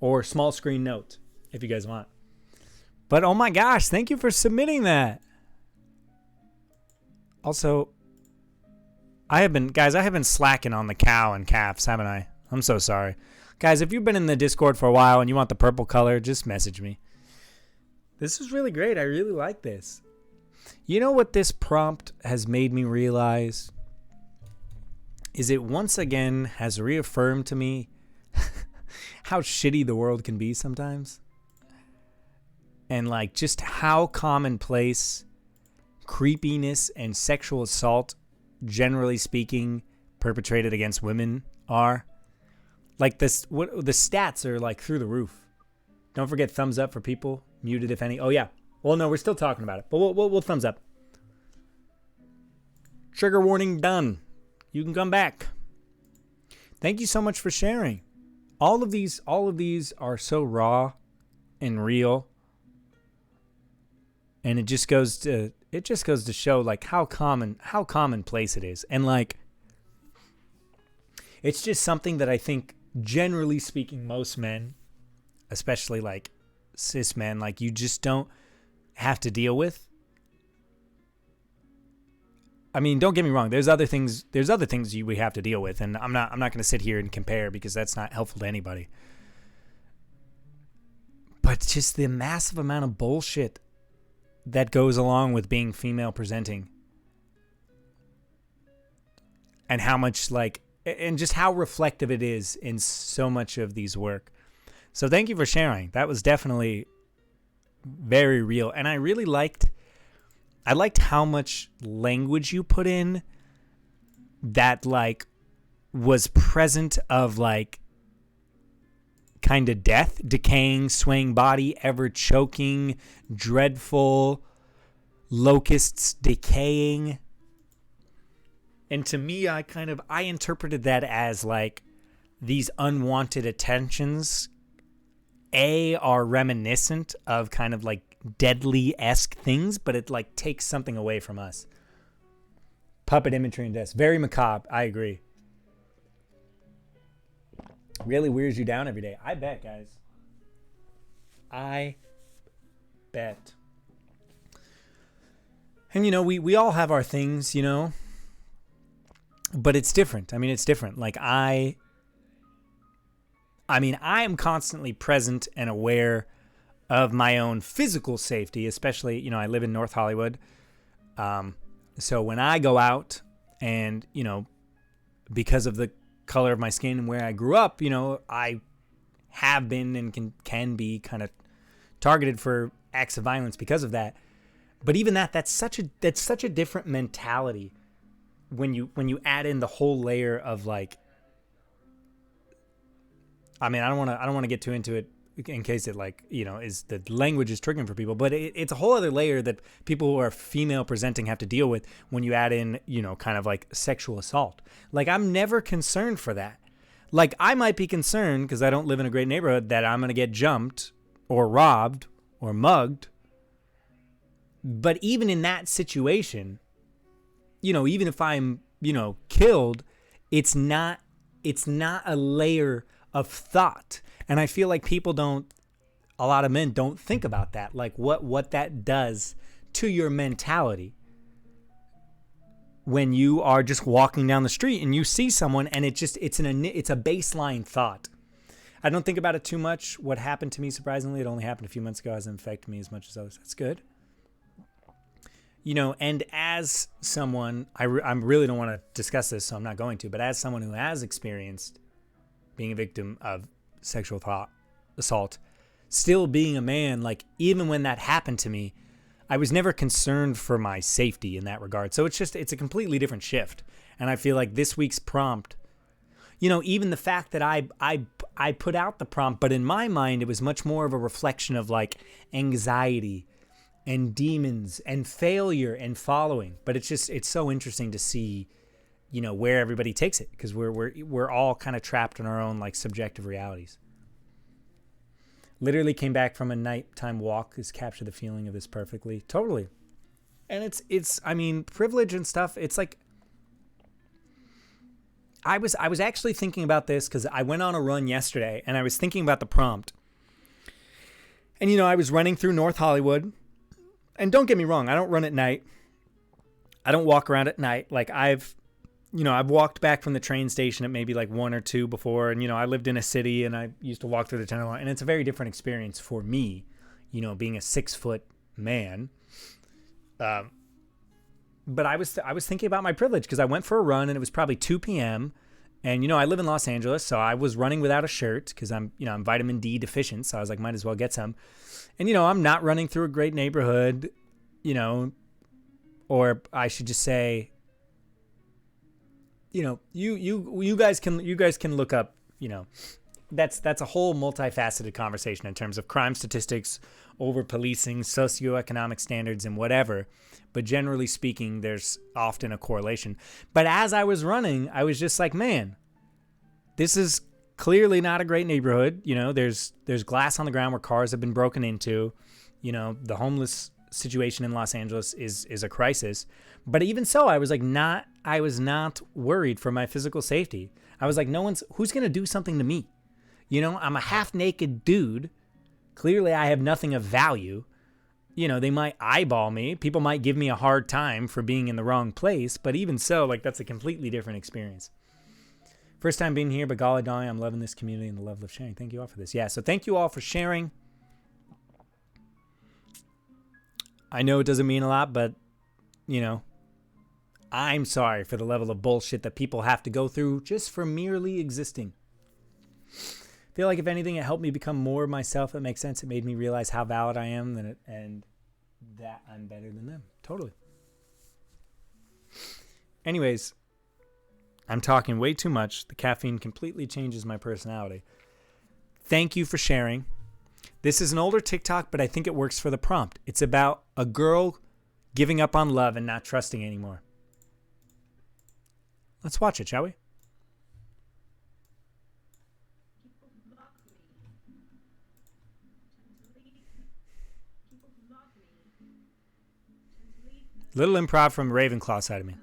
or small screen note if you guys want. But oh my gosh, thank you for submitting that. Also, I have been slacking on the cow and calves, haven't I? I'm so sorry. Guys, if you've been in the Discord for a while and you want the purple color, just message me. This is really great. I really like this. You know what this prompt has made me realize? Is it once again has reaffirmed to me how shitty the world can be sometimes. And like just how commonplace creepiness and sexual assault, generally speaking, perpetrated against women are. Like the stats are like through the roof. Don't forget thumbs up for people. Muted if any. Oh yeah. Well, no, we're still talking about it, but we'll thumbs up. Trigger warning done. You can come back. Thank you so much for sharing. All of these are so raw and real. And it just goes to show like how commonplace it is. And like it's just something that I think generally speaking most men, especially like cis men, like you just don't have to deal with. I mean, don't get me wrong. There's other things we have to deal with, and I'm not going to sit here and compare because that's not helpful to anybody. But just the massive amount of bullshit that goes along with being female presenting, and how much and just how reflective it is in so much of these work. So thank you for sharing. That was definitely very real, and I really liked how much language you put in that like was present of like kind of death, decaying, swaying body, ever choking, dreadful, locusts decaying. And to me, I interpreted that as like these unwanted attentions are reminiscent of kind of like deadly-esque things, but it like takes something away from us. Puppet imagery and death. Very macabre. I agree. Really wears you down every day. I bet, guys. I bet. And you know, we all have our things, you know. But it's different. I mean, it's different. Like I am constantly present and aware of my own physical safety, especially, you know, I live in North Hollywood. So when I go out and, you know, because of the color of my skin and where I grew up, you know, I have been and can be kind of targeted for acts of violence because of that. But even that's such a different mentality when you add in the whole layer of like, I mean, I don't want to get too into it in case it like, you know, is the language is triggering for people, but it's a whole other layer that people who are female presenting have to deal with when you add in, you know, kind of like sexual assault. Like I'm never concerned for that. Like I might be concerned because I don't live in a great neighborhood that I'm going to get jumped or robbed or mugged. But even in that situation, you know, even if I'm, you know, killed, it's not a layer of thought. And I feel like a lot of men don't think about that, like what that does to your mentality when you are just walking down the street and you see someone and it's a baseline thought. I don't think about it too much. What happened to me, surprisingly, it only happened a few months ago, hasn't affected me as much as others. That's good. And as someone, I really don't want to discuss this, so I'm not going to, but as someone who has experienced being a victim of sexual assault, still being a man, like even when that happened to me, I was never concerned for my safety in that regard. So it's a completely different shift. And I feel like this week's prompt, even the fact that I put out the prompt, but in my mind, it was much more of a reflection of like anxiety and demons and failure and following. But it's so interesting to see, where everybody takes it, because we're all kind of trapped in our own like subjective realities. Literally came back from a nighttime walk. Has captured the feeling of this perfectly. Totally. And it's privilege and stuff. It's like, I was actually thinking about this because I went on a run yesterday and I was thinking about the prompt. And, I was running through North Hollywood. And don't get me wrong, I don't run at night. I don't walk around at night. Like I've walked back from the train station at maybe like 1 or 2 before. And, I lived in a city and I used to walk through the Tenderloin. And it's a very different experience for me, being a 6-foot man. But I was thinking about my privilege because I went for a run and it was probably 2 p.m. And, I live in Los Angeles, so I was running without a shirt because I'm vitamin D deficient. So I was like, might as well get some. And, I'm not running through a great neighborhood, or I should just say, you guys can look up, that's a whole multifaceted conversation in terms of crime statistics, over policing, socioeconomic standards, and whatever. But generally speaking, there's often a correlation. But as I was running, I was just like, man, this is clearly not a great neighborhood. There's glass on the ground where cars have been broken into. The homeless situation in Los Angeles is a crisis. But even so, I was not worried for my physical safety. I was like, who's going to do something to me? I'm a half-naked dude. Clearly, I have nothing of value. They might eyeball me. People might give me a hard time for being in the wrong place. But even so, like, that's a completely different experience. First time being here, but golly dolly, I'm loving this community and the level of sharing. Thank you all for this. Yeah, so thank you all for sharing. I know it doesn't mean a lot, but, I'm sorry for the level of bullshit that people have to go through just for merely existing. I feel like if anything, it helped me become more myself. It makes sense. It made me realize how valid I am and that I'm better than them. Totally. Anyways, I'm talking way too much. The caffeine completely changes my personality. Thank you for sharing. This is an older TikTok, but I think it works for the prompt. It's about a girl giving up on love and not trusting anymore. Let's watch it, shall we? Little improv from Ravenclaw side of me.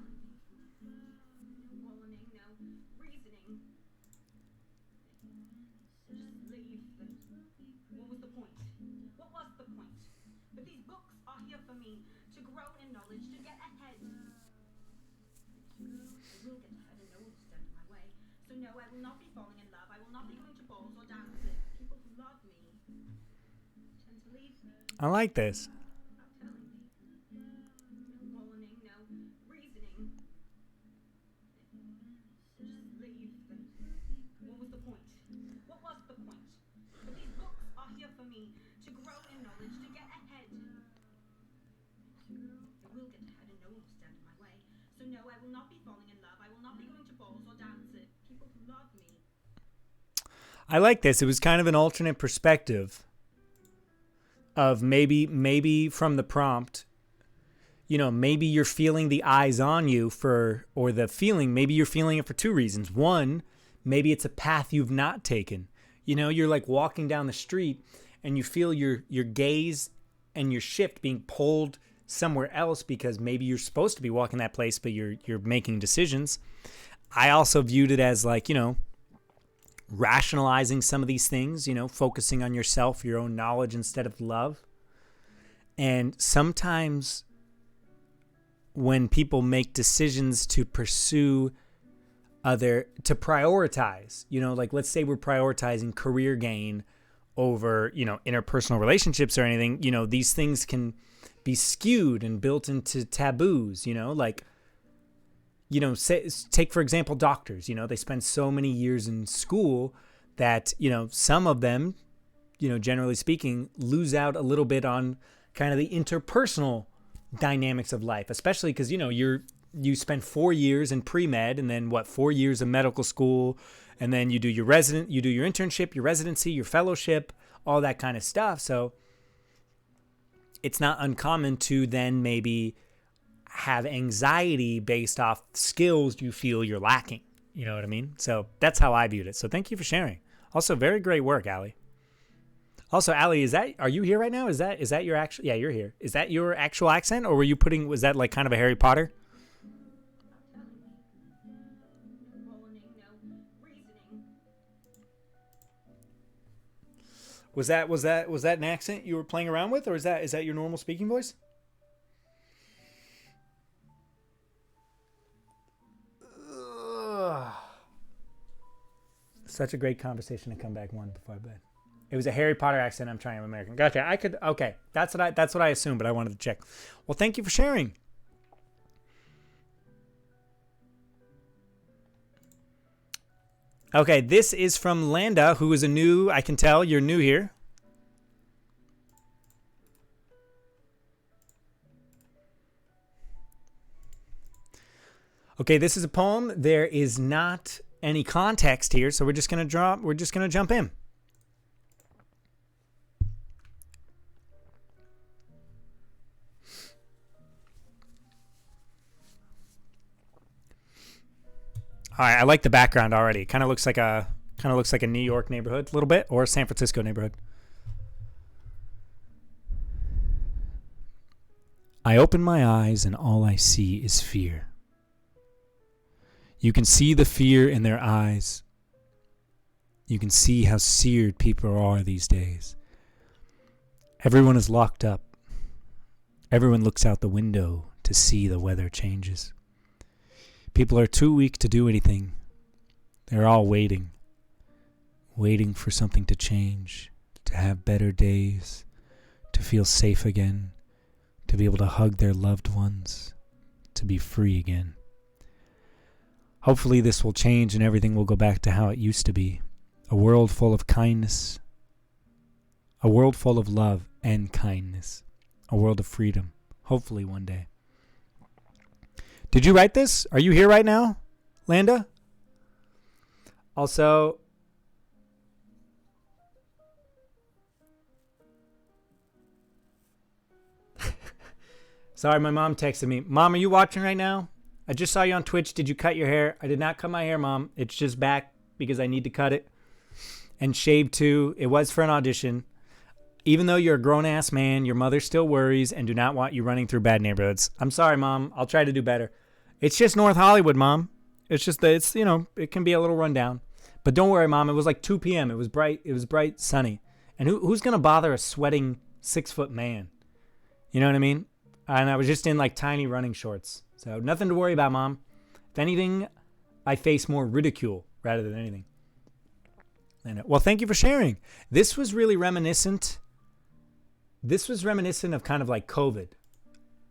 I like this. I like this. It was kind of an alternate perspective of maybe from the prompt, maybe you're feeling the eyes on you maybe you're feeling it for 2 reasons. One, maybe it's a path you've not taken. You're like walking down the street and you feel your gaze and your shift being pulled somewhere else because maybe you're supposed to be walking that place, but you're making decisions. I also viewed it as like, rationalizing some of these things, focusing on yourself, your own knowledge instead of love. And sometimes when people make decisions to pursue to prioritize, like let's say we're prioritizing career gain over, interpersonal relationships or anything, these things can be skewed and built into taboos, like, take, for example, doctors, they spend so many years in school that, some of them, generally speaking, lose out a little bit on kind of the interpersonal dynamics of life, especially because, you spend 4 years in pre-med and then 4 years of medical school. And then you do your internship, your residency, your fellowship, all that kind of stuff. So it's not uncommon to then maybe have anxiety based off skills you feel you're lacking. You know what I mean? So that's how I viewed it. So thank you for sharing. Also, very great work, Allie. Also, Allie, are you here right now? Is that your actual? Yeah, you're here. Is that your actual accent, or was that like kind of a Harry Potter? Was that an accent you were playing around with, or is that your normal speaking voice? Ugh. Such a great conversation to come back one before bed. It was a Harry Potter accent. I'm trying to American. Gotcha. Okay. That's what I assumed, but I wanted to check. Well, thank you for sharing. Okay, this is from Landa, who is I can tell you're new here. Okay, this is a poem. There is not any context here, so we're just gonna jump in. All right, I like the background already. It kind of looks like a New York neighborhood a little bit, or a San Francisco neighborhood. I open my eyes and all I see is fear. You can see the fear in their eyes. You can see how seared people are these days. Everyone is locked up. Everyone looks out the window to see the weather changes. People are too weak to do anything. They're all waiting for something to change, to have better days, to feel safe again, to be able to hug their loved ones, to be free again. Hopefully this will change and everything will go back to how it used to be. A world full of kindness, a world full of love and kindness, a world of freedom, hopefully one day. Did you write this? Are you here right now, Landa? Also, sorry, my mom texted me. Mom, are you watching right now? I just saw you on Twitch. Did you cut your hair? I did not cut my hair, Mom. It's just back because I need to cut it. And shave too. It was for an audition. Even though you're a grown-ass man, your mother still worries and do not want you running through bad neighborhoods. I'm sorry, Mom. I'll try to do better. It's just North Hollywood, Mom. It's just that it can be a little rundown. But don't worry, Mom. It was like 2 p.m. It was bright, sunny. And who's going to bother a sweating 6-foot man? You know what I mean? And I was just in like tiny running shorts. So nothing to worry about, Mom. If anything, I face more ridicule rather than anything. Well, thank you for sharing. This was really reminiscent. This was reminiscent of kind of like COVID.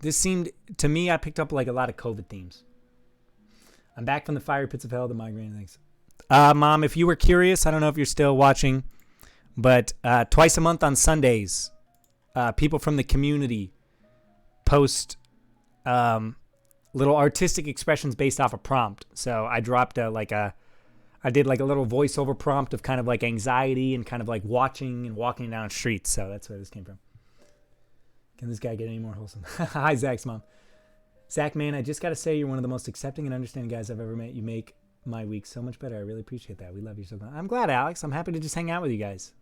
This seemed, to me, I picked up like a lot of COVID themes. I'm back from the fiery pits of hell, the migraine things. Mom, if you were curious, I don't know if you're still watching, but twice a month on Sundays, people from the community post little artistic expressions based off a prompt. So I dropped I did like a little voiceover prompt of kind of like anxiety and kind of like watching and walking down streets. So that's where this came from. Can this guy get any more wholesome? Hi, Zach's mom. Zach, man, I just got to say you're one of the most accepting and understanding guys I've ever met. You make my week so much better. I really appreciate that. We love you so much. I'm glad, Alex. I'm happy to just hang out with you guys.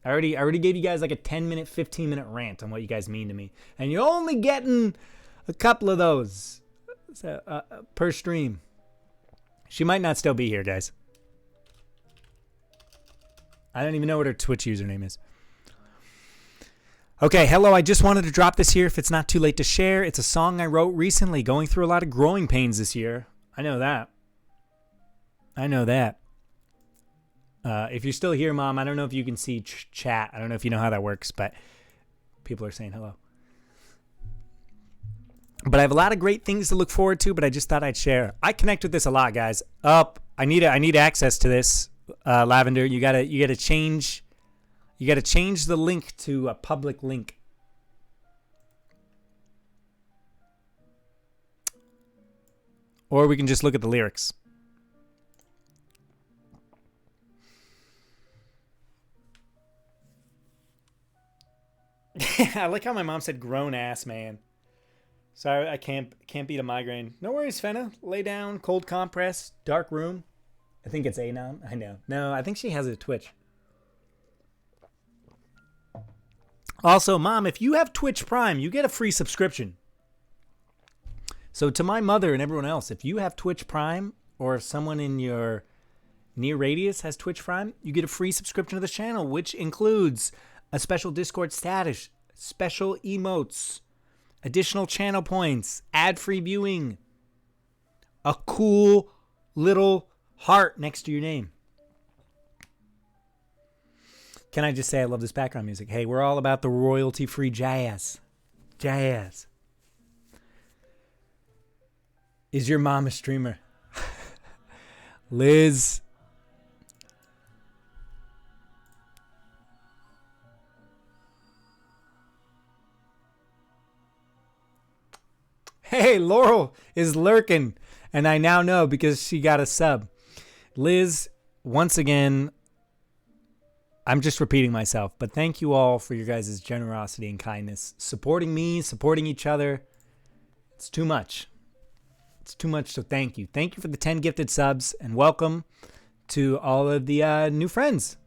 I already gave you guys like a 10-minute, 15-minute rant on what you guys mean to me. And you're only getting a couple of those per stream. She might not still be here, guys. I don't even know what her Twitch username is. Okay, hello, I just wanted to drop this here if it's not too late to share. It's a song I wrote recently, going through a lot of growing pains this year. I know that. If you're still here, Mom, I don't know if you can see chat. I don't know if you know how that works, but people are saying hello. But I have a lot of great things to look forward to, but I just thought I'd share. I connect with this a lot, guys. I need access to this. Lavender, you gotta change the link to a public link. Or we can just look at the lyrics. I like how my mom said grown ass man. Sorry, I can't beat a migraine. No worries, Fenna. Lay down, cold compress, dark room. I think it's Anon. I know. No, I think she has a Twitch. Also, Mom, if you have Twitch Prime, you get a free subscription. So to my mother and everyone else, if you have Twitch Prime, or if someone in your near radius has Twitch Prime, you get a free subscription to the channel, which includes a special Discord status, special emotes, additional channel points, ad-free viewing, a cool little heart next to your name. Can I just say I love this background music? Hey, we're all about the royalty-free jazz. Jazz. Is your mom a streamer? Liz. Hey, Laurel is lurking, and I now know because she got a sub. Liz, once again, I'm just repeating myself, but thank you all for your guys' generosity and kindness. Supporting me, supporting each other. It's too much. It's too much, so thank you. Thank you for the 10 gifted subs, and welcome to all of the new friends.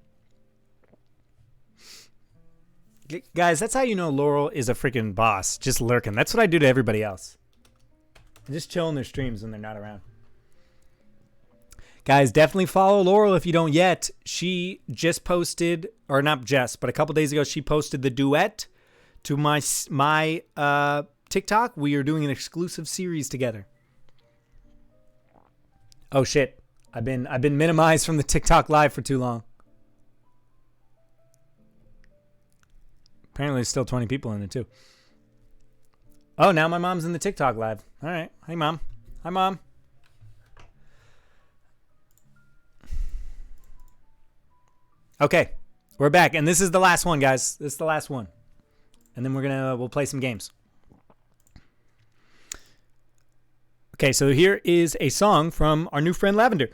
Guys, that's how you know Laurel is a freaking boss, just lurking. That's what I do to everybody else. I just chill in their streams when they're not around. Guys, definitely follow Laurel if you don't yet. She just posted, or not just, but a couple days ago, she posted the duet to my TikTok. We are doing an exclusive series together. Oh shit! I've been minimized from the TikTok live for too long. Apparently, there's still 20 people in it too. Oh, now my mom's in the TikTok live. All right. Hey, Mom. Hi, Mom. Okay, we're back, and this is the last one, guys. This is the last one, and then we'll play some games. Okay, so here is a song from our new friend Lavender.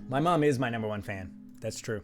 My mom is my number one fan. That's true.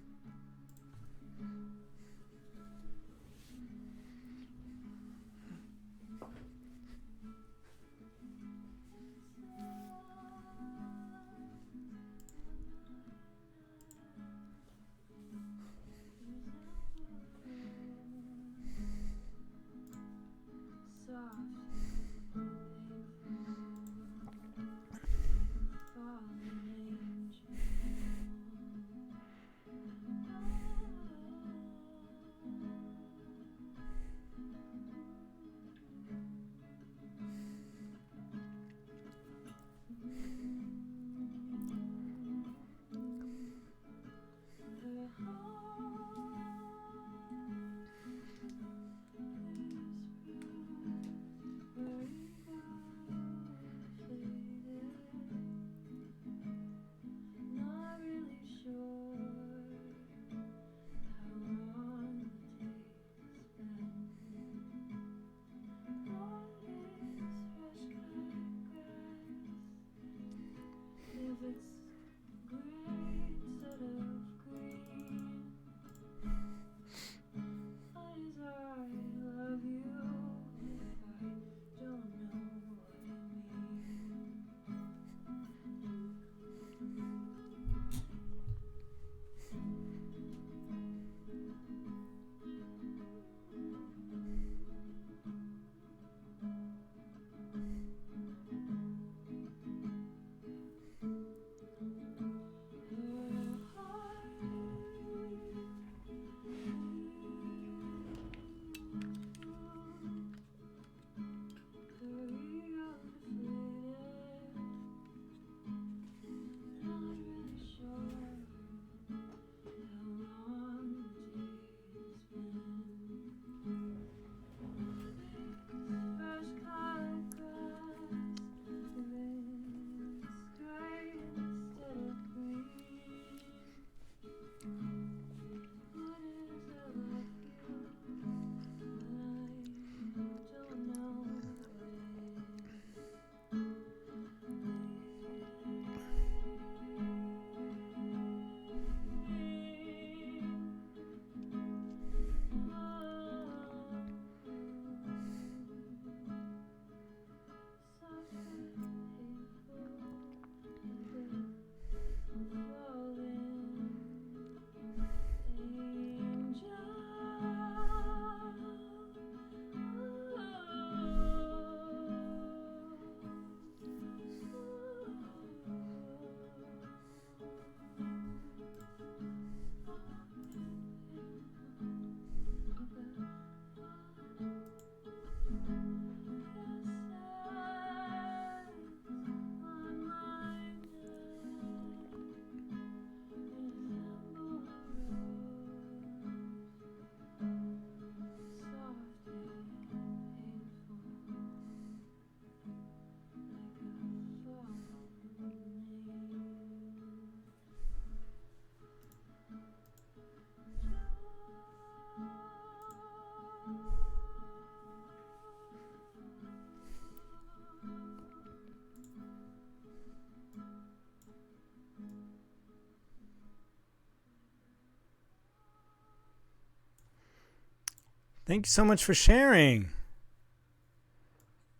Thank you so much for sharing.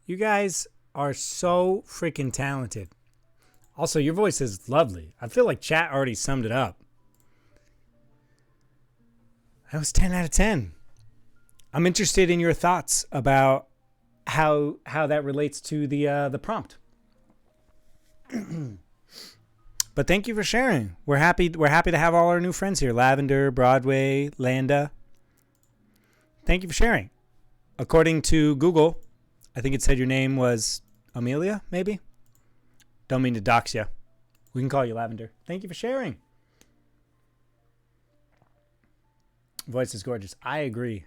You guys are so freaking talented. Also, your voice is lovely. I feel like chat already summed it up. That was 10 out of 10. I'm interested in your thoughts about how that relates to the prompt. But thank you for sharing. We're happy to have all our new friends here. Lavender, Broadway, Landa. Thank you for sharing. According to Google, I think it said your name was Amelia, maybe? Don't mean to dox you. We can call you Lavender. Thank you for sharing. Voice is gorgeous. I agree.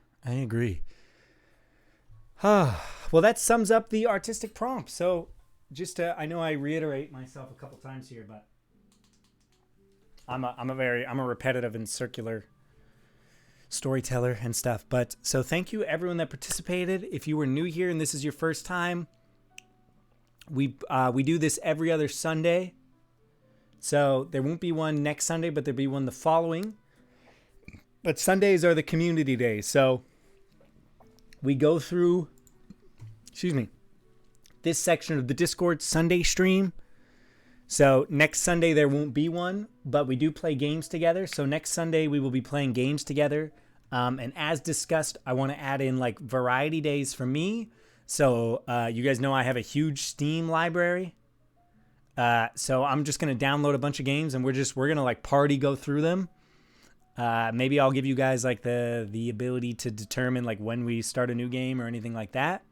Well, that sums up the artistic prompt. So just I know I reiterate myself a couple times here, but I'm a repetitive and circular storyteller and stuff. But so thank you everyone that participated. If you were new here and this is your first time, we do this every other Sunday. So there won't be one next Sunday, but there'll be one the following. But Sundays are the community days. So we go through, this section of the Discord Sunday stream. So next Sunday there won't be one, but we do play games together. So next Sunday we will be playing games together. And as discussed, I want to add in like variety days for me. So you guys know I have a huge Steam library. So I'm just going to download a bunch of games and we're going to like party go through them. Maybe I'll give you guys like the ability to determine like when we start a new game or anything like that.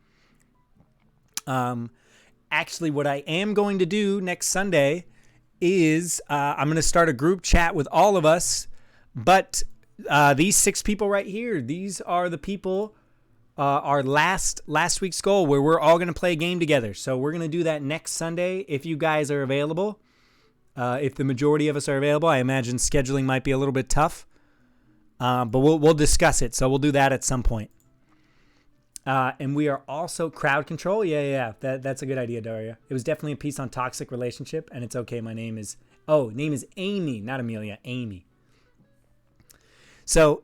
Actually, what I am going to do next Sunday is I'm going to start a group chat with all of us. But these 6 people right here, these are the people, our last week's goal where we're all going to play a game together. So we're going to do that next Sunday if you guys are available. If the majority of us are available, I imagine scheduling might be a little bit tough. But we'll discuss it. So we'll do that at some point. And we are also crowd control. Yeah. That's a good idea, Daria. It was definitely a piece on toxic relationship, and it's okay. My name is Amy, not Amelia. Amy. So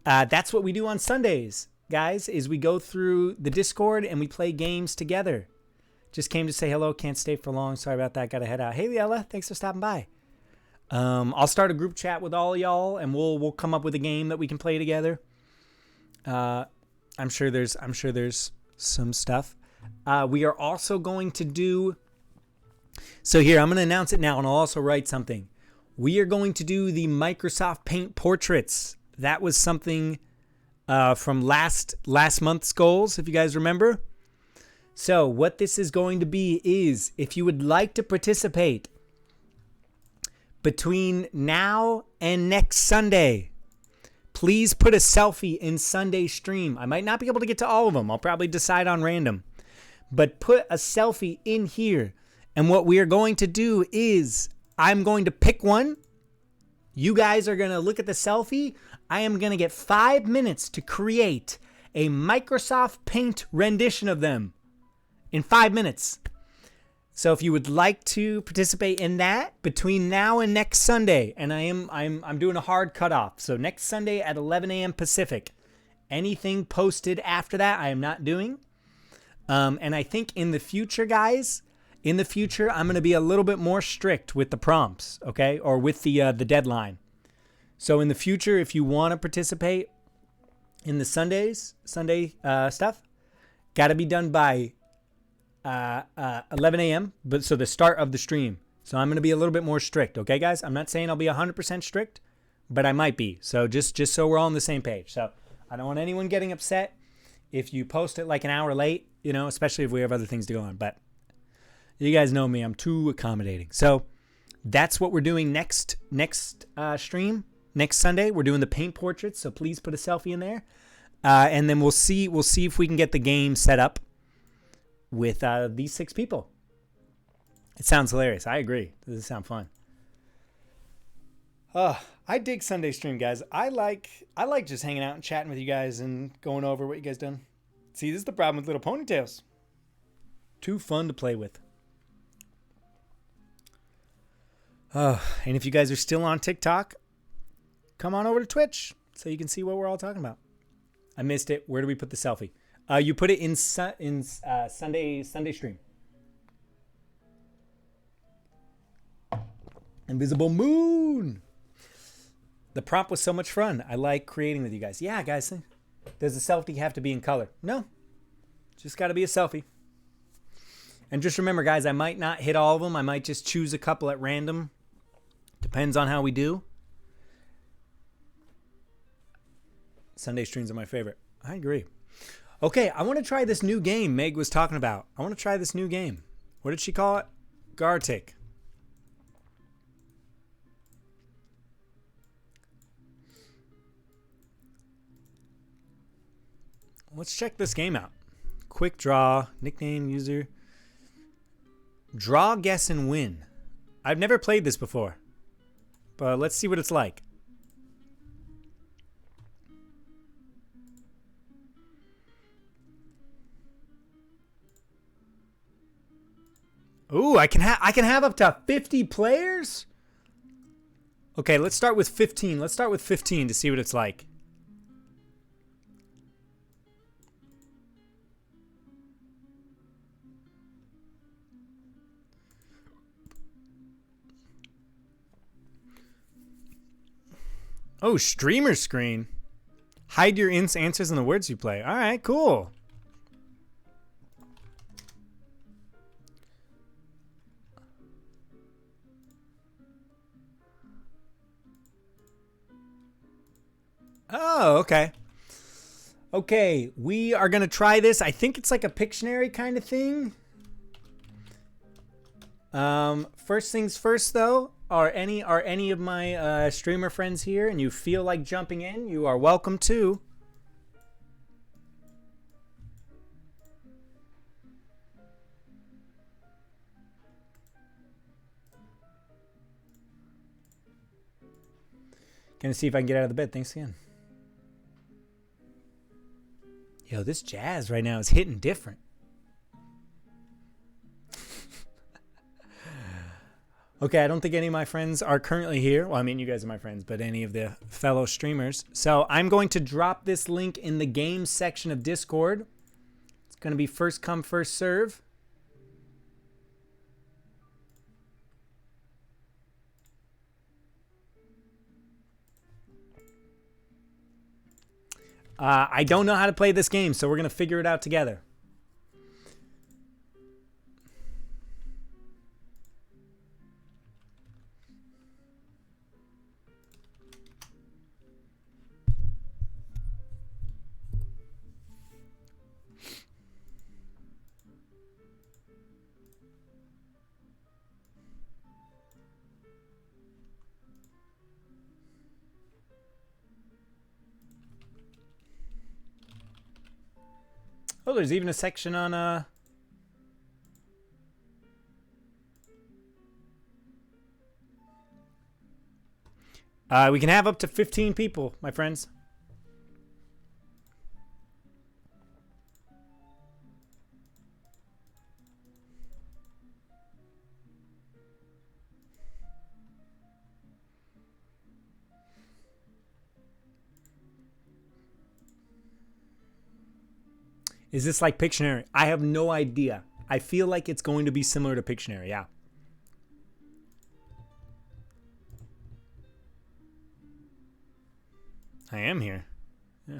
that's what we do on Sundays, guys. Is we go through the Discord and we play games together. Just came to say hello. Can't stay for long. Sorry about that. Got to head out. Hey, Liella. Thanks for stopping by. I'll start a group chat with all y'all, and we'll come up with a game that we can play together. I'm sure there's some stuff. We are also going to do. So here, I'm going to announce it now, and I'll also write something. We are going to do the Microsoft Paint portraits. That was something from last month's goals, if you guys remember. So what this is going to be is, if you would like to participate between now and next Sunday, please put a selfie in Sunday stream. I might not be able to get to all of them. I'll probably decide on random. But put a selfie in here. And what we are going to do is I'm going to pick one. You guys are going to look at the selfie. I am going to get 5 minutes to create a Microsoft Paint rendition of them in 5 minutes. So if you would like to participate in that between now and next Sunday, and I'm doing a hard cutoff. So next Sunday at 11 a.m. Pacific. Anything posted after that, I am not doing. And I think in the future, guys, I'm going to be a little bit more strict with the prompts, okay, or with the deadline. So in the future, if you want to participate in the Sunday stuff, got to be done by 11 a.m. But so the start of the stream. So I'm going to be a little bit more strict, okay, guys? I'm not saying I'll be 100% strict, but I might be. So just so we're all on the same page. So I don't want anyone getting upset if you post it like an hour late, especially if we have other things to go on. But you guys know me, I'm too accommodating. So that's what we're doing next stream. Next Sunday, we're doing the paint portraits. So please put a selfie in there. And then we'll see if we can get the game set up with these 6 people. It sounds hilarious. I agree. Does it sound fun? I dig Sunday stream, guys. I like just hanging out and chatting with you guys and going over what you guys done. See, this is the problem with Little Ponytails. Too fun to play with. And if you guys are still on TikTok, come on over to Twitch so you can see what we're all talking about. I missed it. Where do we put the selfie? You put it in Sunday stream. Invisible Moon. The prompt was so much fun. I like creating with you guys. Yeah, guys. Does the selfie have to be in color? No. Just got to be a selfie. And just remember, guys, I might not hit all of them. I might just choose a couple at random. Depends on how we do. Sunday streams are my favorite. I agree. Okay, I want to try this new game Meg was talking about. I want to try this new game. What did she call it? Gartic. Let's check this game out. Quick draw, nickname, user. Draw, guess, and win. I've never played this before, but let's see what it's like. Ooh, I can have up to 50 players? Okay, let's start with 15. Let's start with 15 to see what it's like. Oh, streamer screen. Hide your answers in the words you play. All right, cool. Oh, okay. Okay, we are going to try this. I think it's like a Pictionary kind of thing. First things first, though. Are any of my streamer friends here and you feel like jumping in, you are welcome to. Gonna see if I can get out of the bed. Thanks again. Yo, this jazz right now is hitting different. Okay, I don't think any of my friends are currently here. Well, I mean, you guys are my friends, but any of the fellow streamers. So I'm going to drop this link in the game section of Discord. It's going to be first come, first serve. I don't know how to play this game, so we're going to figure it out together. Oh, there's even a section on we can have up to 15 people, my friends. Is this like Pictionary? I have no idea. I feel like it's going to be similar to Pictionary, yeah. I am here. Yeah.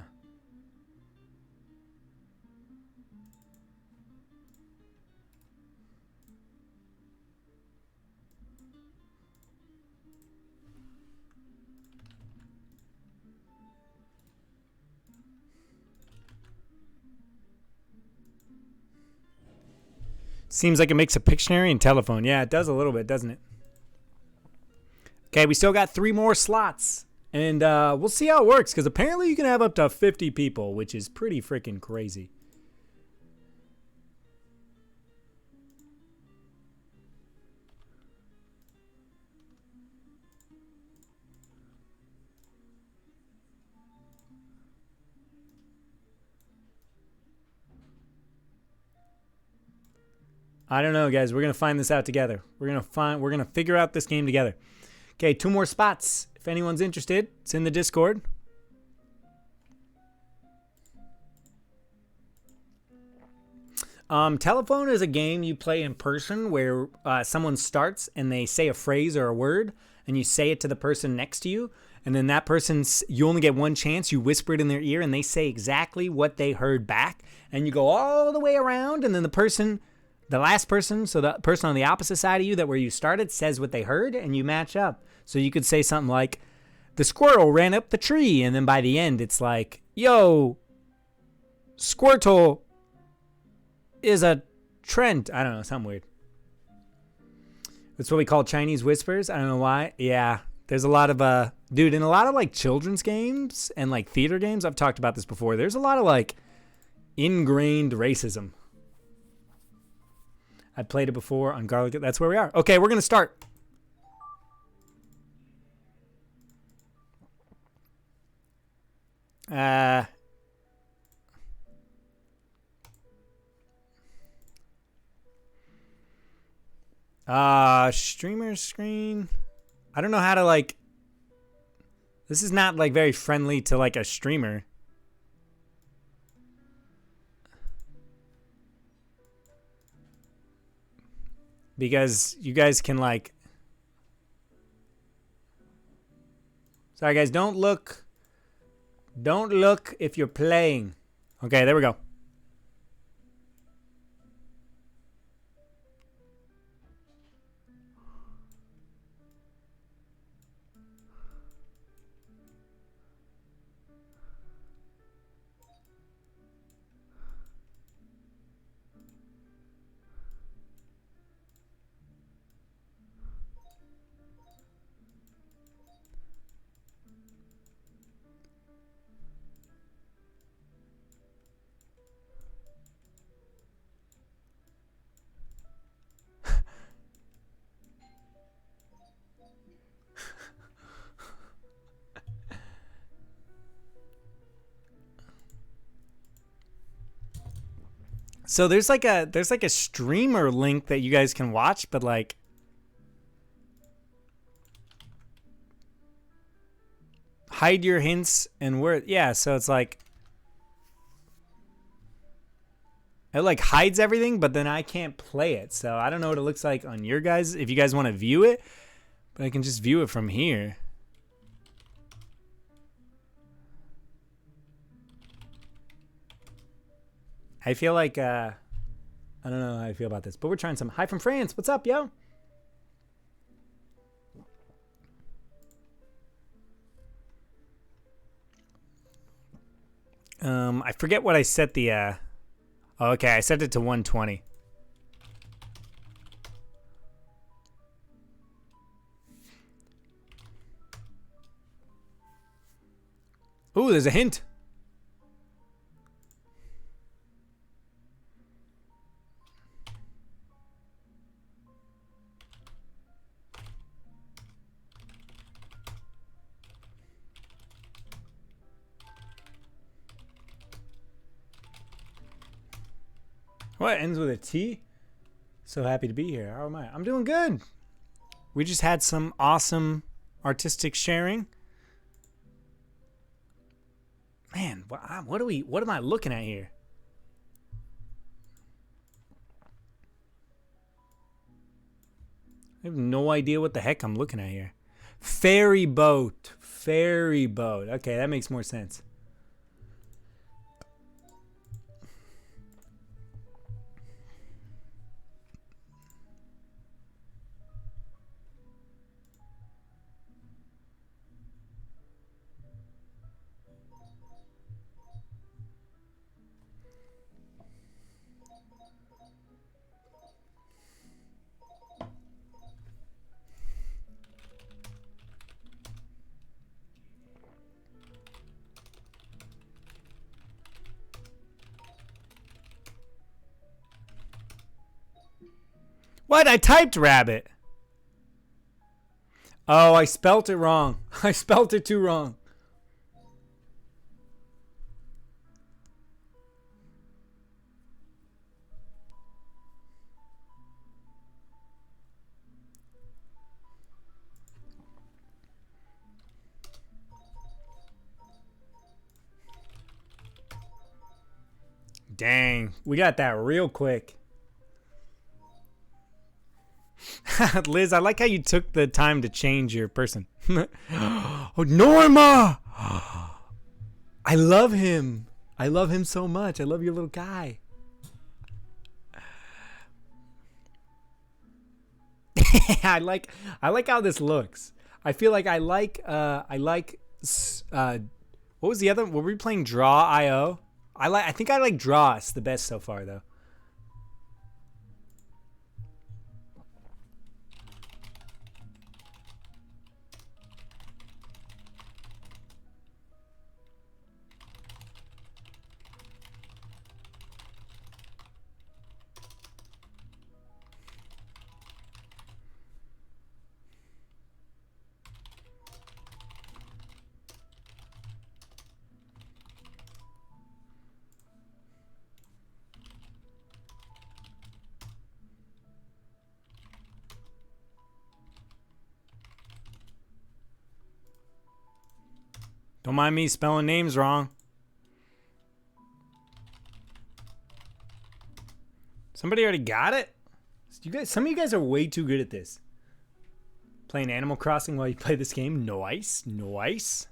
Seems like it makes a Pictionary and telephone. Yeah, it does a little bit, doesn't it? Okay, we still got 3 more slots. And we'll see how it works, because apparently you can have up to 50 people, which is pretty freaking crazy. I don't know, guys. We're going to find this out together. We're going to figure out this game together. Okay, 2 more spots. If anyone's interested, it's in the Discord. Telephone is a game you play in person where someone starts and they say a phrase or a word, and you say it to the person next to you, and then that person's, you only get one chance. You whisper it in their ear, and they say exactly what they heard back, and you go all the way around, and then the last person, so the person on the opposite side of you that where you started, says what they heard, and you match up. So you could say something like, the squirrel ran up the tree, and then by the end, it's like, yo, Squirtle is a Trent. I don't know, something weird. That's what we call Chinese whispers. I don't know why. Yeah, there's a lot of dude, in a lot of like children's games and like theater games, I've talked about this before, there's a lot of like ingrained racism. I played it before on Garlic. That's where we are. Okay, we're gonna start. Streamer screen. I don't know how to like. This is not like very friendly to like a streamer. Because you guys can like. Sorry guys, don't look. Don't look if you're playing. Okay, there we go. So there's like a streamer link that you guys can watch, but like hide your hints and word. Yeah, so it's like it like hides everything, but then I can't play it. So I don't know what it looks like on your guys if you guys want to view it, but I can just view it from here. I feel like I don't know how I feel about this, but we're trying some. Hi from France. What's up, yo? I forget what I set the okay, I set it to 120. Ooh, there's a hint. What ends with a T? So happy to be here. How am I? I'm doing good. We just had some awesome artistic sharing. Man, what am I looking at here? I have no idea what the heck I'm looking at here. Ferry boat. Ferry boat. Okay, that makes more sense. What? I typed rabbit. Oh, I spelt it wrong. I spelt it too wrong. Dang, we got that real quick. Liz, I like how you took the time to change your person. Oh, Norma! I love him. I love him so much. I love your little guy. I like how this looks. I feel like I like what was the other? Were we playing Draw IO? I think I like Dross the best so far though. Don't mind me spelling names wrong. Somebody already got it? Some of you guys are way too good at this. Playing Animal Crossing while you play this game? Nice. Nice.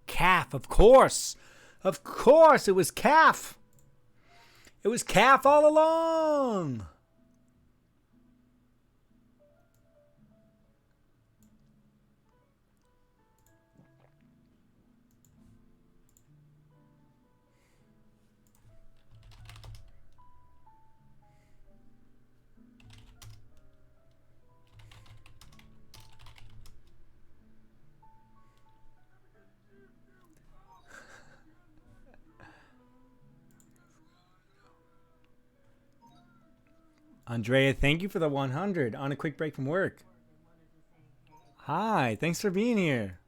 Calf, of course. Of course, it was calf. It was calf all along. Andrea, thank you for the 100 on a quick break from work. Hi, thanks for being here.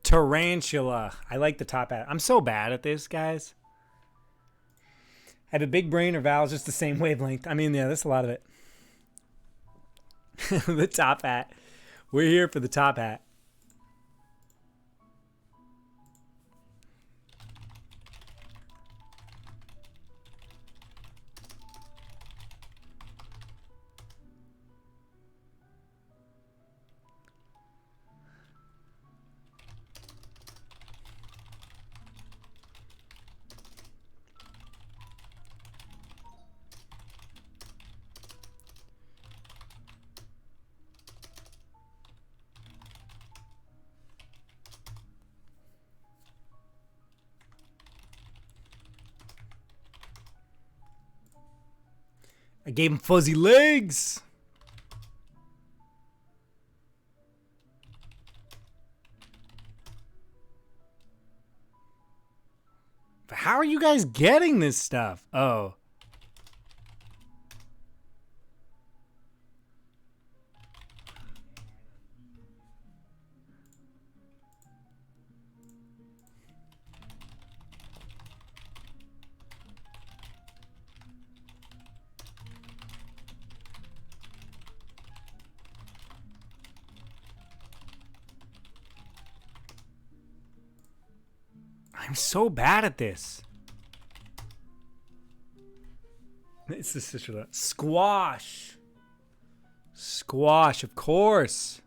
Tarantula. I like the top hat. I'm so bad at this, guys. I have a big brain, or Val's just the same wavelength. I mean, yeah, that's a lot of it. The top hat. We're here for the top hat. I gave him fuzzy legs. But how are you guys getting this stuff? Oh. I'm so bad at this. It's the sister. Squash. Squash, of course.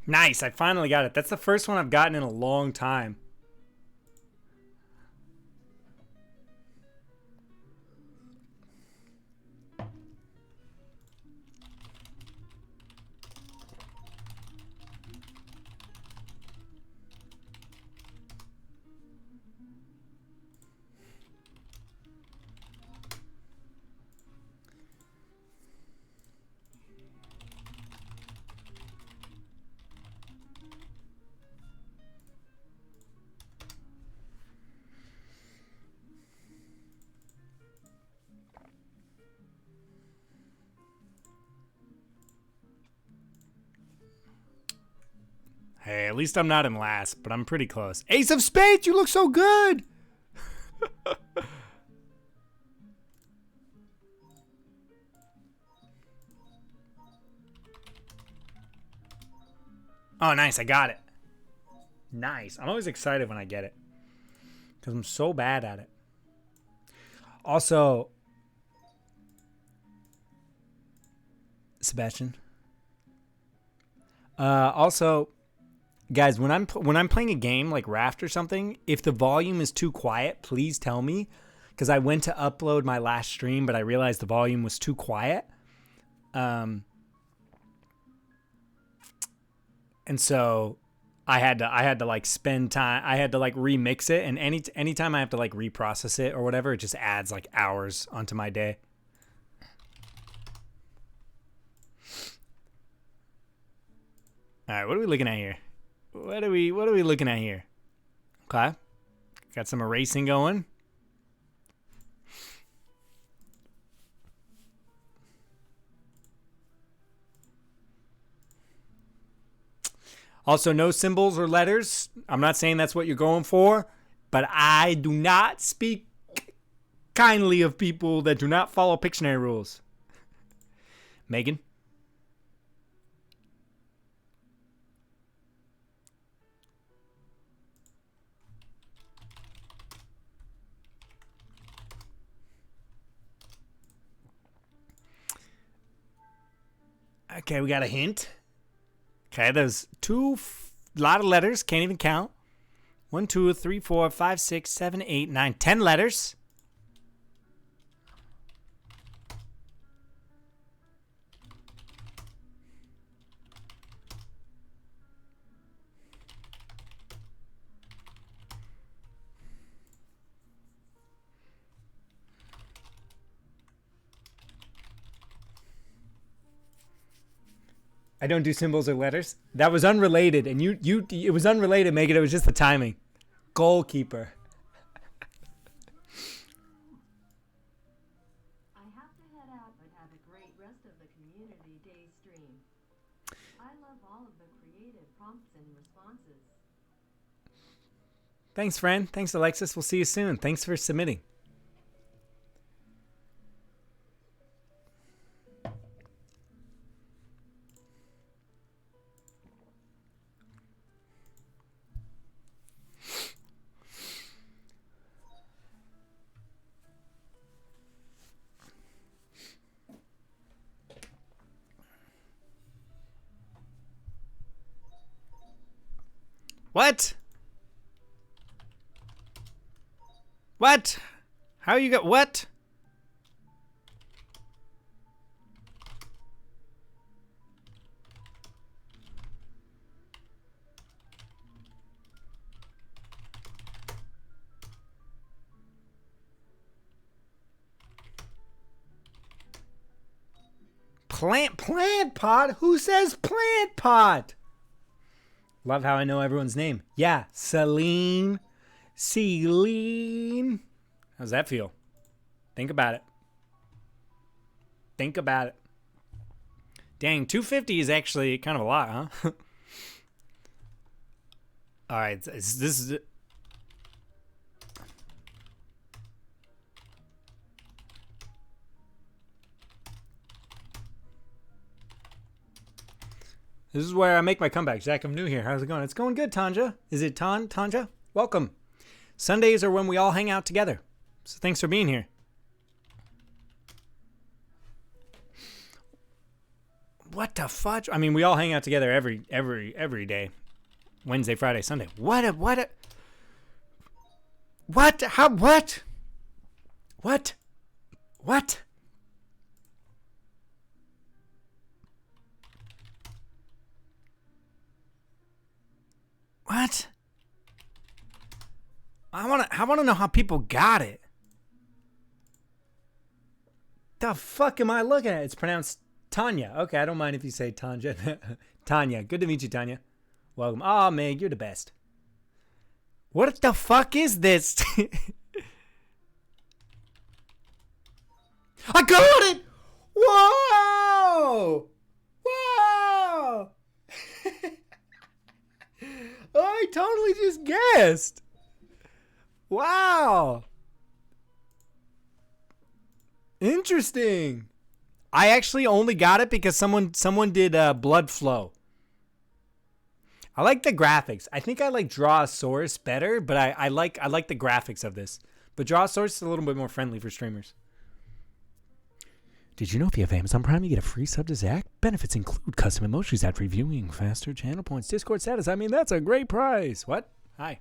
Nice, I finally got it. That's the first one I've gotten in a long time. Hey, at least I'm not in last, but I'm pretty close. Ace of Spades, you look so good! Oh, nice, I got it. Nice. I'm always excited when I get it, because I'm so bad at it. Also, Sebastian. Also, guys, when I'm playing a game like Raft or something, if the volume is too quiet, please tell me, because I went to upload my last stream, but I realized the volume was too quiet. And so I had to like spend time. I had to like remix it, and anytime I have to like reprocess it or whatever, it just adds like hours onto my day. All right, what are we looking at here? What are we looking at here? Okay, got some erasing going. Also, no symbols or letters. I'm not saying that's what you're going for, but I do not speak kindly of people that do not follow Pictionary rules. Megan? Okay, we got a hint. Okay, there's lot of letters, can't even count. 1, 2, 3, 4, 5, 6, 7, 8, 9, 10 letters. I don't do symbols or letters. That was unrelated, and it was unrelated, Megan. It was just the timing. Goalkeeper. I have to head out, but have a great rest of the Community Day stream. I love all of the creative prompts and responses. Thanks, friend. Thanks, Alexis. We'll see you soon. Thanks for submitting. What? What? How you got what? Plant pot? Who says plant pot? Love how I know everyone's name. Yeah, Celine. How's that feel? Think about it. Think about it. Dang, 250 is actually kind of a lot, huh? All right, this is... This is where I make my comeback. Zach, I'm new here. How's it going? It's going good, Tanja. Is it Tanja? Welcome. Sundays are when we all hang out together. So thanks for being here. What the fudge? I mean, we all hang out together every day. Wednesday, Friday, Sunday. What? How? What? What? What? I wanna know how people got it. The fuck am I looking at? It's pronounced Tanya. Okay, I don't mind if you say Tanya. Tanya. Good to meet you, Tanya. Welcome. Oh, Meg, you're the best. What the fuck is this? I got it! Whoa! Whoa! I totally just guessed. Wow. Interesting. I actually only got it because someone did Blood Flow. I like the graphics. I think I like Drawosaurus better, but I like the graphics of this. But Drawosaurus is a little bit more friendly for streamers. Did you know if you have Amazon Prime, you get a free sub to Zach? Benefits include custom emojis, ad-free viewing, faster channel points, Discord status. I mean, that's a great price. What? Hi.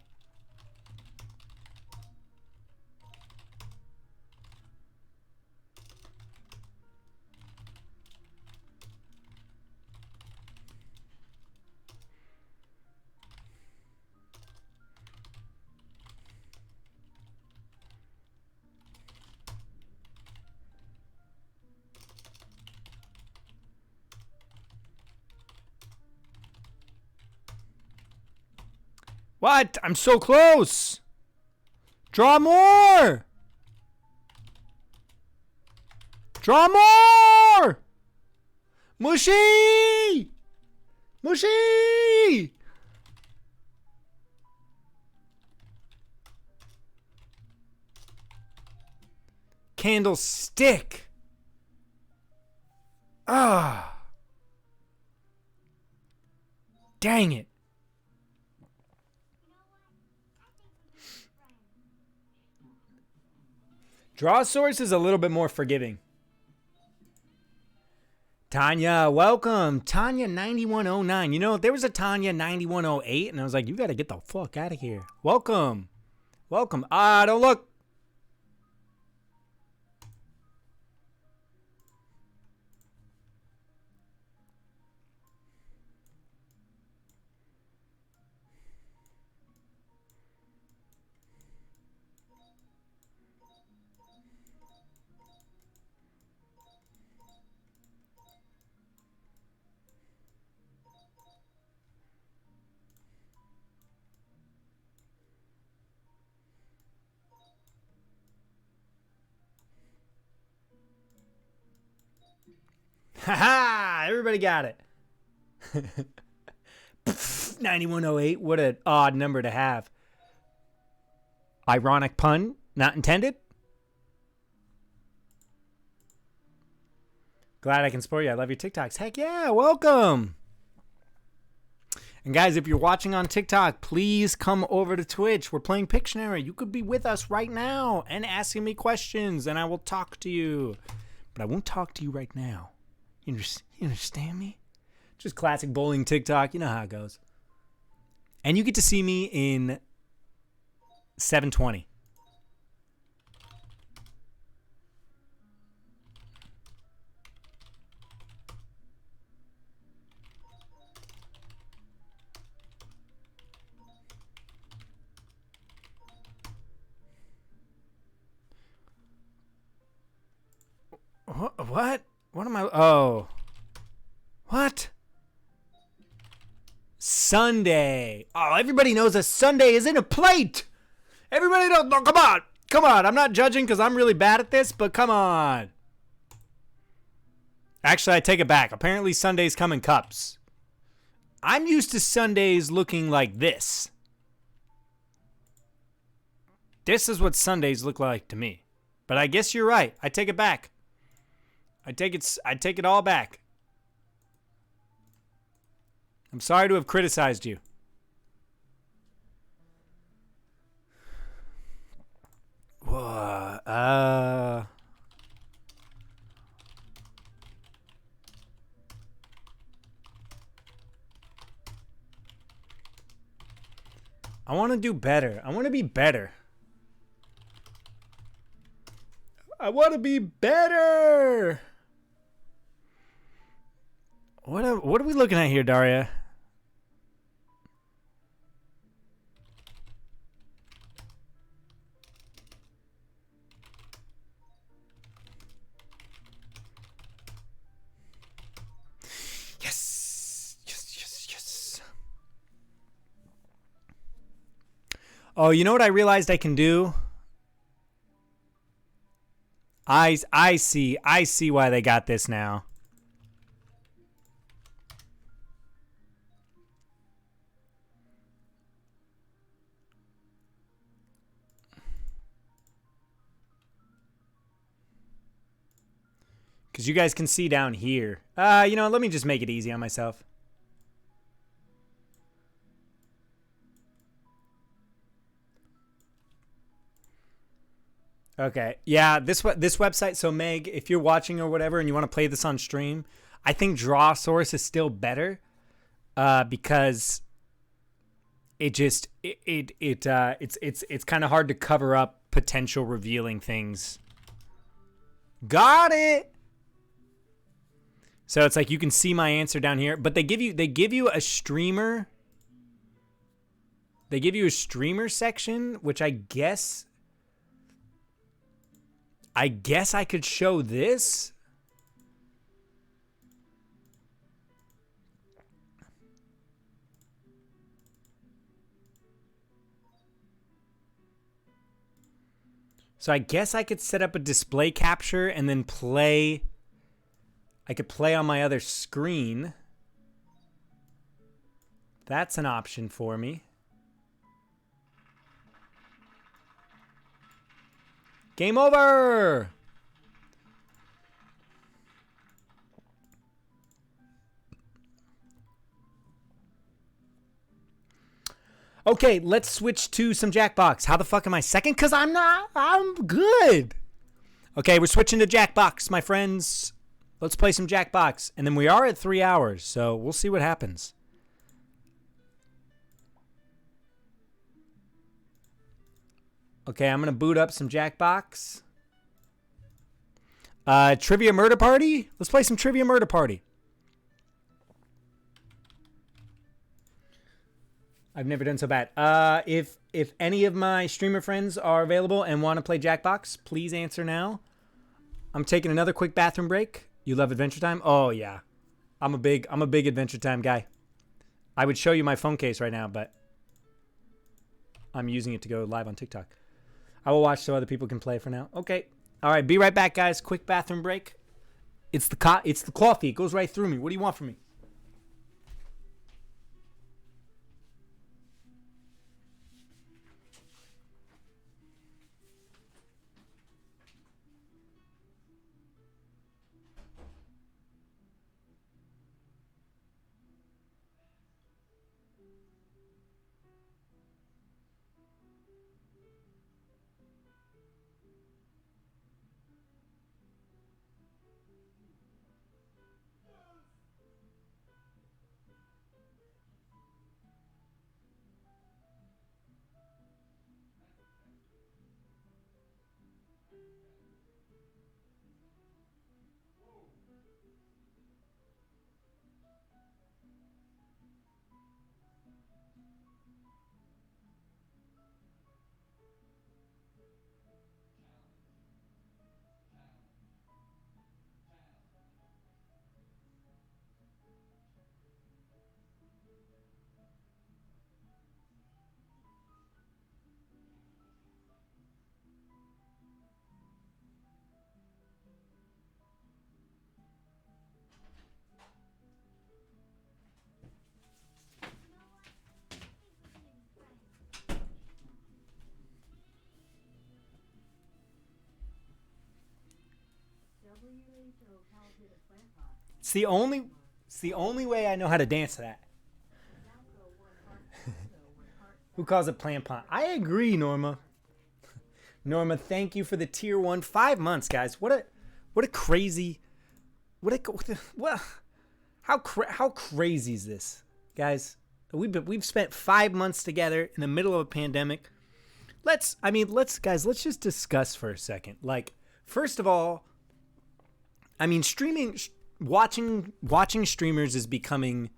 What? I'm so close. Draw more. Draw more. Mushy. Mushy. Candlestick. Ah. Dang it. Drawosaurus is a little bit more forgiving. Tanya, welcome. Tanya 9109. You know, there was a Tanya 9108, and I was like, you got to get the fuck out of here. Welcome. Welcome. Ah, don't look. Ha! Everybody got it. 9108. What an odd number to have. Ironic pun, not intended. Glad I can support you. I love your TikToks. Heck yeah, welcome. And guys, if you're watching on TikTok, please come over to Twitch. We're playing Pictionary. You could be with us right now and asking me questions, and I will talk to you. But I won't talk to you right now. You understand me? Just classic bowling TikTok. You know how it goes. And you get to see me in 720. What? What am I? Oh. What? Sunday. Oh, everybody knows a Sunday is in a plate. Everybody knows. No, come on. Come on. I'm not judging because I'm really bad at this, but come on. Actually, I take it back. Apparently, Sundays come in cups. I'm used to Sundays looking like this. This is what Sundays look like to me. But I guess you're right. I take it back. I take it all back. I'm sorry to have criticized you. I want to do better. I want to be better. I want to be better. What are we looking at here, Daria? Yes. Yes, yes, yes. Oh, you know what I realized I can do? I see why they got this now. Because you guys can see down here. You know, let me just make it easy on myself. Okay. Yeah, this website. So Meg, if you're watching or whatever and you want to play this on stream, I think Draw Source is still better because it's kind of hard to cover up potential revealing things. Got it. So it's like you can see my answer down here, but they give you a streamer. They give you a streamer section, which I guess I could show this. So I guess I could set up a display capture and then play. I could play on my other screen. That's an option for me. Game over! Okay, let's switch to some Jackbox. How the fuck am I second? Because I'm not. I'm good. Okay, we're switching to Jackbox, my friends. Let's play some Jackbox. And then we are at 3 hours, so we'll see what happens. Okay, I'm going to boot up some Jackbox. Trivia Murder Party? Let's play some Trivia Murder Party. I've never done so bad. If any of my streamer friends are available and want to play Jackbox, please answer now. I'm taking another quick bathroom break. You love Adventure Time? Oh yeah. I'm a big Adventure Time guy. I would show you my phone case right now, but I'm using it to go live on TikTok. I will watch so other people can play for now. Okay. All right, be right back, guys. Quick bathroom break. It's the coffee. It goes right through me. What do you want from me? It's the only way I know how to dance to that. Who calls it plant pot? I agree, Norma. Norma, thank you for the tier 1 5 months, guys. What a crazy how crazy is this, guys? We've spent 5 months together in the middle of a pandemic. Let's just discuss for a second. Like, first of all, I mean, watching streamers is becoming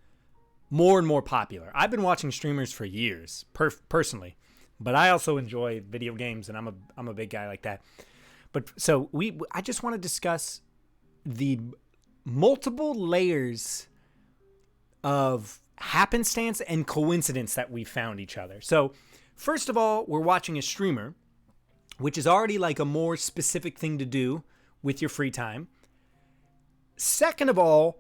more and more popular. I've been watching streamers for years, personally, but I also enjoy video games, and I'm a big guy like that. But so I just want to discuss the multiple layers of happenstance and coincidence that we found each other. So, first of all, we're watching a streamer, which is already like a more specific thing to do with your free time. Second of all,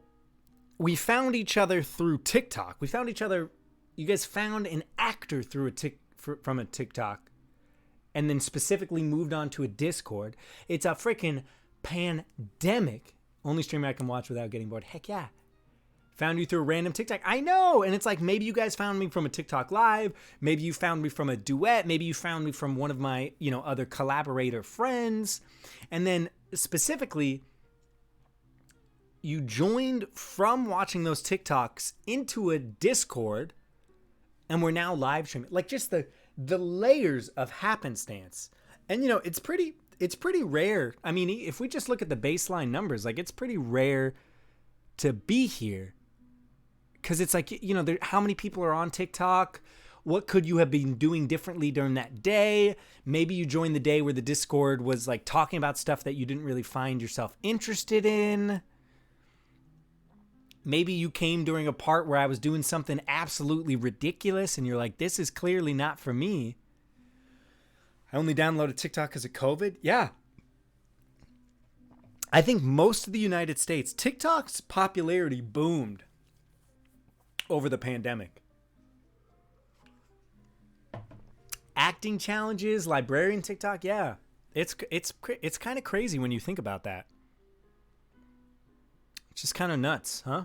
we found each other through TikTok. We found each other. You guys found an actor through from a TikTok, and then specifically moved on to a Discord. It's a freaking pandemic. Only streamer I can watch without getting bored. Heck yeah. Found you through a random TikTok. I know. And it's like, maybe you guys found me from a TikTok live. Maybe you found me from a duet. Maybe you found me from one of my, other collaborator friends. And then specifically, you joined from watching those TikToks into a Discord, and we're now live streaming. Like, just the layers of happenstance. And, it's pretty rare. I mean, if we just look at the baseline numbers, like, it's pretty rare to be here. Because it's like, how many people are on TikTok? What could you have been doing differently during that day? Maybe you joined the day where the Discord was like talking about stuff that you didn't really find yourself interested in. Maybe you came during a part where I was doing something absolutely ridiculous and you're like, this is clearly not for me. I only downloaded TikTok because of COVID. Yeah. I think most of the United States, TikTok's popularity boomed over the pandemic. Acting challenges, librarian TikTok, yeah. It's kind of crazy when you think about that. It's just kind of nuts, huh?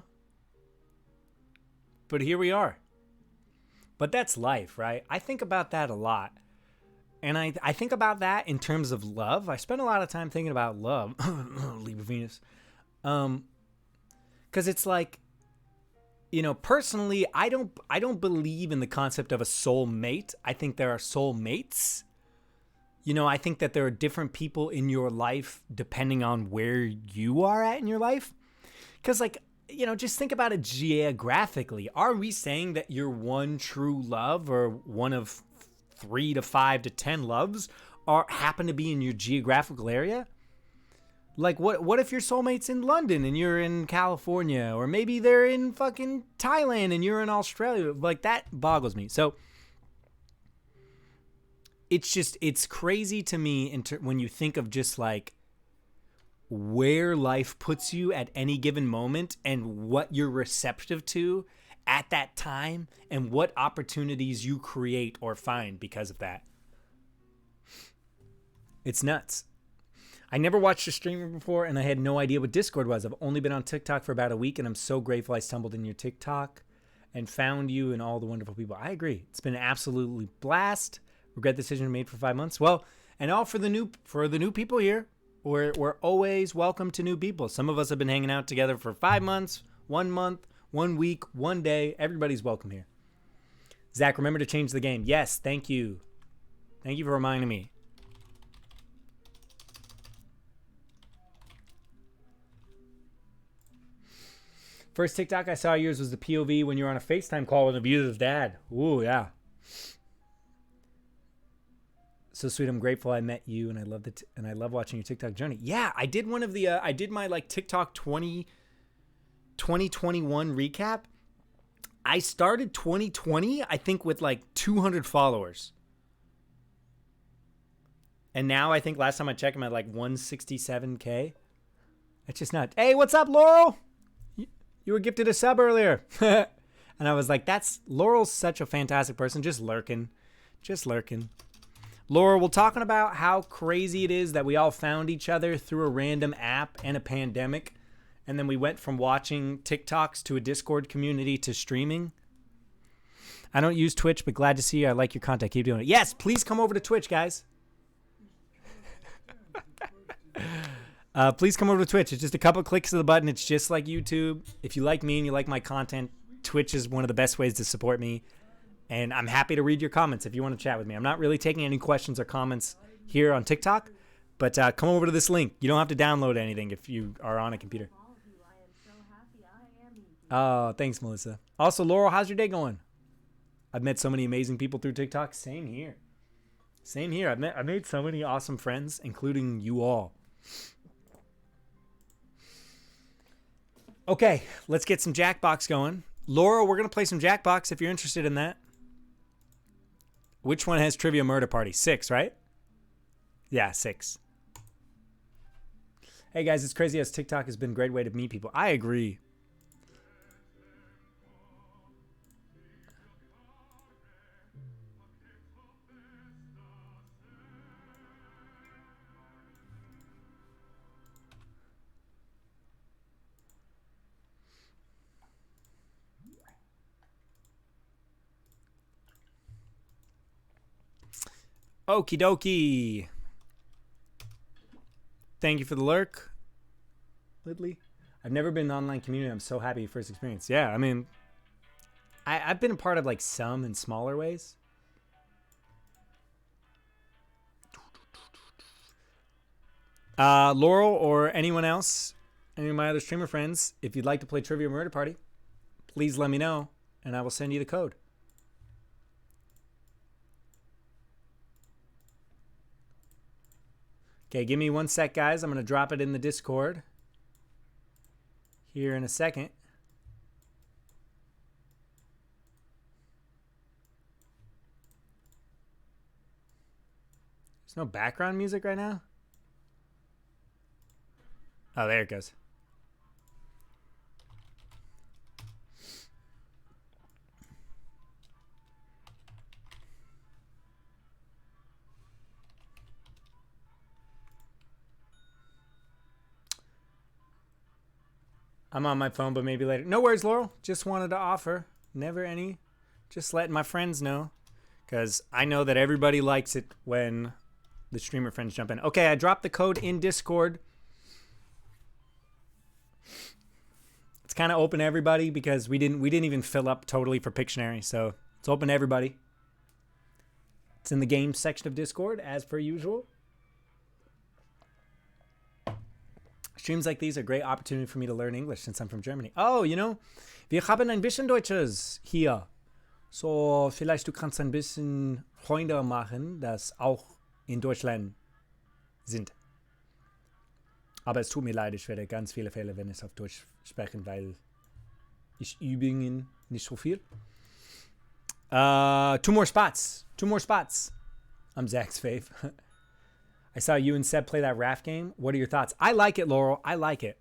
But here we are. But that's life, right? I think about that a lot. And I think about that in terms of love. I spend a lot of time thinking about love. Libra Venus. Because it's like, personally, I don't believe in the concept of a soul mate. I think there are soul mates. I think that there are different people in your life depending on where you are at in your life. Because, like, just think about it geographically. Are we saying that you're one true love or one of 3 to 5 to 10 loves happen to be in your geographical area? Like, what if your soulmate's in London and you're in California? Or maybe they're in fucking Thailand and you're in Australia. Like, that boggles me. So, it's crazy to me when you think of just, like, where life puts you at any given moment and what you're receptive to at that time and what opportunities you create or find because of that. It's nuts. I never watched a streamer before, and I had no idea what Discord was. I've only been on TikTok for about a week, and I'm so grateful I stumbled in your TikTok and found you and all the wonderful people. I agree. It's been an absolutely blast. Regret the decision made for 5 months. Well, and all for the new people here. We're always welcome to new people. Some of us have been hanging out together for 5 months, 1 month, 1 week, 1 day. Everybody's welcome here. Zach, remember to change the game. Yes, thank you. Thank you for reminding me. First TikTok I saw yours was the POV when you were on a FaceTime call with an abusive dad. Ooh, yeah. So sweet. I'm grateful I met you, and I love watching your TikTok journey. Yeah, I did one of the I did my like TikTok 2021 recap. I started 2020, I think, with like 200 followers. And now I think last time I checked, I'm at like 167K. It's just not. Hey, what's up, Laurel? You were gifted a sub earlier. And I was like, Laurel's such a fantastic person. Just lurking. Laurel, we're talking about how crazy it is that we all found each other through a random app and a pandemic. And then we went from watching TikToks to a Discord community to streaming. I don't use Twitch, but glad to see you. I like your content. Keep doing it. Yes, please come over to Twitch, guys. Please come over to Twitch. It's just a couple clicks of the button. It's just like YouTube. If you like me and you like my content, Twitch is one of the best ways to support me. And I'm happy to read your comments if you want to chat with me. I'm not really taking any questions or comments here on TikTok, but come over to this link. You don't have to download anything if you are on a computer. All of you, I am so happy I am Iki. Oh, thanks, Melissa. Also, Laurel, how's your day going? I've met so many amazing people through TikTok. Same here. Same here. I made so many awesome friends, including you all. Okay, let's get some Jackbox going. Laurel, we're going to play some Jackbox if you're interested in that. Which one has Trivia Murder Party? 6, right? Yeah, 6. Hey guys, it's crazy as TikTok has been a great way to meet people. I agree. Okie dokie. Thank you for the lurk, Lidley. I've never been in an online community. I'm so happy first experience. Yeah, I mean, I've been a part of like some in smaller ways. Laurel or anyone else, any of my other streamer friends, if you'd like to play Trivia Murder Party, please let me know and I will send you the code. Okay, give me 1 sec, guys. I'm going to drop it in the Discord here in a second. There's no background music right now? Oh, there it goes. I'm on my phone, but maybe later. No worries, Laurel. Just wanted to offer. Never any. Just letting my friends know. Because I know that everybody likes it when the streamer friends jump in. Okay, I dropped the code in Discord. It's kind of open to everybody because we didn't even fill up totally for Pictionary. So it's open to everybody. It's in the games section of Discord, as per usual. Streams like these are a great opportunity for me to learn English since I'm from Germany. Oh, you know, wir haben ein bisschen Deutsches hier. So, vielleicht du kannst ein bisschen Freunde machen, das auch in Deutschland sind. Aber es tut mir leid, ich werde ganz viele Fälle, wenn es auf Deutsch sprechen, weil ich üben nicht so viel. 2 more spots. 2 more spots. I'm Zach's fave. I saw you and Seb play that raft game. What are your thoughts? I like it, Laurel. I like it.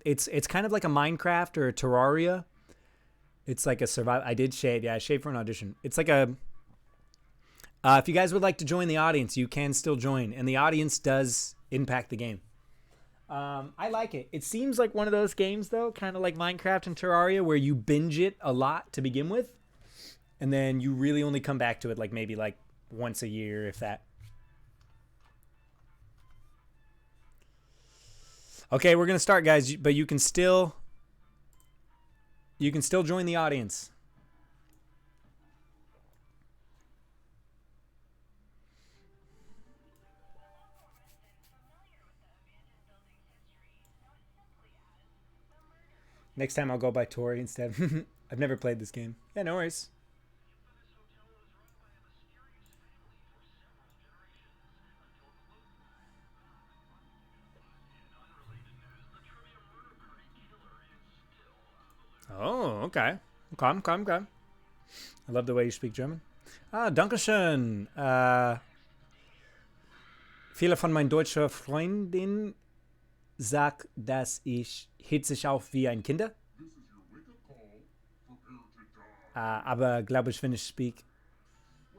It's kind of like a Minecraft or a Terraria. It's like a survival. I did shave. Yeah, I shaved for an audition. It's like a... if you guys would like to join the audience, you can still join. And the audience does impact the game. I like it. It seems like one of those games, though, kind of like Minecraft and Terraria, where you binge it a lot to begin with. And then you really only come back to it like maybe like once a year, if that. Okay, we're gonna start, guys, but you can still join the audience. Next time I'll go by Tori instead. I've never played this game. Yeah, no worries. Oh, okay. Okay. I love the way you speak German. Dankeschön. Viele von meinen deutschen Freundinnen sagen, dass ich hitzig auf wie ein Kinder. Aber glaube ich, wenn ich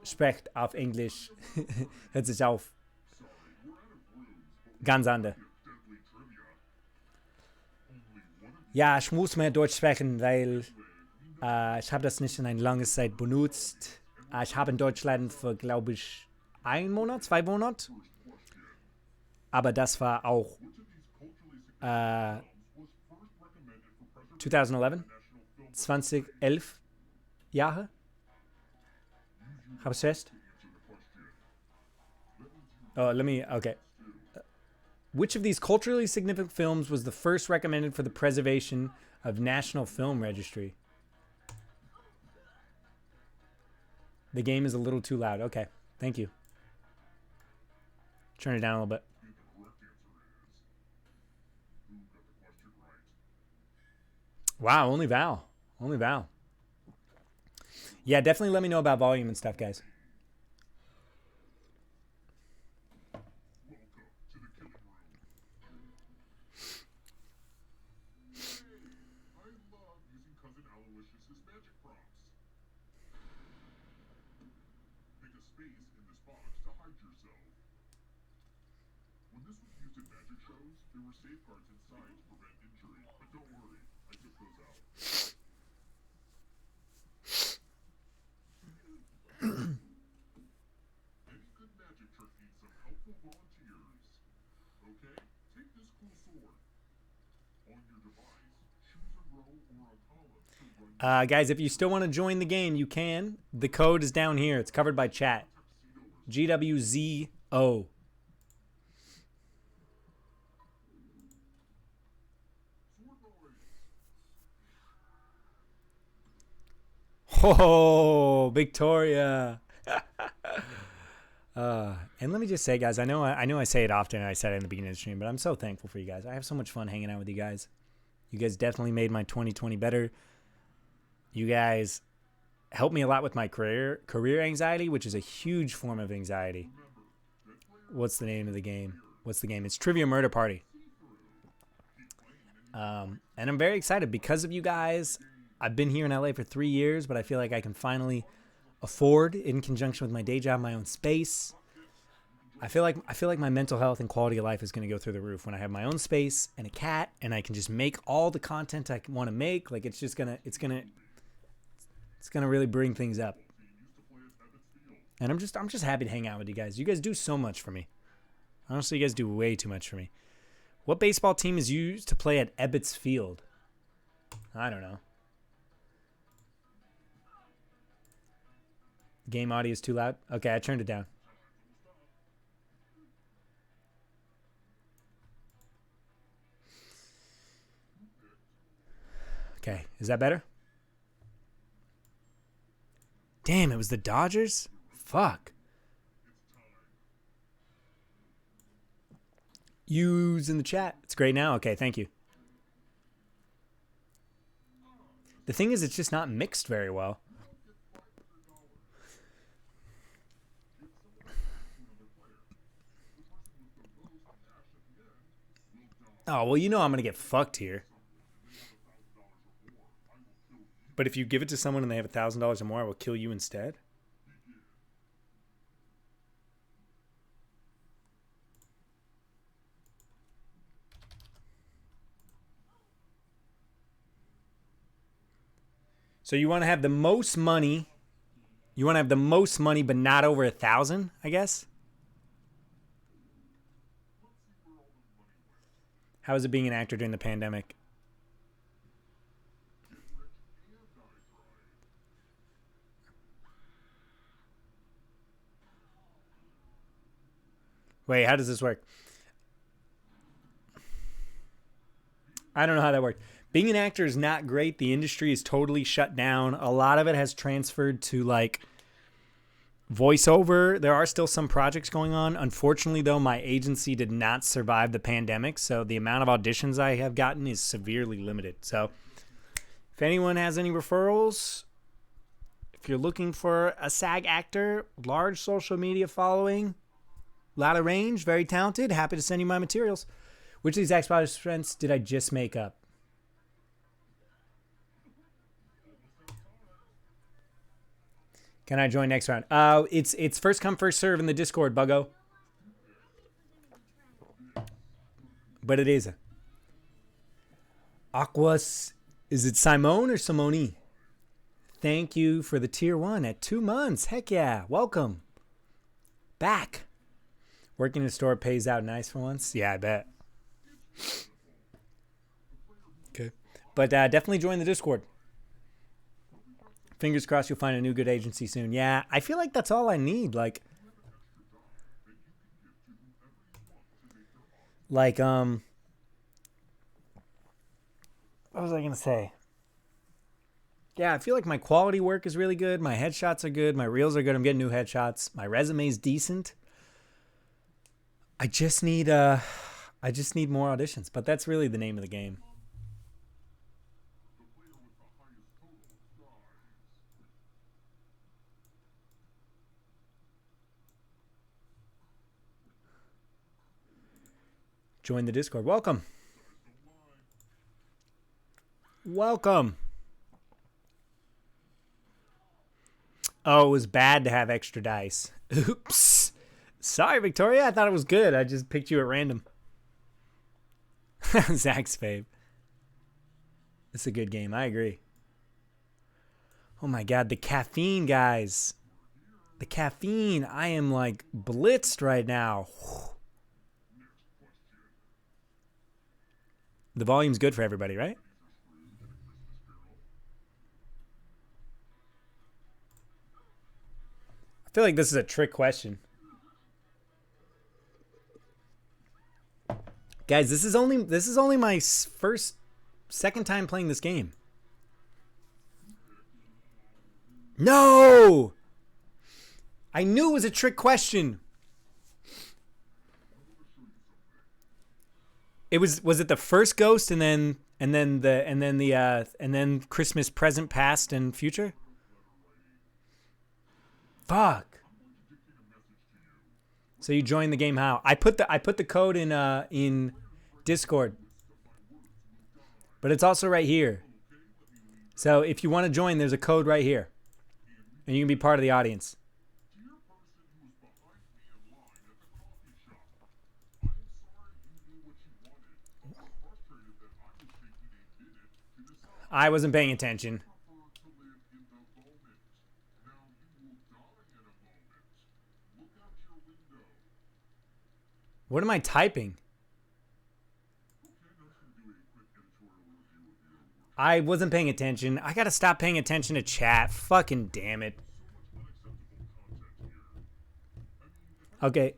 spreche auf Englisch, hört sich auf ganz anders. Ja, ich muss mehr Deutsch sprechen, weil ich habe das nicht in eine lange Zeit benutzt. Ich habe in Deutschland für, glaube ich, 1 Monat, 2 Monate. Aber das war auch 2011. 2011 Jahre? Habe ich recht? Oh, okay. Which of these culturally significant films was the first recommended for the preservation of National Film Registry? The game is a little too loud. Okay, thank you. Turn it down a little bit. Wow, only Val. Only Val. Yeah, definitely let me know about volume and stuff, guys. Guys, if you still want to join the game, you can. The code is down here. It's covered by chat. GWZO. Oh, Victoria. And let me just say, guys, I know I say it often, and I said it in the beginning of the stream, but I'm so thankful for you guys. I have so much fun hanging out with you guys. You guys definitely made my 2020 better. You guys helped me a lot with my career anxiety, which is a huge form of anxiety. What's the name of the game? It's Trivia Murder Party. And I'm very excited because of you guys. I've been here in LA for 3 years, but I feel like I can finally afford, in conjunction with my day job, my own space. I feel like my mental health and quality of life is going to go through the roof when I have my own space and a cat, and I can just make all the content I want to make. Like it's gonna really bring things up. And I'm just happy to hang out with you guys. You guys do so much for me. Honestly, you guys do way too much for me. What baseball team is used to play at Ebbets Field? I don't know. Game audio is too loud? Okay, I turned it down. Okay, is that better? Damn, it was the Dodgers? Fuck. Use in the chat. It's great now? Okay, thank you. The thing is, it's just not mixed very well. Oh, well, you know I'm going to get fucked here. But if you give it to someone and they have $1,000 or more, I will kill you instead? So you want to have the most money. You want to have the most money, but not over 1,000, I guess? How is it being an actor during the pandemic? Wait, how does this work? I don't know how that works. Being an actor is not great. The industry is totally shut down. A lot of it has transferred to like voiceover. There are still some projects going on. Unfortunately, though, my agency did not survive the pandemic, so the amount of auditions I have gotten is severely limited. So if anyone has any referrals, if you're looking for a SAG actor, large social media following, a lot of range, very talented, happy to send you my materials. Which of these Xbox strengths did I just make up? Can I join next round? It's first come, first serve in the Discord, Buggo. But it is. Aquas, is it Simone or Simone? Thank you for the tier 1 at 2 months. Heck yeah. Welcome. Back. Working in a store pays out nice for once. Yeah, I bet. Okay. But definitely join the Discord. Fingers crossed you'll find a new good agency soon. Yeah, I feel like that's all I need. Like, what was I gonna say? Yeah, I feel like my quality work is really good. My headshots are good. My reels are good. I'm getting new headshots. My resume's decent. I just need more auditions, but that's really the name of the game. Join the Discord. Welcome. Welcome. Oh, it was bad to have extra dice. Oops. Sorry, Victoria. I thought it was good. I just picked you at random. Zach's fave. It's a good game. I agree. Oh my god, the caffeine, guys. The caffeine. I am like blitzed right now. The volume's good for everybody, right? I feel like this is a trick question. Guys, this is only my second time playing this game. No! I knew it was a trick question. Was it the first ghost and then Christmas present, past, and future? Fuck. So you joined the game how? I put the code in Discord. But it's also right here. So if you want to join, there's a code right here. And you can be part of the audience. I wasn't paying attention. What am I typing? I wasn't paying attention. I gotta stop paying attention to chat. Fucking damn it. Okay.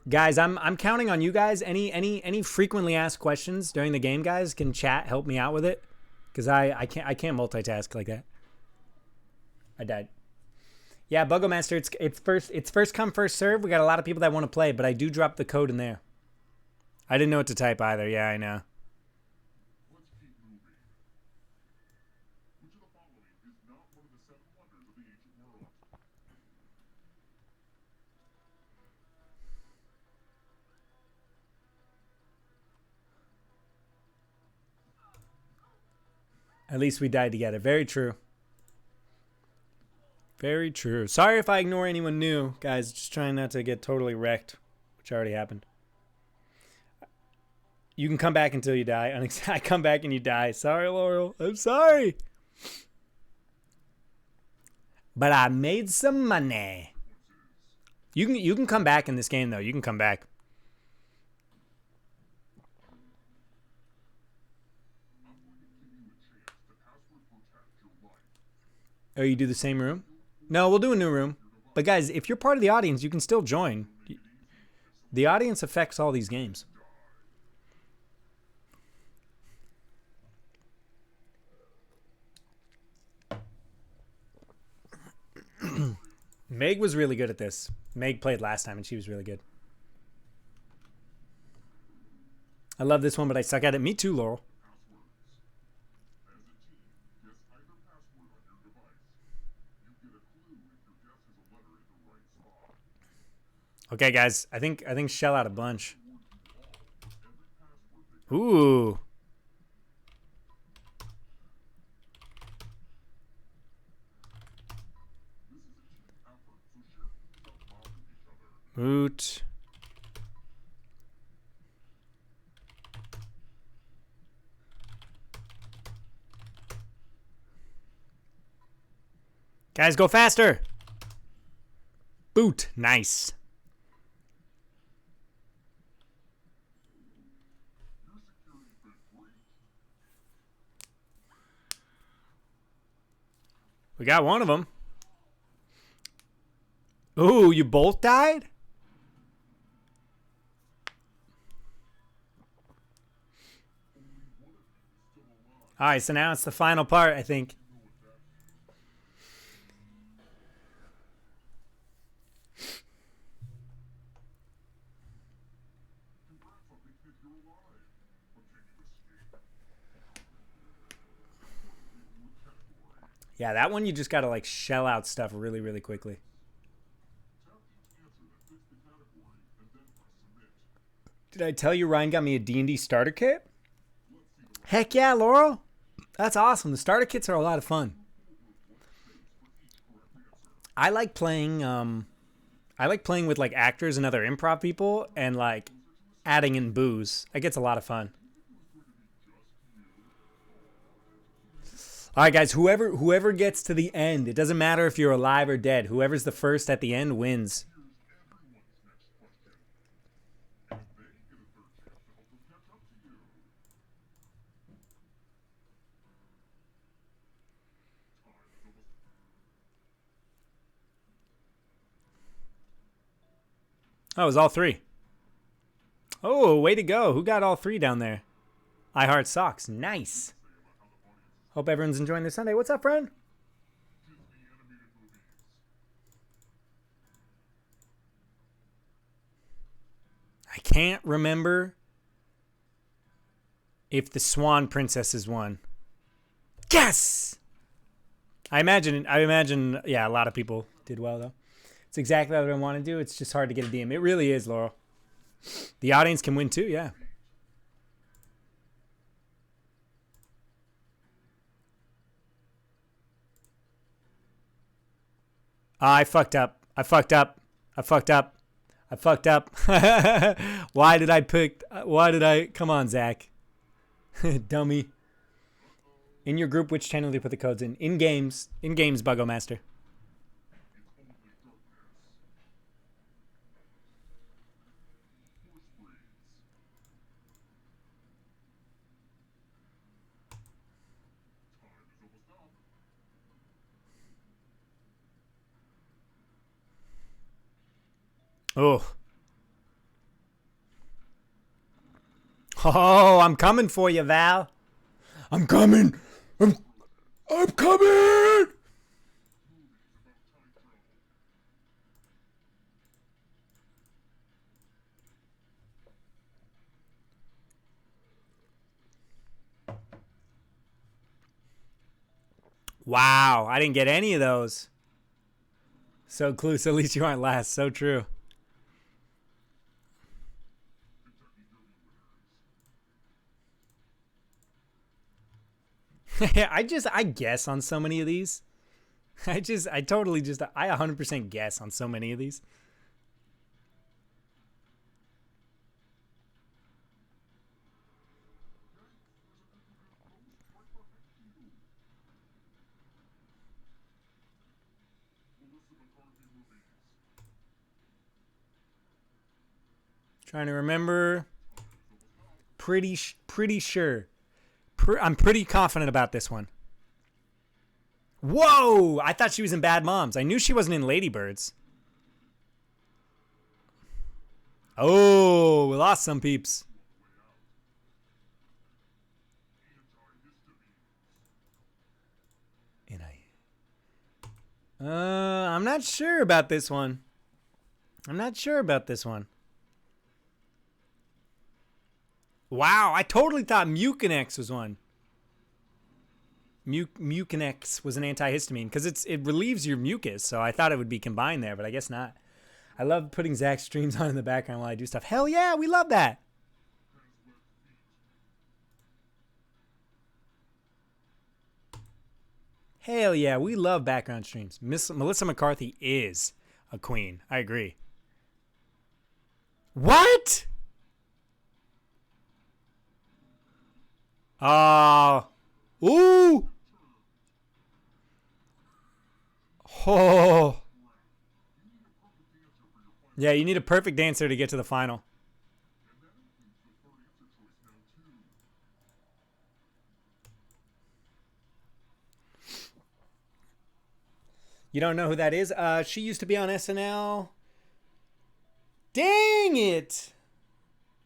Guys, I'm counting on you guys. Any frequently asked questions during the game, guys, can chat help me out with it? Because I can't multitask like that. I died. Yeah, Bugomaster, it's first come, first serve. We got a lot of people that want to play, but I do drop the code in there. I didn't know what to type either. Yeah, I know. At least we died together. Very true. Very true. Sorry if I ignore anyone new, guys. Just trying not to get totally wrecked, which already happened. You can come back until you die. I come back and you die. Sorry, Laurel. I'm sorry. But I made some money. You can come back in this game though. You can come back. Oh, you do the same room? No, we'll do a new room. But guys, if you're part of the audience, you can still join. The audience affects all these games. Meg was really good at this. Meg played last time and she was really good. I love this one, but I suck at it. Me too, Laurel. Okay, guys. I think shell out a bunch. Ooh. Moot. Guys, go faster. Boot. Nice. We got one of them. Ooh, you both died? All right, so now it's the final part, I think. Yeah, that one you just gotta like shell out stuff really, really quickly. Did I tell you Ryan got me a D&D starter kit? Heck yeah, Laurel. That's awesome. The starter kits are a lot of fun. I like playing with like actors and other improv people and like adding in booze. It gets a lot of fun. All right, guys, whoever gets to the end, it doesn't matter if you're alive or dead. Whoever's the first at the end wins. Oh, it was all three. Oh, way to go. Who got all three down there? I Heart Socks. Nice. Hope everyone's enjoying their Sunday. What's up, friend? I can't remember if the Swan Princess is one. Yes! I imagine, yeah, a lot of people did well, though. It's exactly what I want to do. It's just hard to get a DM. It really is, Laurel. The audience can win, too, yeah. I fucked up. Why did I, come on, Zach. Dummy. In your group, which channel do you put the codes in? In games, Buggo Master. Oh. Oh, I'm coming for you, Val. I'm coming. I'm coming. Wow, I didn't get any of those. So close, at least you aren't last. So true. I guess on so many of these. I 100% guess on so many of these. Trying to remember. Pretty sure. I'm pretty confident about this one. Whoa! I thought she was in Bad Moms. I knew she wasn't in Ladybirds. Oh, we lost some peeps. I'm not sure about this one. Wow, I totally thought Mucinex was one. Mucinex was an antihistamine because it relieves your mucus, so I thought it would be combined there, but I guess not. I love putting Zach's streams on in the background while I do stuff. Hell yeah, we love that. Hell yeah, we love background streams. Melissa McCarthy is a queen. I agree. What? Ooh. Oh. Yeah, you need a perfect dancer to get to the final. You don't know who that is? She used to be on SNL. Dang it!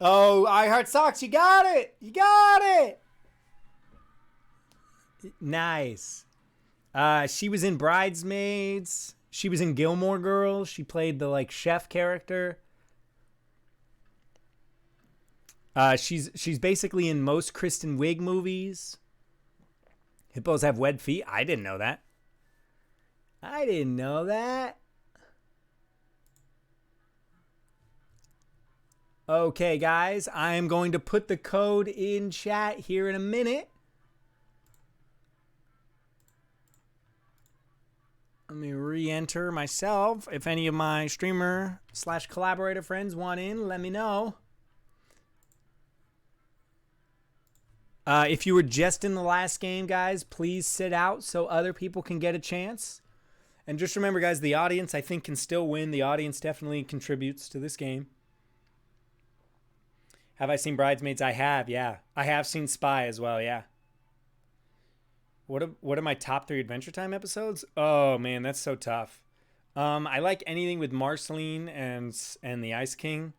Oh, I Heart Socks, you got it! You got it! Nice. She was in Bridesmaids. She was in Gilmore Girls. She played the like chef character. She's basically in most Kristen Wiig movies. Hippos have webbed feet. I didn't know that. I didn't know that. Okay, guys, I am going to put the code in chat here in a minute. Let me re-enter myself. If any of my streamer/collaborator friends want in, let me know. If you were just in the last game, guys, please sit out so other people can get a chance. And just remember, guys, the audience, I think, can still win. The audience definitely contributes to this game. Have I seen Bridesmaids? I have, yeah. I have seen Spy as well, yeah. What are my top 3 Adventure Time episodes? Oh, man, that's so tough. I like anything with Marceline and the Ice King.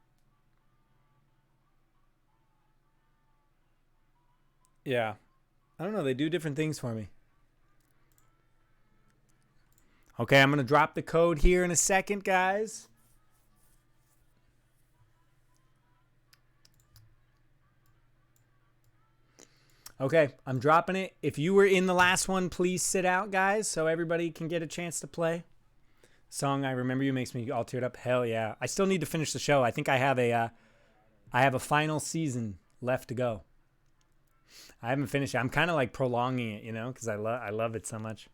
Yeah. I don't know. They do different things for me. Okay, I'm going to drop the code here in a second, guys. Okay, I'm dropping it. If you were in the last one, please sit out, guys, so everybody can get a chance to play. Song I Remember You makes me all teared up. Hell yeah. I still need to finish the show. I think I have a final season left to go. I haven't finished it. I'm kind of like prolonging it, you know, because I love it so much.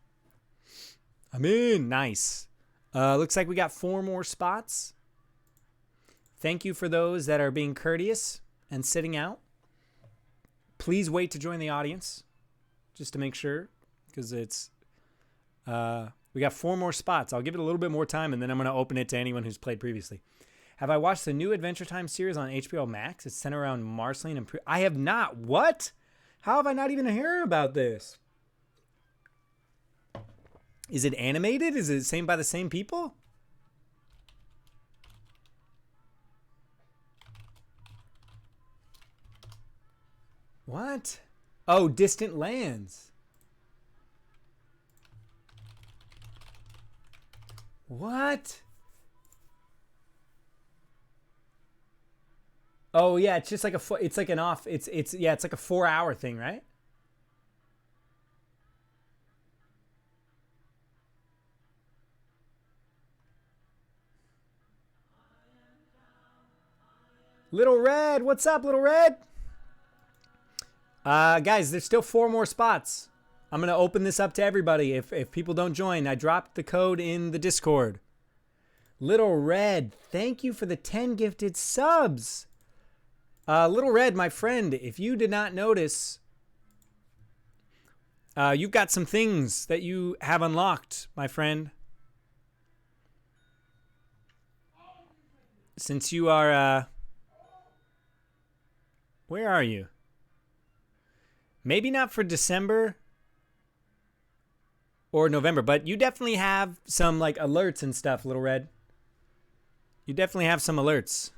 I'm in. Nice. Looks like we got 4 more spots. Thank you for those that are being courteous and sitting out. Please wait to join the audience, just to make sure, because it's we got 4 more spots. I'll give it a little bit more time, and then I'm going to open it to anyone who's played previously. Have I watched the new Adventure Time series on HBO Max? It's centered around Marceline and I have not. What? How have I not even heard about this? Is it animated? Is it same by the same people? What? Oh, Distant Lands. What? Oh yeah, it's just like it's like an off. It's yeah, it's like a 4-hour thing, right? Little Red, what's up, Little Red? Guys, there's still 4 more spots. I'm going to open this up to everybody. If people don't join, I dropped the code in the Discord. Little Red, thank you for the 10 gifted subs. Little Red, my friend, if you did not notice, you've got some things that you have unlocked, my friend. Since you are, where are you? Maybe not for December or November, but you definitely have some like alerts and stuff, Little Red. You definitely have some alerts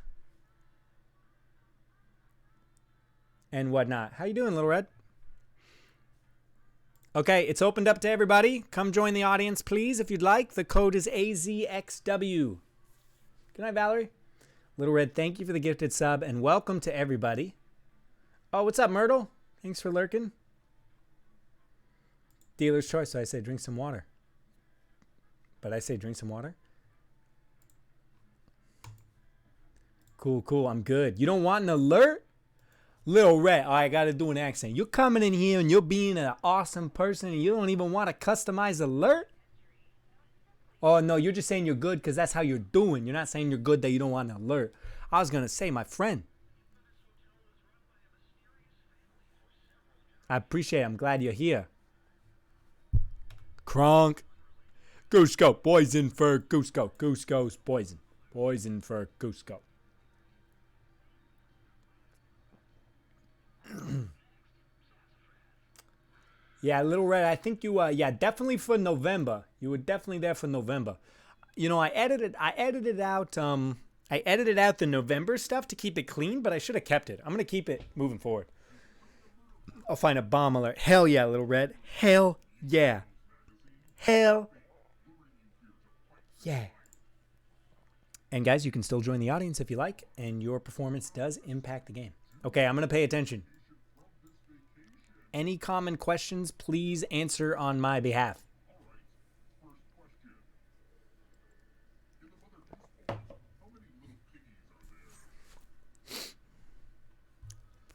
and whatnot. How you doing, Little Red? Okay, it's opened up to everybody. Come join the audience, please, if you'd like. The code is AZXW. Good night, Valerie. Little Red, thank you for the gifted sub, and welcome to everybody. Oh, what's up, Myrtle? Thanks for lurking. Dealer's choice, so I say drink some water. But I say drink some water. Cool, cool, I'm good. You don't want an alert? Little Red, I gotta do an accent. You're coming in here and you're being an awesome person and you don't even want to customize alert? Oh, no, you're just saying you're good because that's how you're doing. You're not saying you're good that you don't want an alert. I was gonna say, my friend. I appreciate it. I'm glad you're here. Kronk. Goose go. Poison for goose go. Goose goes poison. Poison for goose go. Yeah, Little Red, I think you yeah, definitely for November. You were definitely there for November. You know, I edited out the November stuff to keep it clean, but I should have kept it. I'm gonna keep it moving forward. I'll find a bomb alert. Hell yeah, Little Red. Hell yeah. Hell yeah. And guys, you can still join the audience if you like, and your performance does impact the game. Okay, I'm gonna pay attention. Any common questions, please answer on my behalf.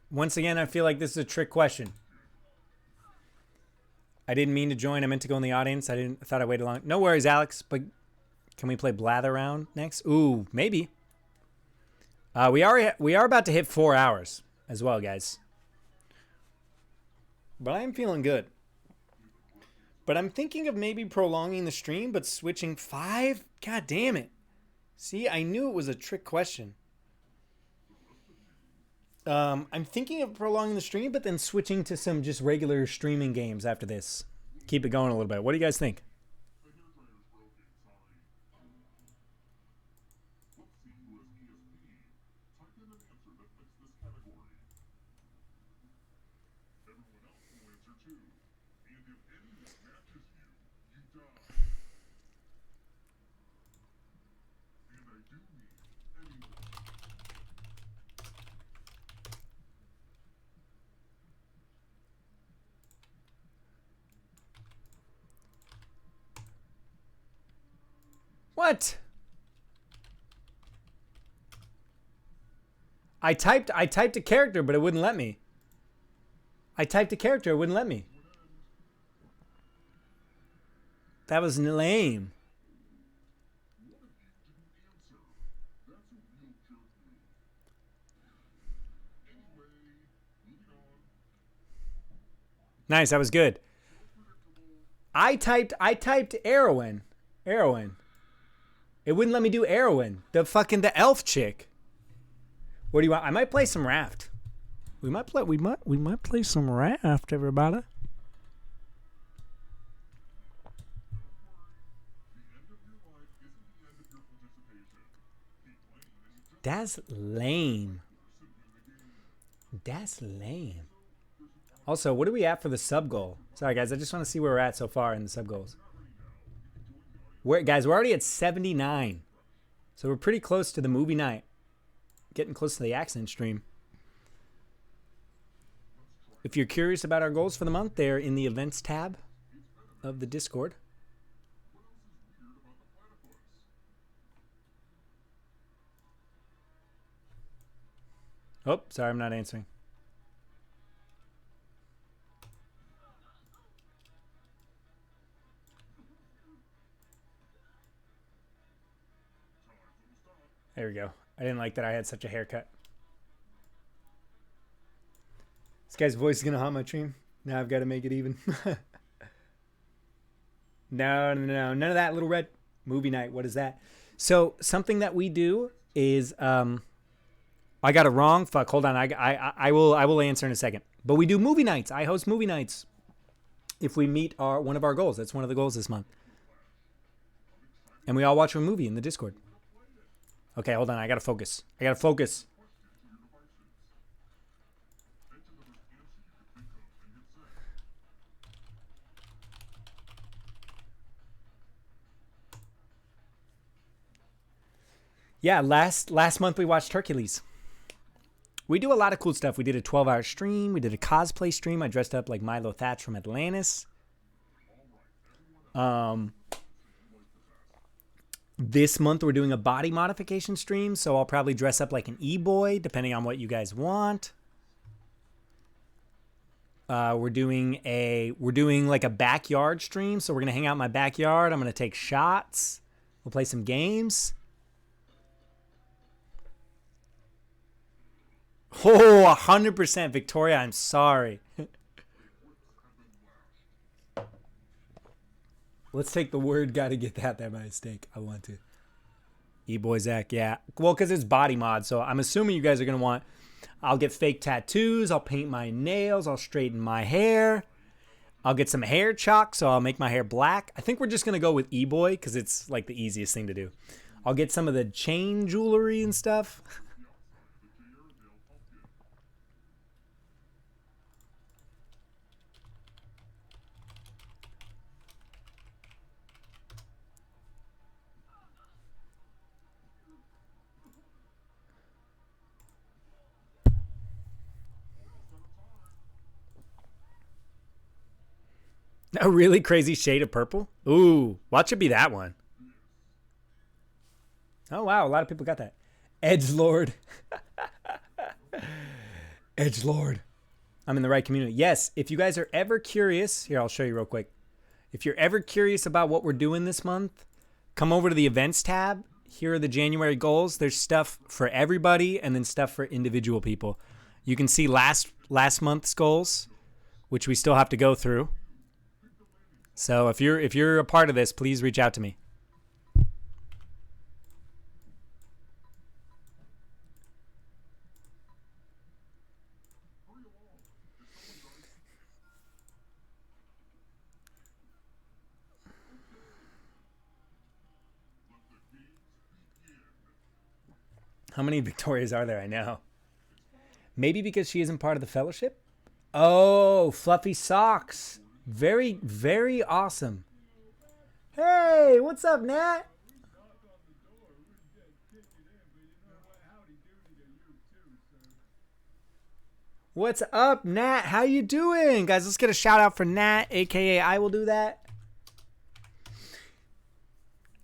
Once again, I feel like this is a trick question. I didn't mean to join. I meant to go in the audience. I thought I waited long. No worries, Alex. But can we play Blather Round next? Ooh, maybe. We are about to hit 4 hours as well, guys. But I am feeling good. But I'm thinking of maybe prolonging the stream, but switching 5? God damn it. See, I knew it was a trick question. I'm thinking of prolonging the stream, but then switching to some just regular streaming games after this. Keep it going a little bit. What do you guys think? What? I typed a character, but it wouldn't let me. I typed a character, it wouldn't let me. That was lame. Nice, that was good. I typed Erwin. It wouldn't let me do Erwin. The elf chick. What do you want? I might play some Raft. We might play some Raft, everybody. That's lame. That's lame. Also, what are we at for the sub goal? Sorry, guys. I just want to see where we're at so far in the sub goals. Guys, we're already at 79. So we're pretty close to the movie night. Getting close to the accident stream. If you're curious about our goals for the month, they're in the events tab of the Discord. Oh, sorry, I'm not answering. There we go. I didn't like that I had such a haircut. This guy's voice is going to haunt my stream. Now I've got to make it even. No. None of that, Little Red. Movie night. What is that? So something that we do is... I got it wrong. Fuck, hold on. I will answer in a second. But we do movie nights. I host movie nights if we meet one of our goals. That's one of the goals this month. And we all watch a movie in the Discord. Okay, hold on. I gotta focus. Yeah, last month we watched Hercules. We do a lot of cool stuff. We did a 12-hour stream. We did a cosplay stream. I dressed up like Milo Thatch from Atlantis. This month we're doing a body modification stream, so I'll probably dress up like an e-boy, depending on what you guys want. We're doing like a backyard stream, so we're gonna hang out in my backyard. I'm gonna take shots. We'll play some games. Oh, 100%, Victoria. I'm sorry. Let's take the word. Gotta get that by mistake. I want to. E-boy Zach, yeah. Well, because it's body mod, so I'm assuming you guys are gonna want. I'll get fake tattoos. I'll paint my nails. I'll straighten my hair. I'll get some hair chalk, so I'll make my hair black. I think we're just going to go with E-Boy because it's like the easiest thing to do. I'll get some of the chain jewelry and stuff. A really crazy shade of purple? Ooh, watch it be that one. Oh, wow, a lot of people got that. Edgelord. Edgelord. I'm in the right community. Yes, if you guys are ever curious, here, I'll show you real quick. If you're ever curious about what we're doing this month, come over to the events tab. Here are the January goals. There's stuff for everybody and then stuff for individual people. You can see last month's goals, which we still have to go through. So if you're a part of this, please reach out to me. How many Victorias are there? I know. Maybe because she isn't part of the fellowship? Oh, fluffy socks. Very, very awesome. Hey, what's up, Nat? What's up, Nat? How you doing? Guys, let's get a shout out for Nat, aka I Will Do That.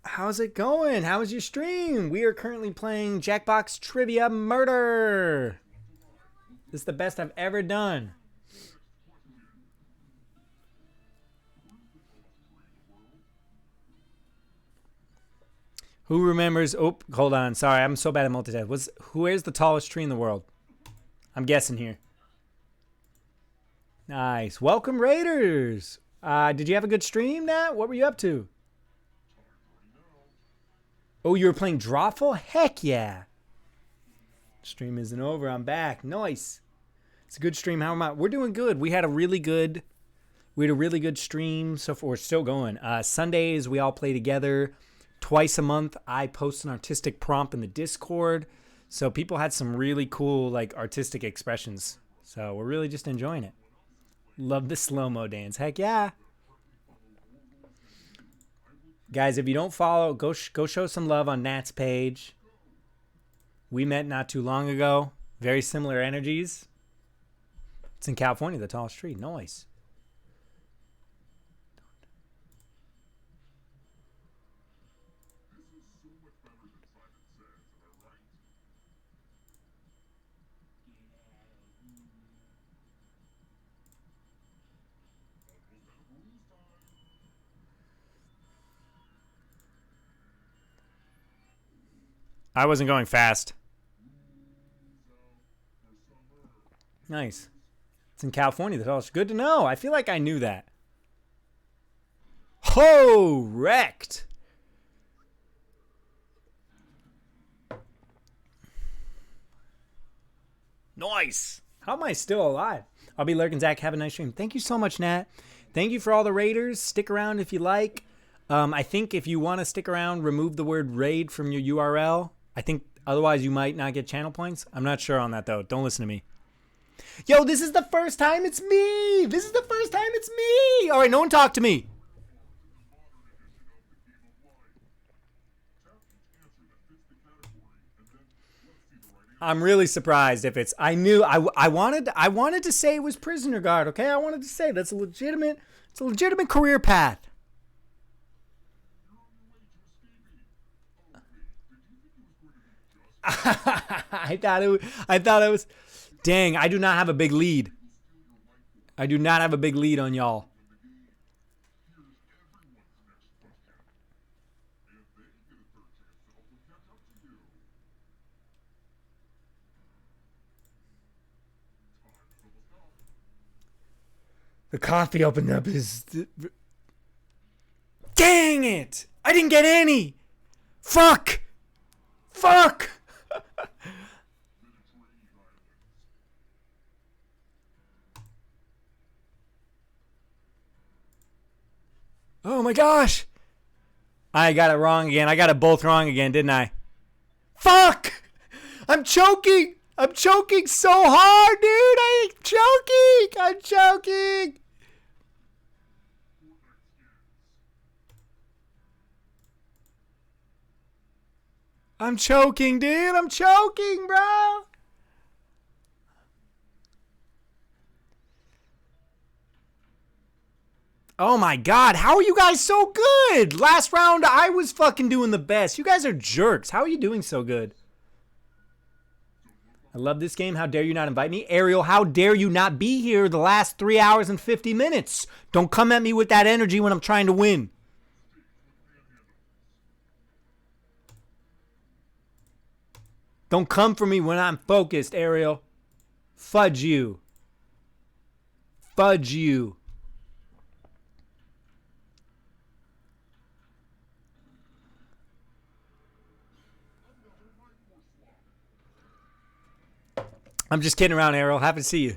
How's it going? How was your stream? We are currently playing Jackbox Trivia Murder. This is the best I've ever done. Who remembers? Oh, hold on. Sorry, I'm so bad at multitasking. Where's the tallest tree in the world? I'm guessing here. Nice. Welcome, Raiders. Did you have a good stream, Nat? What were you up to? Oh, you were playing Drawful? Heck yeah. Stream isn't over. I'm back. Nice. It's a good stream. How am I? We're doing good. We had a really good stream. So far, we're still going. Sundays, we all play together. Twice a month, I post an artistic prompt in the Discord. So people had some really cool, like, artistic expressions. So we're really just enjoying it. Love the slow-mo dance. Heck yeah. Guys, if you don't follow, go show some love on Nat's page. We met not too long ago. Very similar energies. It's in California, the tallest tree. Nice. I wasn't going fast. Nice. It's in California. That's all. Good to know. I feel like I knew that. Ho! Wrecked. Nice. How am I still alive? I'll be lurking, Zach. Have a nice stream. Thank you so much, Nat. Thank you for all the raiders. Stick around if you like. I think if you want to stick around, remove the word raid from your URL. I think otherwise you might not get channel points. I'm not sure on that, though. Don't listen to me. Yo, this is the first time it's me. This is the first time it's me. All right, no one talk to me. I'm really surprised if it's. I knew I wanted to say it was prisoner guard. Okay, I wanted to say that's a legitimate. It's a legitimate career path. I thought it was. Dang, I do not have a big lead. I do not have a big lead on y'all. The coffee opened up his. Dang it! I didn't get any! Fuck! Fuck! Oh my gosh. I got it wrong again. I got it both wrong again, didn't I? Fuck! I'm choking! I'm choking so hard, dude! I'm choking! I'm choking, dude! I'm choking, bro! Oh my god, how are you guys so good? Last round, I was fucking doing the best. You guys are jerks. How are you doing so good? I love this game. How dare you not invite me? Ariel, how dare you not be here the last 3 hours and 50 minutes? Don't come at me with that energy when I'm trying to win. Don't come for me when I'm focused, Ariel. Fudge you. Fudge you. I'm just kidding around, Ariel. Happy to see you.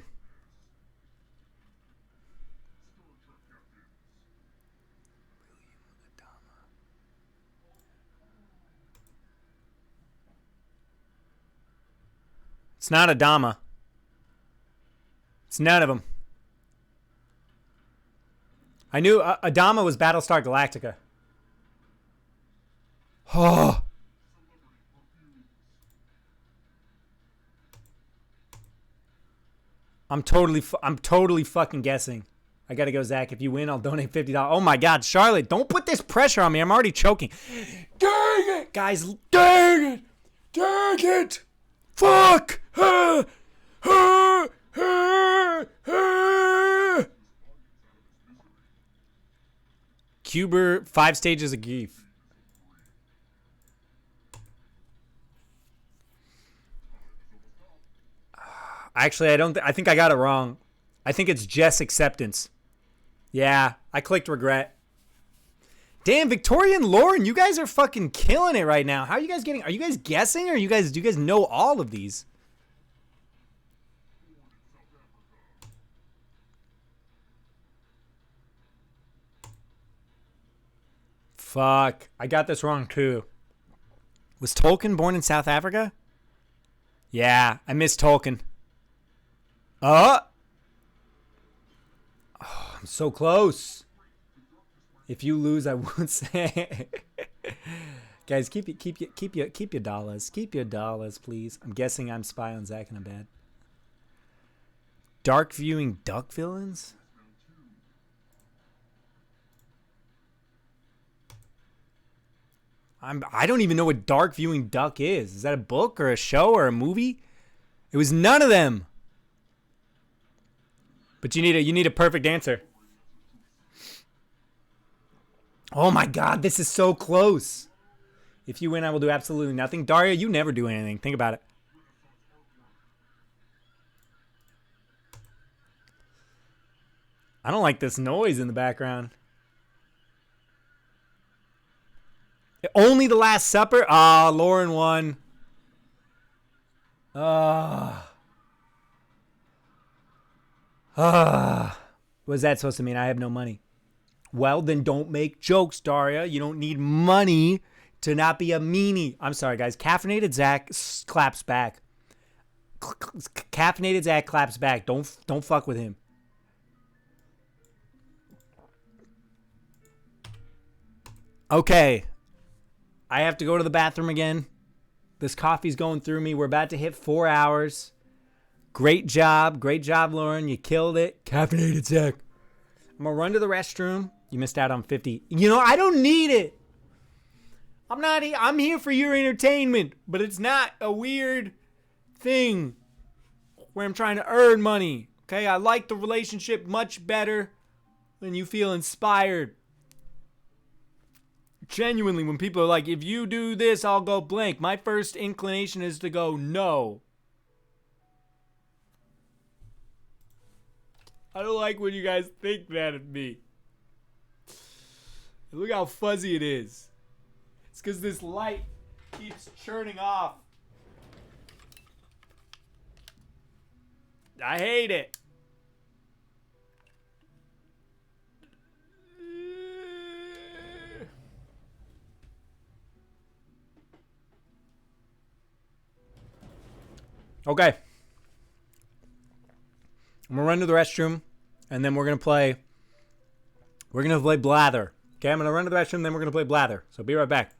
It's not Adama. It's none of them. I knew Adama was Battlestar Galactica. Oh. I'm totally fucking guessing. I gotta go, Zach. If you win, I'll donate $50. Oh my God, Charlotte, don't put this pressure on me. I'm already choking. Dang it, guys! Dang it! Dang it! Fuck! Cuber, 5 stages of grief. Actually, I think I got it wrong. I think it's Jess Acceptance. Yeah, I clicked regret. Damn, Victoria and Lauren, you guys are fucking killing it right now. How are you guys getting? Are you guys guessing, or do you guys know all of these? Fuck, I got this wrong too. Was Tolkien born in South Africa? Yeah, I missed Tolkien. Oh, I'm so close. If you lose, I won't say. Guys, keep your dollars. Keep your dollars, please. I'm guessing I'm spy on Zach in a bed. Dark viewing duck villains? I don't even know what dark viewing duck is. Is that a book or a show or a movie? It was none of them. But you need a perfect answer. Oh my God, this is so close. If you win, I will do absolutely nothing. Daria, you never do anything. Think about it. I don't like this noise in the background. Only the Last Supper? Ah, Lauren won. What's that supposed to mean? I have no money. Well, then don't make jokes, Daria. You don't need money to not be a meanie. I'm sorry, guys. Caffeinated Zach claps back. Caffeinated Zach claps back. Don't fuck with him. Okay. I have to go to the bathroom again. This coffee's going through me. We're about to hit 4 hours. Great job. Great job, Lauren. You killed it. Caffeinated Zach. I'm going to run to the restroom. You missed out on 50. You know, I don't need it. I'm here for your entertainment, but it's not a weird thing where I'm trying to earn money. Okay, I like the relationship much better when you feel inspired. Genuinely, when people are like, if you do this, I'll go blank. My first inclination is to go, no. I don't like when you guys think that of me. Look how fuzzy it is. It's because this light keeps churning off. I hate it. Okay. I'm gonna run to the restroom, and then we're gonna play. We're gonna play Blather. Okay, I'm gonna run to the restroom, then we're gonna play Blather. So be right back.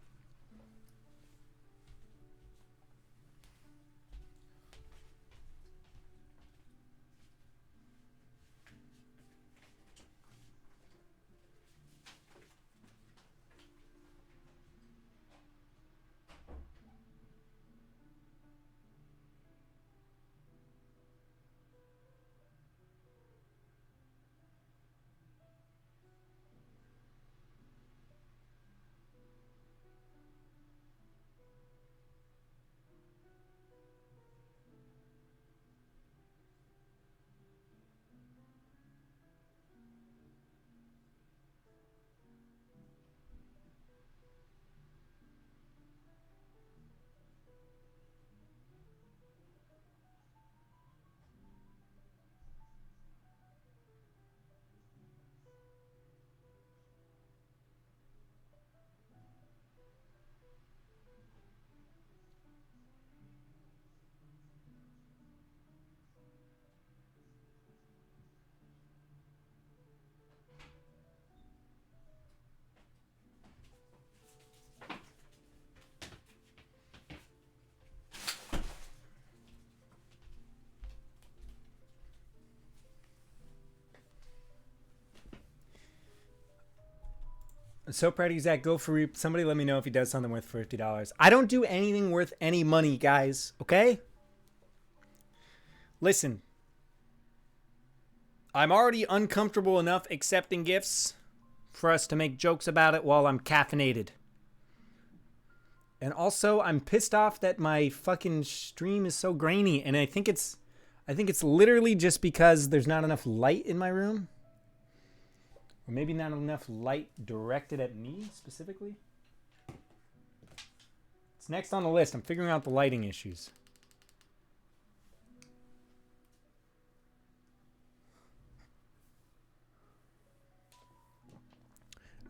I'm so proud of you, Zach. Go for somebody. Let me know if he does something worth $50. I don't do anything worth any money, guys. Okay. Listen. I'm already uncomfortable enough accepting gifts for us to make jokes about it while I'm caffeinated. And also, I'm pissed off that my fucking stream is so grainy, and I think it's literally just because there's not enough light in my room. Or maybe not enough light directed at me specifically. It's next on the list. I'm figuring out the lighting issues.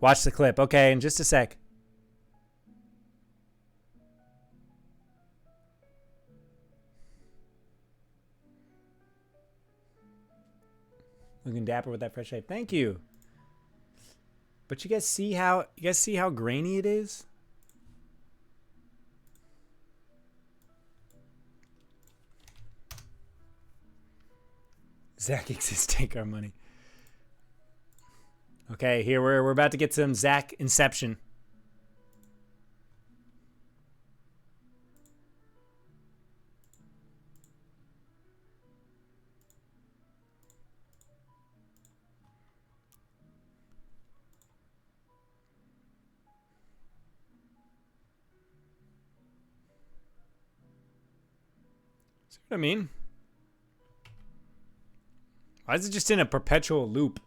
Watch the clip. Okay, in just a sec. Looking dapper with that fresh shape. Thank you. But you guys see how grainy it is? Zach exists, take our money. Okay, here we're about to get some Zach Inception. See what I mean? Why is it just in a perpetual loop?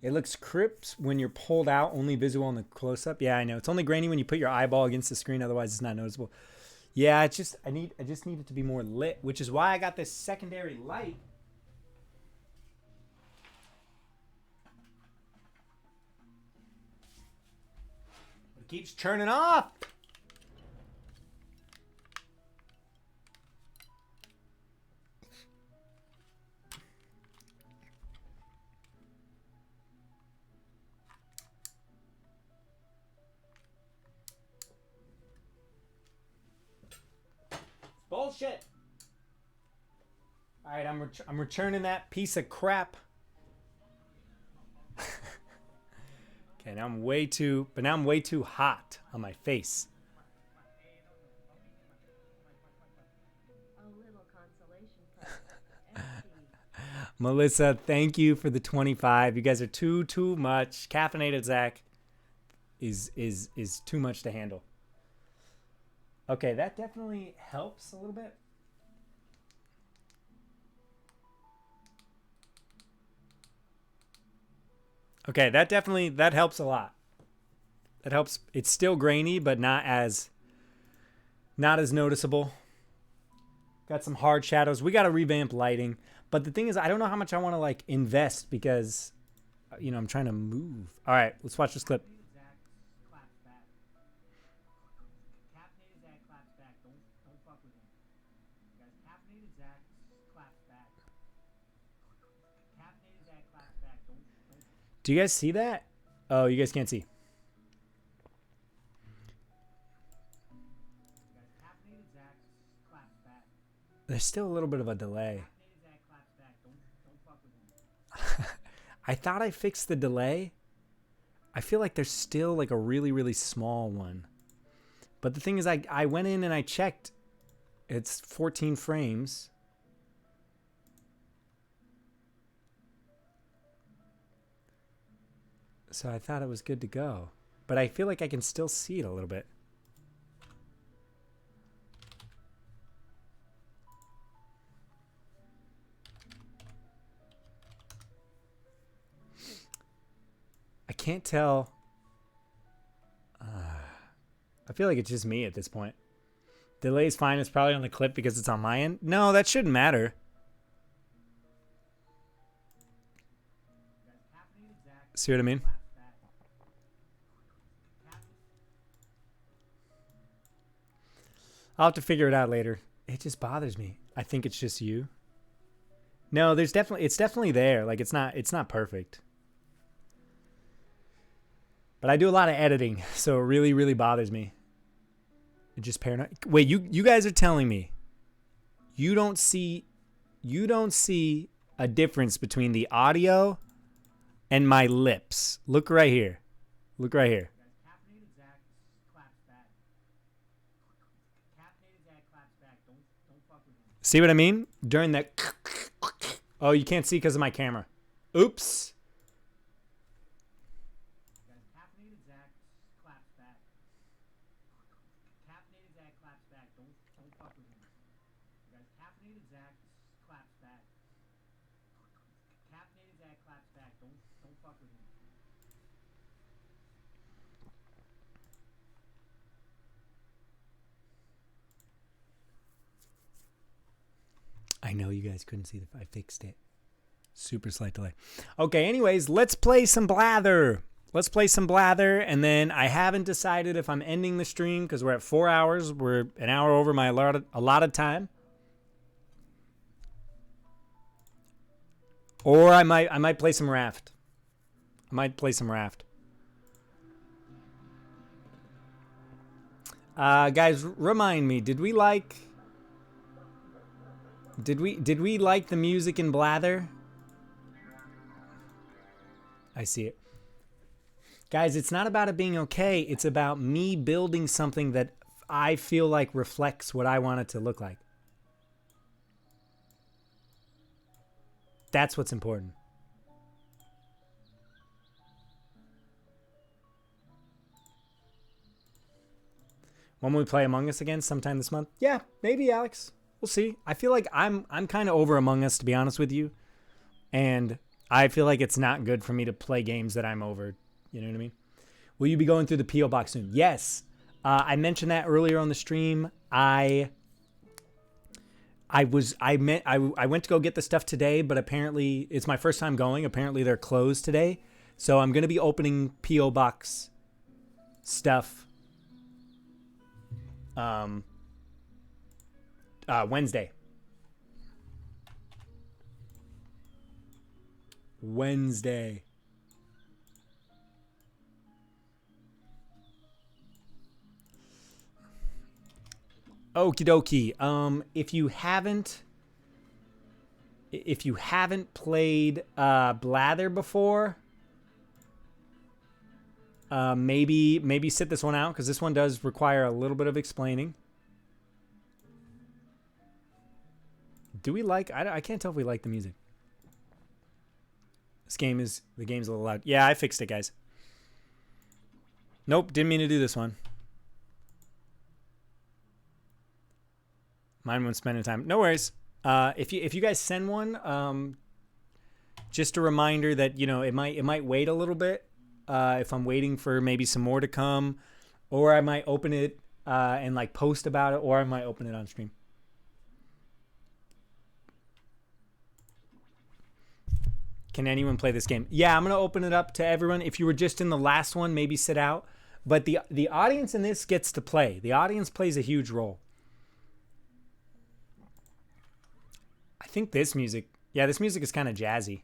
It looks crisp when you're pulled out, only visible in the close-up. Yeah, I know. It's only grainy when you put your eyeball against the screen, otherwise it's not noticeable. Yeah, I just need it to be more lit, which is why I got this secondary light. It keeps turning off. Bullshit. All right, I'm returning that piece of crap. Okay, now I'm way too hot on my face. A little consolation prize. Melissa, thank you for the 25. You guys are too much. Caffeinated Zach is too much to handle. Okay, that definitely helps a little bit. Okay, that helps a lot. That helps. It's still grainy, but not as noticeable. Got some hard shadows. We got to revamp lighting. But the thing is, I don't know how much I want to like invest because, I'm trying to move. All right, let's watch this clip. Zach claps back. Caffeinated Zach claps back. Don't fuck Do you guys see that? Oh, you guys can't see. There's still a little bit of a delay. I thought I fixed the delay. I feel like there's still like a really, really small one. But the thing is, I went in and I checked. It's 14 frames. So I thought it was good to go. But I feel like I can still see it a little bit. I can't tell. I feel like it's just me at this point. Delay is fine. It's probably on the clip because it's on my end. No, that shouldn't matter. See what I mean? I'll have to figure it out later. It just bothers me. I think it's just you. No, it's definitely there. Like it's not perfect. But I do a lot of editing, so it really, really bothers me. It just paranoid. Wait, you guys are telling me you don't see a difference between the audio and my lips. Look right here. Look right here. See what I mean? During that. Oh, you can't see because of my camera. Oops. I know you guys couldn't see I fixed it. Super slight delay. Okay, anyways, let's play some Blather. Let's play some Blather, and then I haven't decided if I'm ending the stream because we're at 4 hours. We're an hour over my allotted time. Or I might play some Raft. Guys, remind me, did we like the music in Blather? I see it. Guys, it's not about it being okay. It's about me building something that I feel like reflects what I want it to look like. That's what's important. When we play Among Us again sometime this month? Yeah, maybe, Alex. We'll see. I feel like I'm kind of over Among Us, to be honest with you. And I feel like it's not good for me to play games that I'm over. You know what I mean? Will you be going through the P.O. box soon? Yes. I mentioned that earlier on the stream. I went to go get the stuff today, but apparently it's my first time going. Apparently they're closed today. So I'm going to be opening P.O. box stuff Wednesday. Okie dokie. If you haven't played Blather before, maybe sit this one out because this one does require a little bit of explaining. Do we like? I can't tell if we like the music. The game's a little loud. Yeah, I fixed it, guys. Nope, didn't mean to do this one. Mine won't spend time. No worries. If you guys send one, just a reminder that it might wait a little bit. If I'm waiting for maybe some more to come, or I might open it and like post about it, or I might open it on stream. Can anyone play this game? Yeah, I'm gonna open it up to everyone. If you were just in the last one, maybe sit out. But the audience in this gets to play. The audience plays a huge role. I think this music is kind of jazzy.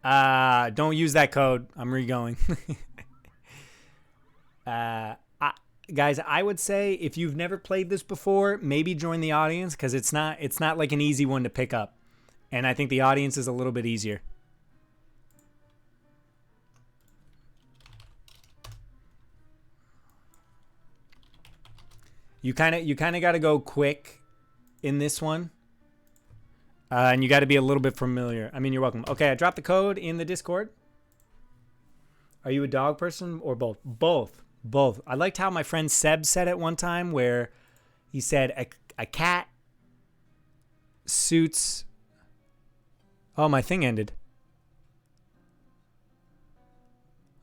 Don't use that code. I'm re-going. Guys, I would say if you've never played this before, maybe join the audience because it's not like an easy one to pick up. And I think the audience is a little bit easier. You kind of got to go quick in this one. And you got to be a little bit familiar. I mean, you're welcome. Okay, I dropped the code in the Discord. Are you a dog person or both? Both. I liked how my friend Seb said it one time where he said a cat suits... Oh, my thing ended.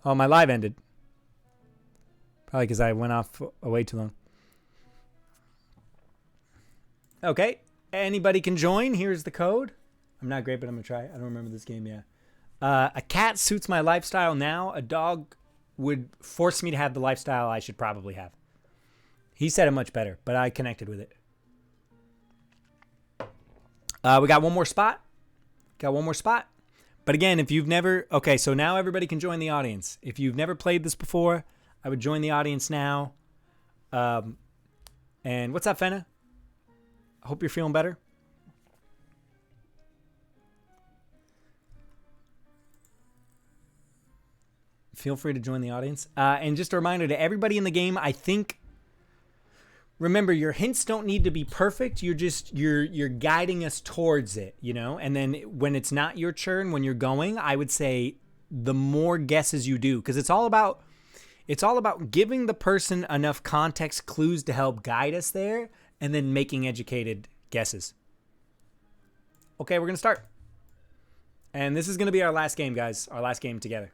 Oh, my live ended. Probably because I went off way too long. Okay. Anybody can join. Here's the code. I'm not great, but I'm going to try. I don't remember this game yet. A cat suits my lifestyle now. A dog would force me to have the lifestyle I should probably have. He said it much better, but I connected with it. We got one more spot. But again, if you've never... Okay, so now everybody can join the audience. If you've never played this before, I would join the audience now. And what's up, Fenna? I hope you're feeling better. Feel free to join the audience. And just a reminder to everybody in the game, I think... Remember, your hints don't need to be perfect. You're guiding us towards it, you know? And then when it's not your turn, when you're going, I would say the more guesses you do. Because it's all about giving the person enough context clues to help guide us there and then making educated guesses. Okay, we're going to start. And this is going to be our last game, guys. Our last game together.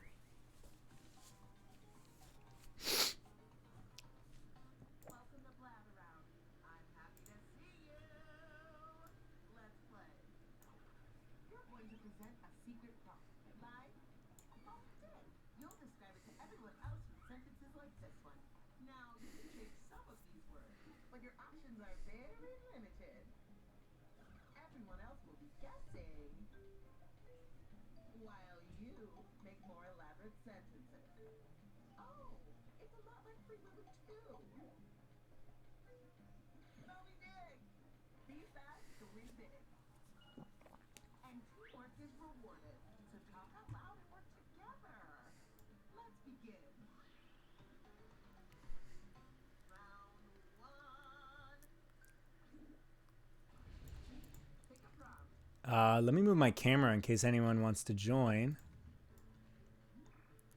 Let me move my camera in case anyone wants to join.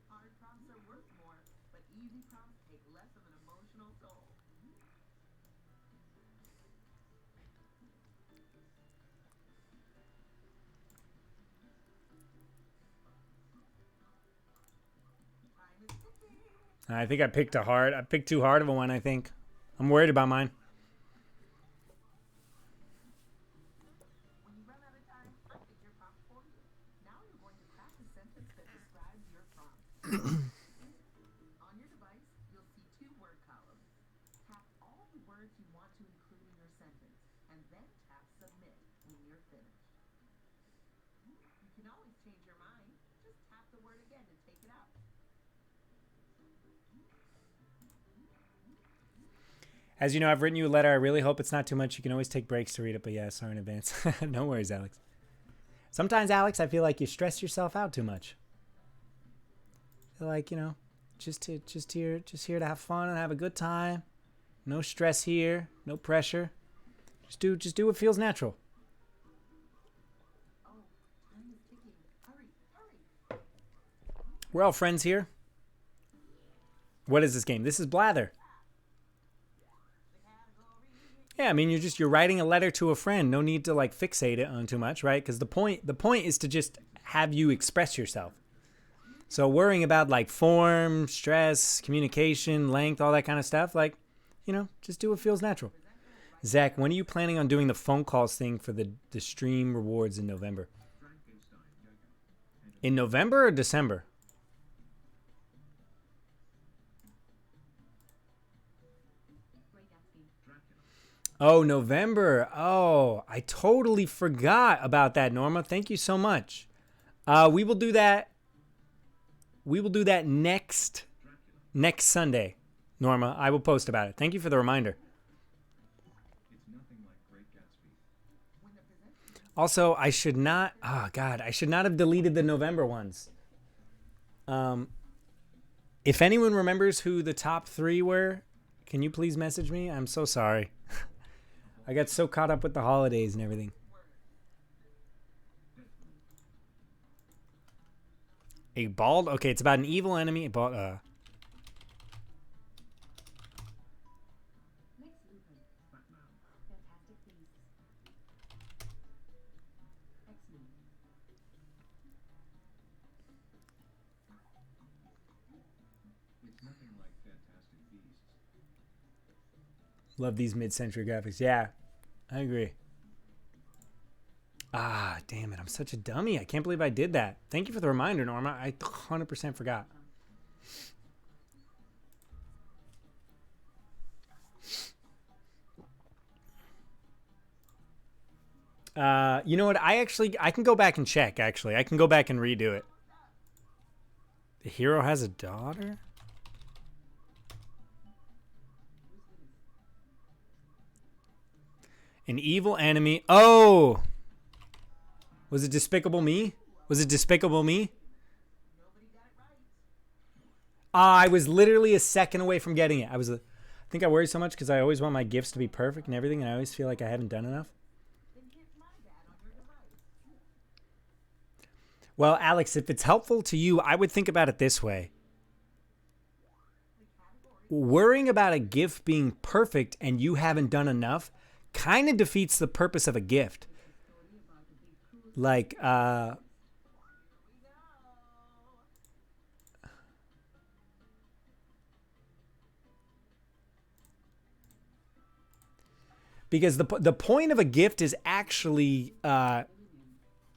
Hard prompts are worth more, but easy prompts take less of an emotional toll. Time is ticking. I think I picked too hard of a one, I think. I'm worried about mine. On your device, you'll see two word columns. Tap all the words you want to include in your sentence, and then tap submit when you're finished. You can always change your mind. Just tap the word again to take it out. As you know, I've written you a letter. I really hope it's not too much. You can always take breaks to read it, but yeah, sorry in advance. No worries, Alex. Sometimes, Alex, I feel like you stress yourself out too much. Like, you know, just here to have fun and have a good time. No stress here, no pressure. Just do what feels natural. Oh, time is ticking. Hurry. We're all friends here. What is this game? This is Blather. Yeah, I mean, you're writing a letter to a friend. No need to like fixate it on too much, right? Because the point is to just have you express yourself. So worrying about like form, stress, communication, length, all that kind of stuff, like, you know, just do what feels natural. Zach, when are you planning on doing the phone calls thing for the stream rewards in November? In November or December? Oh, November. Oh, I totally forgot about that, Norma. Thank you so much. We will do that. We will do that next Sunday, Norma. I will post about it. Thank you for the reminder. Also, I should not. Oh God, I should not have deleted the November ones. If anyone remembers who the top 3 were, can you please message me? I'm so sorry. I got so caught up with the holidays and everything. A bald? Okay, it's about an evil enemy. Lex Luthor. Fantastic Beasts. X-Men. It's nothing like Fantastic Beasts. Love these mid-century graphics. Yeah, I agree. Ah, damn it. I'm such a dummy. I can't believe I did that. Thank you for the reminder, Norma. I 100% forgot. You know what? I can go back and check, actually. I can go back and redo it. The hero has a daughter? An evil enemy. Oh! Was it Despicable Me? Was it Despicable Me? I was literally a second away from getting it. I think I worry so much because I always want my gifts to be perfect and everything, and I always feel like I haven't done enough. Well, Alex, if it's helpful to you, I would think about it this way. Worrying about a gift being perfect and you haven't done enough kind of defeats the purpose of a gift. Like, because the point of a gift is actually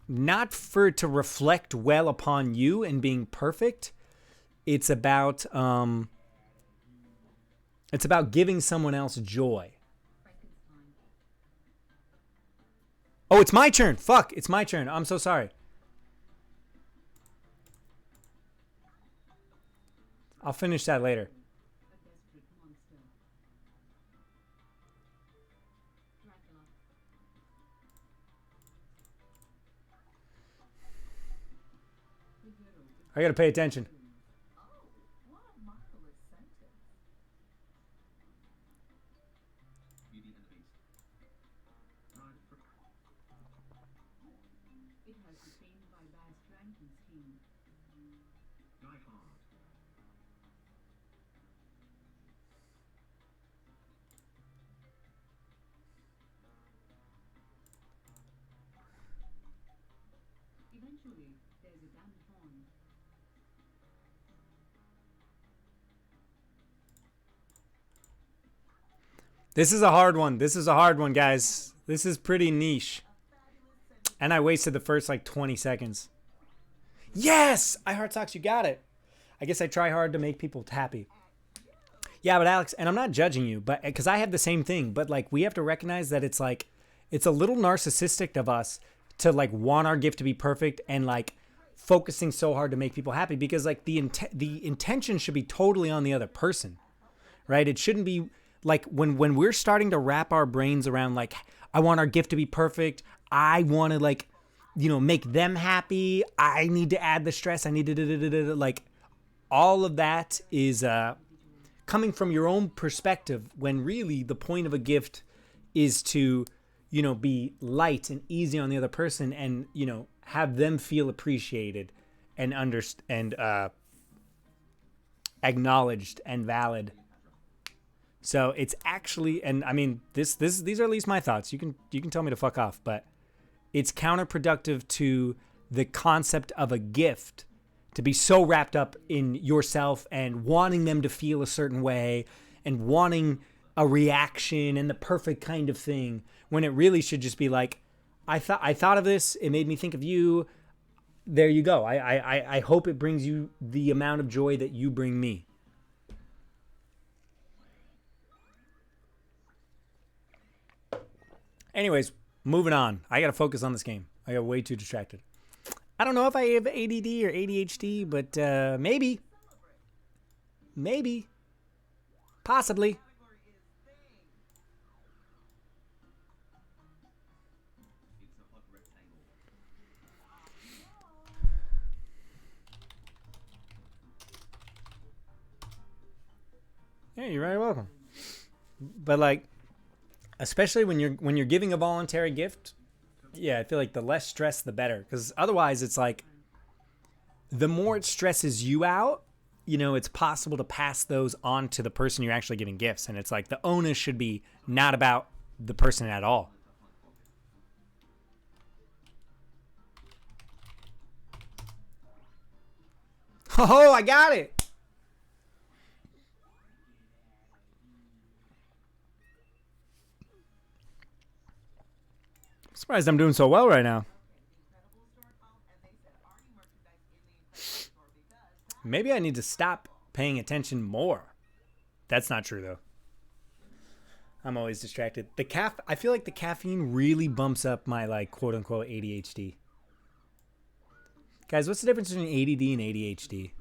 not for it to reflect well upon you and being perfect. It's about giving someone else joy. Oh, it's my turn. Fuck, it's my turn. I'm so sorry. I'll finish that later. I gotta pay attention. What a marvelous sentence. Beauty and the Beast. Ride for It has the same vivacious Frankenstein. Die Hard. Eventually, there's a damned horn. This is a hard one. This is a hard one, guys. This is pretty niche. And I wasted the first like 20 seconds. Yes! I Heart Socks, you got it. I guess I try hard to make people happy. Yeah, but Alex, and I'm not judging you, but because I have the same thing, but like we have to recognize that it's like, it's a little narcissistic of us to like want our gift to be perfect and like focusing so hard to make people happy, because like the intention should be totally on the other person, right? It shouldn't be like when we're starting to wrap our brains around like, I want our gift to be perfect. I want to like, you know, make them happy. I need to add the stress. I need to like all of that is coming from your own perspective, when really the point of a gift is to, you know, be light and easy on the other person and, you know, have them feel appreciated and acknowledged and valid. So it's actually, and I mean, these are at least my thoughts. You can tell me to fuck off, but it's counterproductive to the concept of a gift to be so wrapped up in yourself and wanting them to feel a certain way and wanting a reaction and the perfect kind of thing, when it really should just be like, I thought of this, it made me think of you. There you go. I hope it brings you the amount of joy that you bring me. Anyways, moving on. I got to focus on this game. I got way too distracted. I don't know if I have ADD or ADHD, but maybe. Maybe. Possibly. Yeah, you're very welcome. But like, especially when you're giving a voluntary gift, yeah, I feel like the less stress, the better. Because otherwise, it's like, the more it stresses you out, you know, it's possible to pass those on to the person you're actually giving gifts. And it's like the onus should be not about the person at all. Oh, I got it. I'm surprised I'm doing so well right now. Maybe I need to stop paying attention more. That's not true though. I'm always distracted. I feel like the caffeine really bumps up my like quote unquote ADHD. Guys, what's the difference between ADD and ADHD?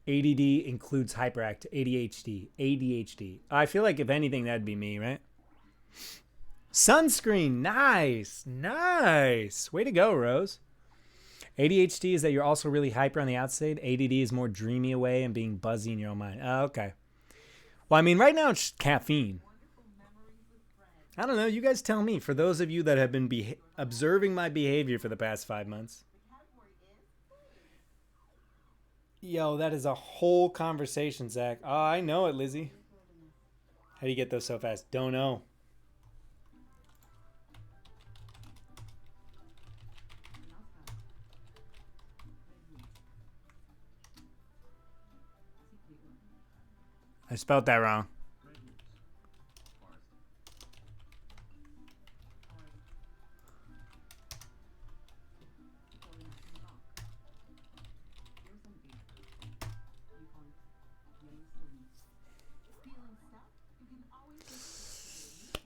ADD includes ADHD. I feel like if anything, that'd be me, right? Sunscreen. Nice. Way to go, Rose. ADHD is that you're also really hyper on the outside. ADD is more dreamy away and being buzzy in your own mind. Oh, okay. Well, I mean, right now it's just caffeine. I don't know. You guys tell me. For those of you that have been observing my behavior for the past 5 months. Yo, that is a whole conversation, Zach. Oh, I know it, Lizzie. How do you get those so fast? Don't know. I spelled that wrong.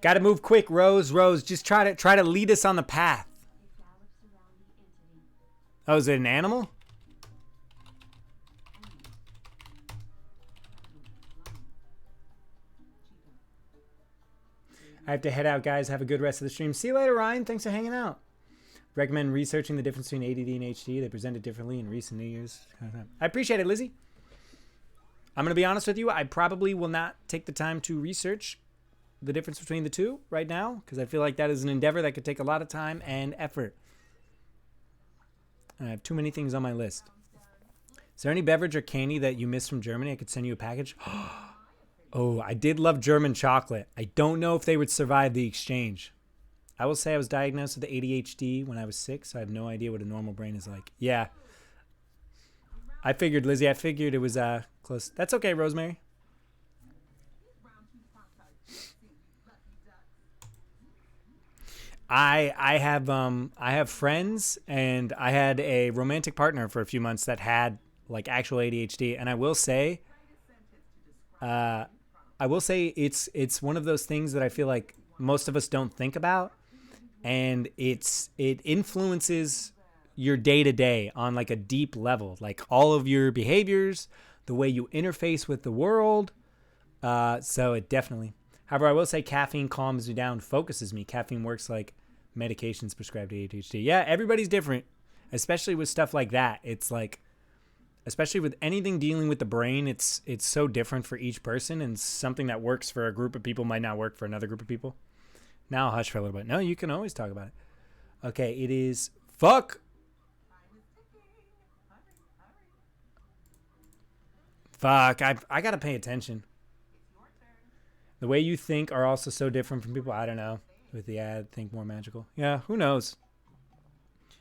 Got to move quick, Rose. Just try to lead us on the path. Oh, is it an animal? I have to head out, guys. Have a good rest of the stream. See you later, Ryan. Thanks for hanging out. Recommend researching the difference between ADD and HD. They presented differently in recent years. I appreciate it, Lizzie. I'm going to be honest with you. I probably will not take the time to research the difference between the two right now, because I feel like that is an endeavor that could take a lot of time and effort. I have too many things on my list. Is there any beverage or candy that you missed from Germany? I could send you a package. Oh, I did love German chocolate. I don't know if they would survive the exchange. I will say I was diagnosed with ADHD when I was 6, so I have no idea what a normal brain is like. Yeah. I figured, Lizzie. I figured it was close. That's okay, Rosemary. I have friends, and I had a romantic partner for a few months that had like actual ADHD, and I will say it's one of those things that I feel like most of us don't think about, and it influences your day to day on like a deep level, like all of your behaviors, the way you interface with the world. So it definitely. However, I will say caffeine calms me down, focuses me. Caffeine works like medications prescribed to ADHD. Yeah, everybody's different, especially with stuff like that. It's like, especially with anything dealing with the brain, it's so different for each person, and something that works for a group of people might not work for another group of people. Now I'll hush for a little bit. No, you can always talk about it. Okay, it is fuck. Fuck, I gotta pay attention. The way you think are also so different from people. I don't know. With the ad, think more magical. Yeah, who knows?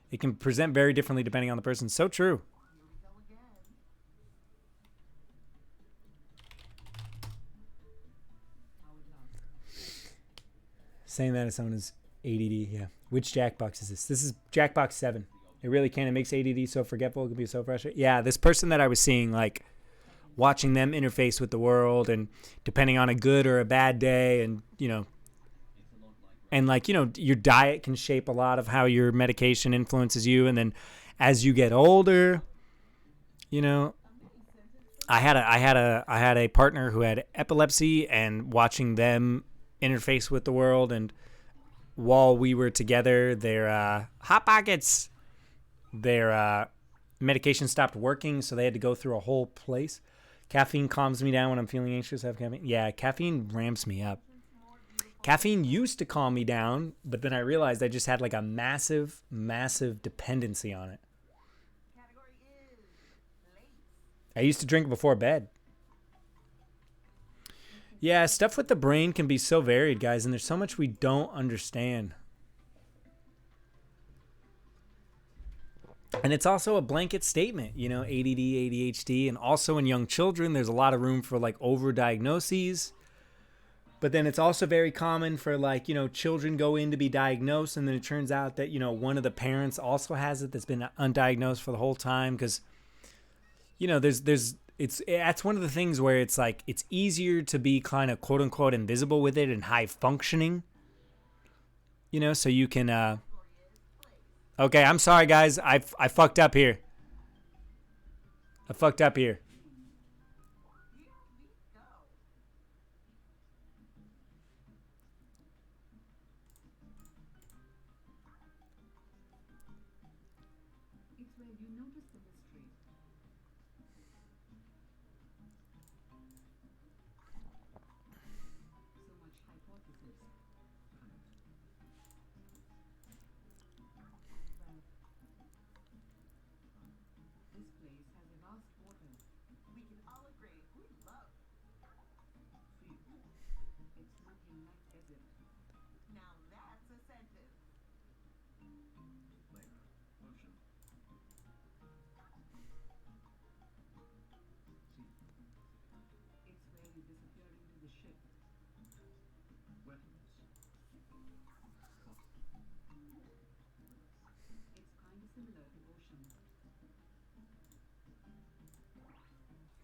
It can present very differently depending on the person. So true. Saying that as someone who's ADD, yeah. Which Jackbox is this? This is Jackbox 7. It really can. It makes ADD so forgetful. It can be so frustrating. Yeah, this person that I was seeing, like, watching them interface with the world and depending on a good or a bad day and, you know, and, like, you know, your diet can shape a lot of how your medication influences you. And then as you get older, you know, I had a partner who had epilepsy, and watching them interface with the world, and while we were together, their hot pockets, their medication stopped working, so they had to go through a whole place. Caffeine calms me down when I'm feeling anxious. I have caffeine. Yeah, caffeine ramps me up. Caffeine used to calm me down, but then I realized I just had like a massive, massive dependency on it. Category is late. I used to drink before bed. Yeah, stuff with the brain can be so varied, guys, and there's so much we don't understand. And it's also a blanket statement, you know, ADD, ADHD, and also in young children, there's a lot of room for like overdiagnoses. But then it's also very common for, like, you know, children go in to be diagnosed, and then it turns out that, you know, one of the parents also has it that's been undiagnosed for the whole time, because, you know, that's one of the things where it's like it's easier to be kind of quote unquote invisible with it and high functioning, you know, so you can okay, I'm sorry guys, I fucked up here. It's where you notice the mystery. So much hypothesis. Well, this place has a vast water. We can all agree we love fields. It's nothing like desert. Now that's a sentence. Later. Ocean. Sea. It's where you disappear into the ship. Wetlands. It's kind of similar to ocean.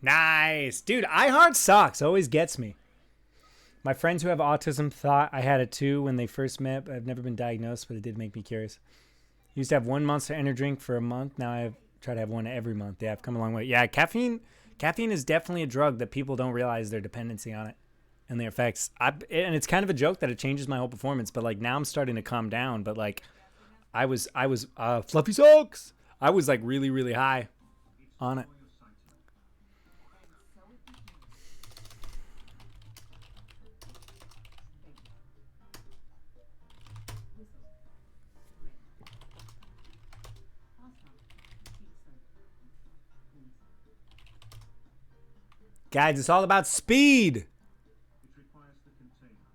Nice. Dude, iHeart sucks. Always gets me. My friends who have autism thought I had it too when they first met, but I've never been diagnosed, but it did make me curious. Used to have one Monster Energy drink for a month. Now I try to have one every month. Yeah, I've come a long way. Yeah, caffeine is definitely a drug that people don't realize their dependency on it and the effects. And it's kind of a joke that it changes my whole performance, but like now I'm starting to calm down. But like I was Fluffy Socks. I was like really, really high on it. Guys, it's all about speed. It requires the container.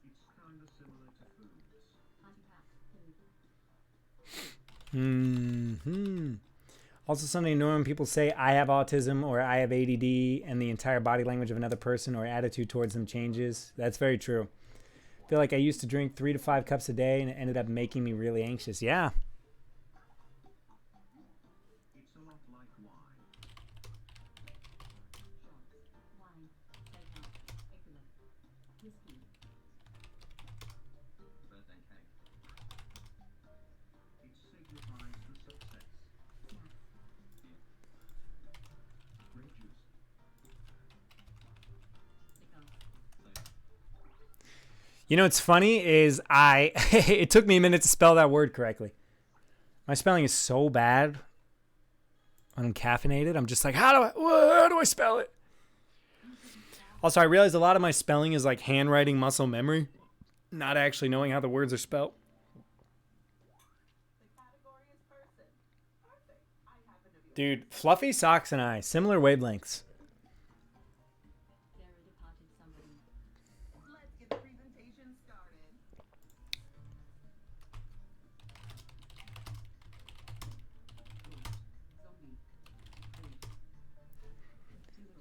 It's kind of similar to foods. Also, something annoying when people say I have autism or I have ADD and the entire body language of another person or attitude towards them changes. That's very true. I feel like I used to drink 3 to 5 cups a day and it ended up making me really anxious. Yeah. It's a lot like wine. Birthday cake. It signifies the success. Grape juice. You know what's funny is it took me a minute to spell that word correctly. My spelling is so bad when I'm caffeinated. I'm just like, how do I spell it? Also, I realized a lot of my spelling is like handwriting muscle memory, not actually knowing how the words are spelled. The category is person. Perfect. I happen to be Dude, Fluffy Socks and I, similar wavelengths. Gary departed somebody. Let's get the presentation started.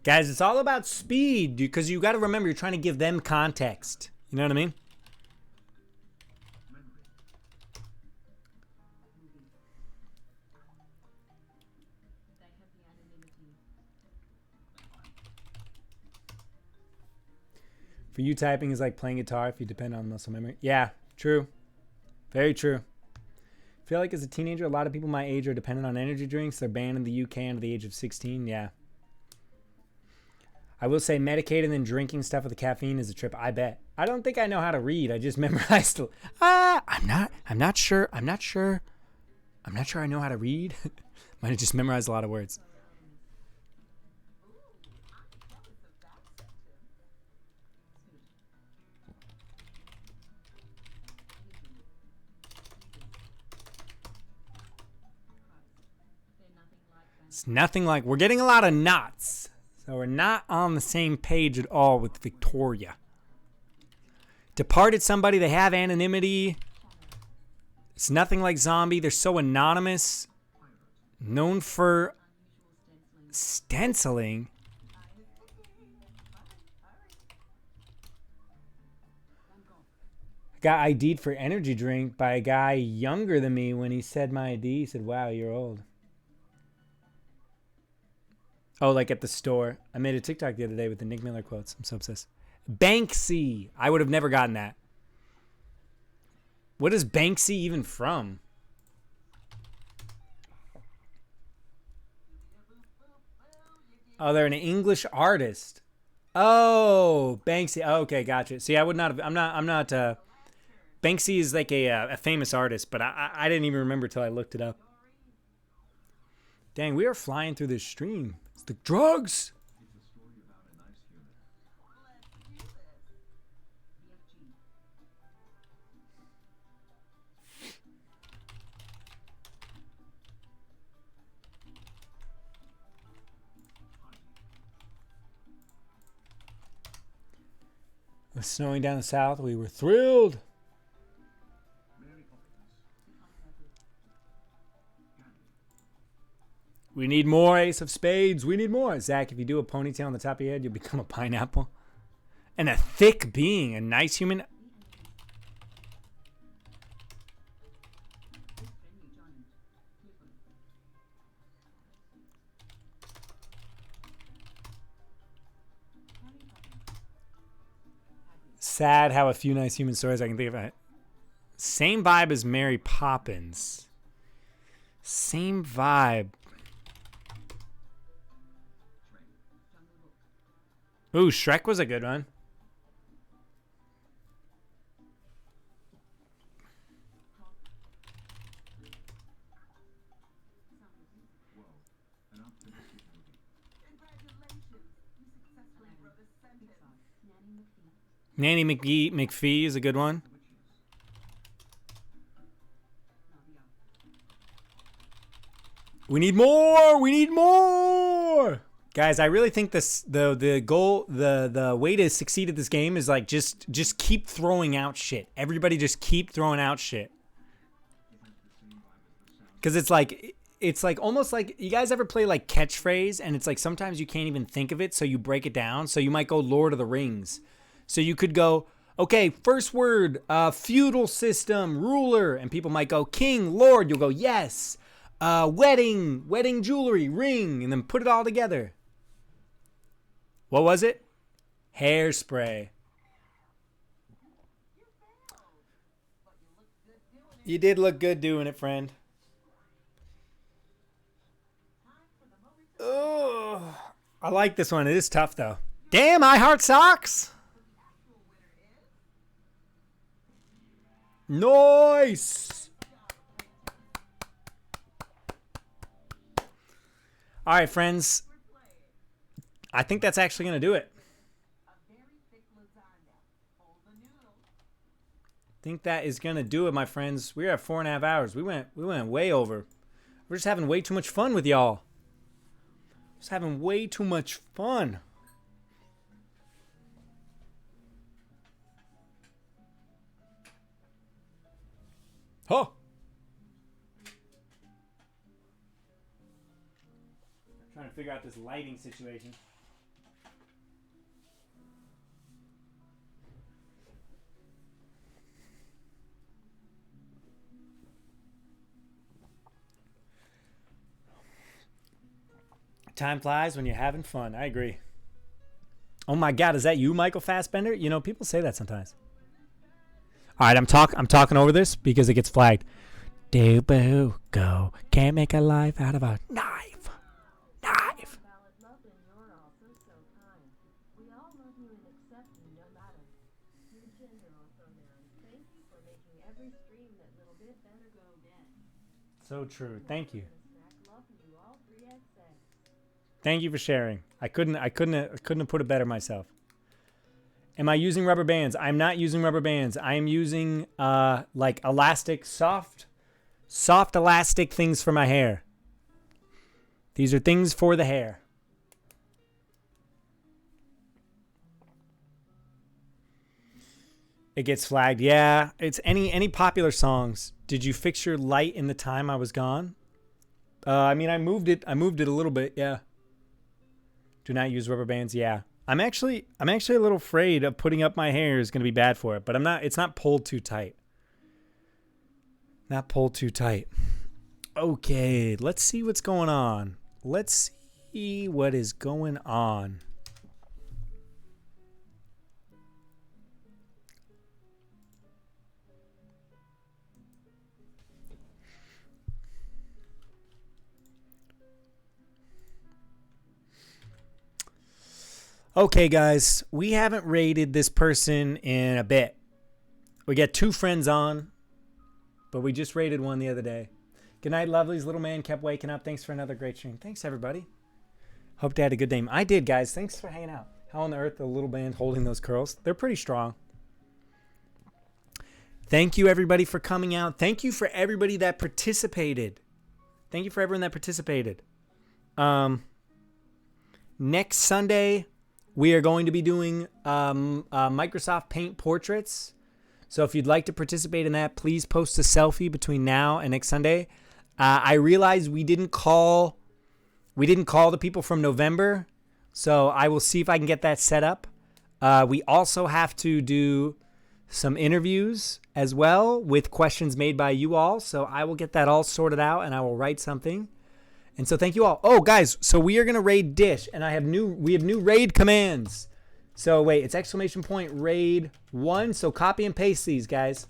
Guys, it's all about speed because you got to remember you're trying to give them context. You know what I mean? They have the anonymity. For you, typing is like playing guitar if you depend on muscle memory. Yeah, true. Very true. I feel like as a teenager, a lot of people my age are dependent on energy drinks. They're banned in the UK under the age of 16. Yeah. I will say medicated and drinking stuff with the caffeine is a trip. I bet. I don't think I know how to read. I just memorized. I'm not sure I know how to read. Might have just memorized a lot of words. It's nothing like, we're getting a lot of knots. So we're not on the same page at all with Victoria. Departed somebody, they have anonymity. It's nothing like Zombie. They're so anonymous. Known for stenciling. Got ID'd for energy drink by a guy younger than me. When he said my ID, he said, wow, you're old. Oh, like at the store. I made a TikTok the other day with the Nick Miller quotes. I'm so obsessed. Banksy. I would have never gotten that. What is Banksy even from? Oh, they're an English artist. Oh, Banksy. Oh, okay, gotcha. See, I would not have. I'm not. Banksy is like a famous artist, but I didn't even remember till I looked it up. Dang, we are flying through this stream. It's the drugs. It was snowing down the south. We were thrilled. We need more Ace of Spades. We need more. Zach, if you do a ponytail on the top of your head, you'll become a pineapple. And a thick being, a nice human. Sad how a few nice human stories I can think of it. Same vibe as Mary Poppins. Same vibe. Ooh, Shrek was a good one. Nanny McPhee is a good one. We need more. We need more. Guys, I really think this the goal, the way to succeed at this game is like just keep throwing out shit. Everybody just keep throwing out shit. Cuz it's like almost like, you guys ever play like catchphrase, and it's like sometimes you can't even think of it, so you break it down. So you might go Lord of the Rings. So you could go, okay, first word, feudal system, ruler, and people might go king, lord. You'll go yes. Wedding jewelry, ring, and then put it all together. What was it? Hairspray. You did look good doing it, friend. Oh, I like this one. It is tough, though. Damn, I heart socks. Nice. All right, friends. I think that's actually going to do it. I think that is going to do it, my friends. We're at 4.5 hours. We went way over. We're just having way too much fun with y'all. Just having way too much fun. Huh. I'm trying to figure out this lighting situation. Time flies when you're having fun. I agree. Oh my God, is that you, Michael Fassbender? You know, people say that sometimes. All right, I'm talking over this because it gets flagged. Do boo go. Can't make a life out of a knife. Knife. Ballad Loveland, you're also so kind. We all love you and accept you no matter your gender or pronouns. Thank you for making every stream that little bit better go get. So true. Thank you. Love you all 3XX. Thank you for sharing. I couldn't have put it better myself. Am I using rubber bands? I'm not using rubber bands. I am using like elastic, soft elastic things for my hair. These are things for the hair. It gets flagged. Yeah, it's any popular songs. Did you fix your light in the time I was gone? I mean, I moved it a little bit. Yeah. Do not use rubber bands. Yeah. I'm actually a little afraid of putting up my hair is going to be bad for it, but I'm not. It's not pulled too tight. Not pulled too tight. Okay, let's see what's going on. Let's see what is going on. Okay, guys, we haven't rated this person in a bit. We got 2 friends on, but we just rated one the other day. Good night, lovelies. Little man kept waking up. Thanks for another great stream. Thanks, everybody. Hope you had a good day. I did, guys. Thanks for hanging out. How on earth, the little band holding those curls? They're pretty strong. Thank you, everybody, for coming out. Thank you for everybody that participated. Thank you for everyone that participated. Next Sunday, we are going to be doing Microsoft Paint portraits. So if you'd like to participate in that, please post a selfie between now and next Sunday. I realize we didn't call the people from November, so I will see if I can get that set up. We also have to do some interviews as well with questions made by you all. So I will get that all sorted out and I will write something. And so thank you all. Oh, guys, so we are going to raid Dish, and we have new raid commands. So wait, it's ! raid 1. So copy and paste these, guys.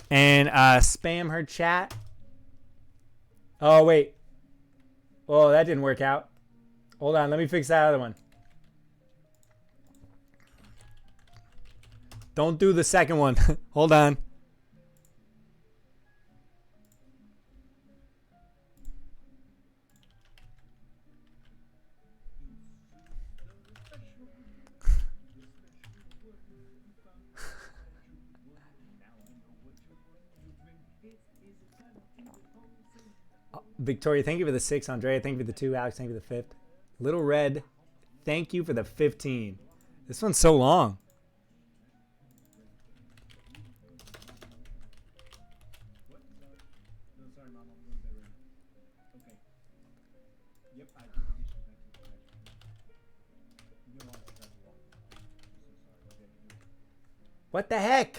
And spam her chat. Oh, wait. Oh, that didn't work out. Hold on, let me fix that other one. Don't do the second one. Hold on. Victoria, thank you for the 6. Andrea, thank you for the 2. Alex, thank you for the 5th. Little Red, thank you for the 15. This one's so long. What the heck?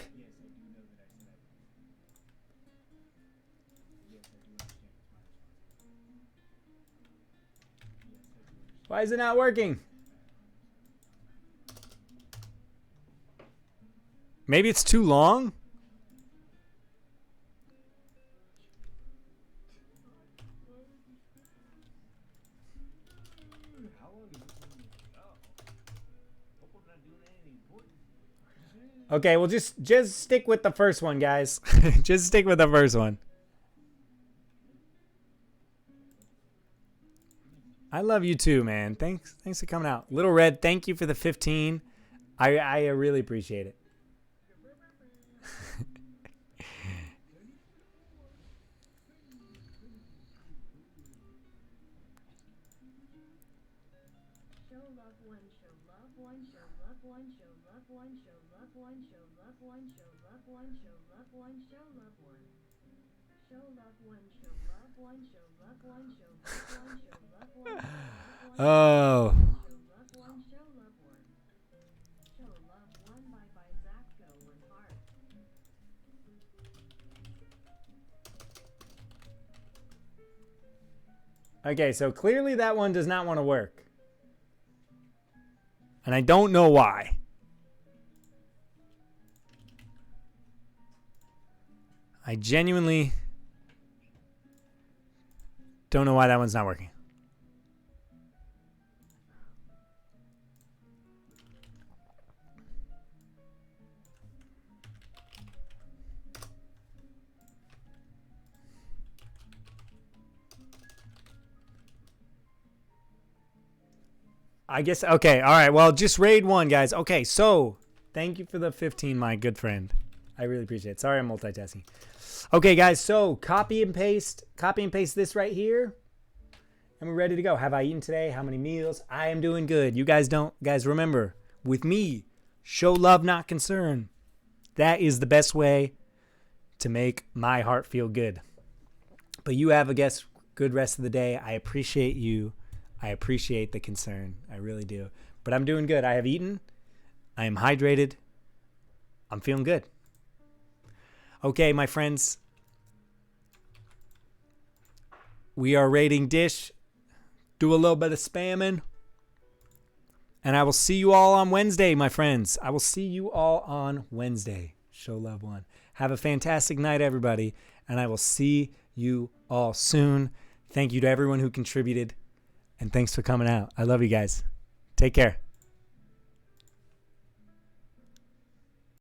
Why is it not working? Maybe it's too long? Okay, well just stick with the first one, guys. Just stick with the first one. I love you too, man. Thanks for coming out. Little Red, thank you for the 15. I really appreciate it. Show love one, show love one, show love one, show love one, show love one, show love one, show love one, show love one, show love one. Show love one, show love one, show love one, show love one, show love one. Oh. Show love one, show love one. Show love one by Zapko and Heart. Okay, so clearly that one does not want to work. And I don't know why. I genuinely don't know why that one's not working. I guess, okay, all right. Well, just raid one, guys. Okay, so thank you for the 15, my good friend. I really appreciate it. Sorry I'm multitasking. Okay, guys, so copy and paste this right here. And we're ready to go. Have I eaten today? How many meals? I am doing good. You guys don't. Guys, remember, with me, show love, not concern. That is the best way to make my heart feel good. But you have, I guess, good rest of the day. I appreciate you. I appreciate the concern. I really do. But I'm doing good. I have eaten. I am hydrated. I'm feeling good. Okay, my friends. We are rating Dish. Do a little bit of spamming. And I will see you all on Wednesday, my friends. I will see you all on Wednesday. Show love one. Have a fantastic night, everybody. And I will see you all soon. Thank you to everyone who contributed. And thanks for coming out. I love you guys. Take care.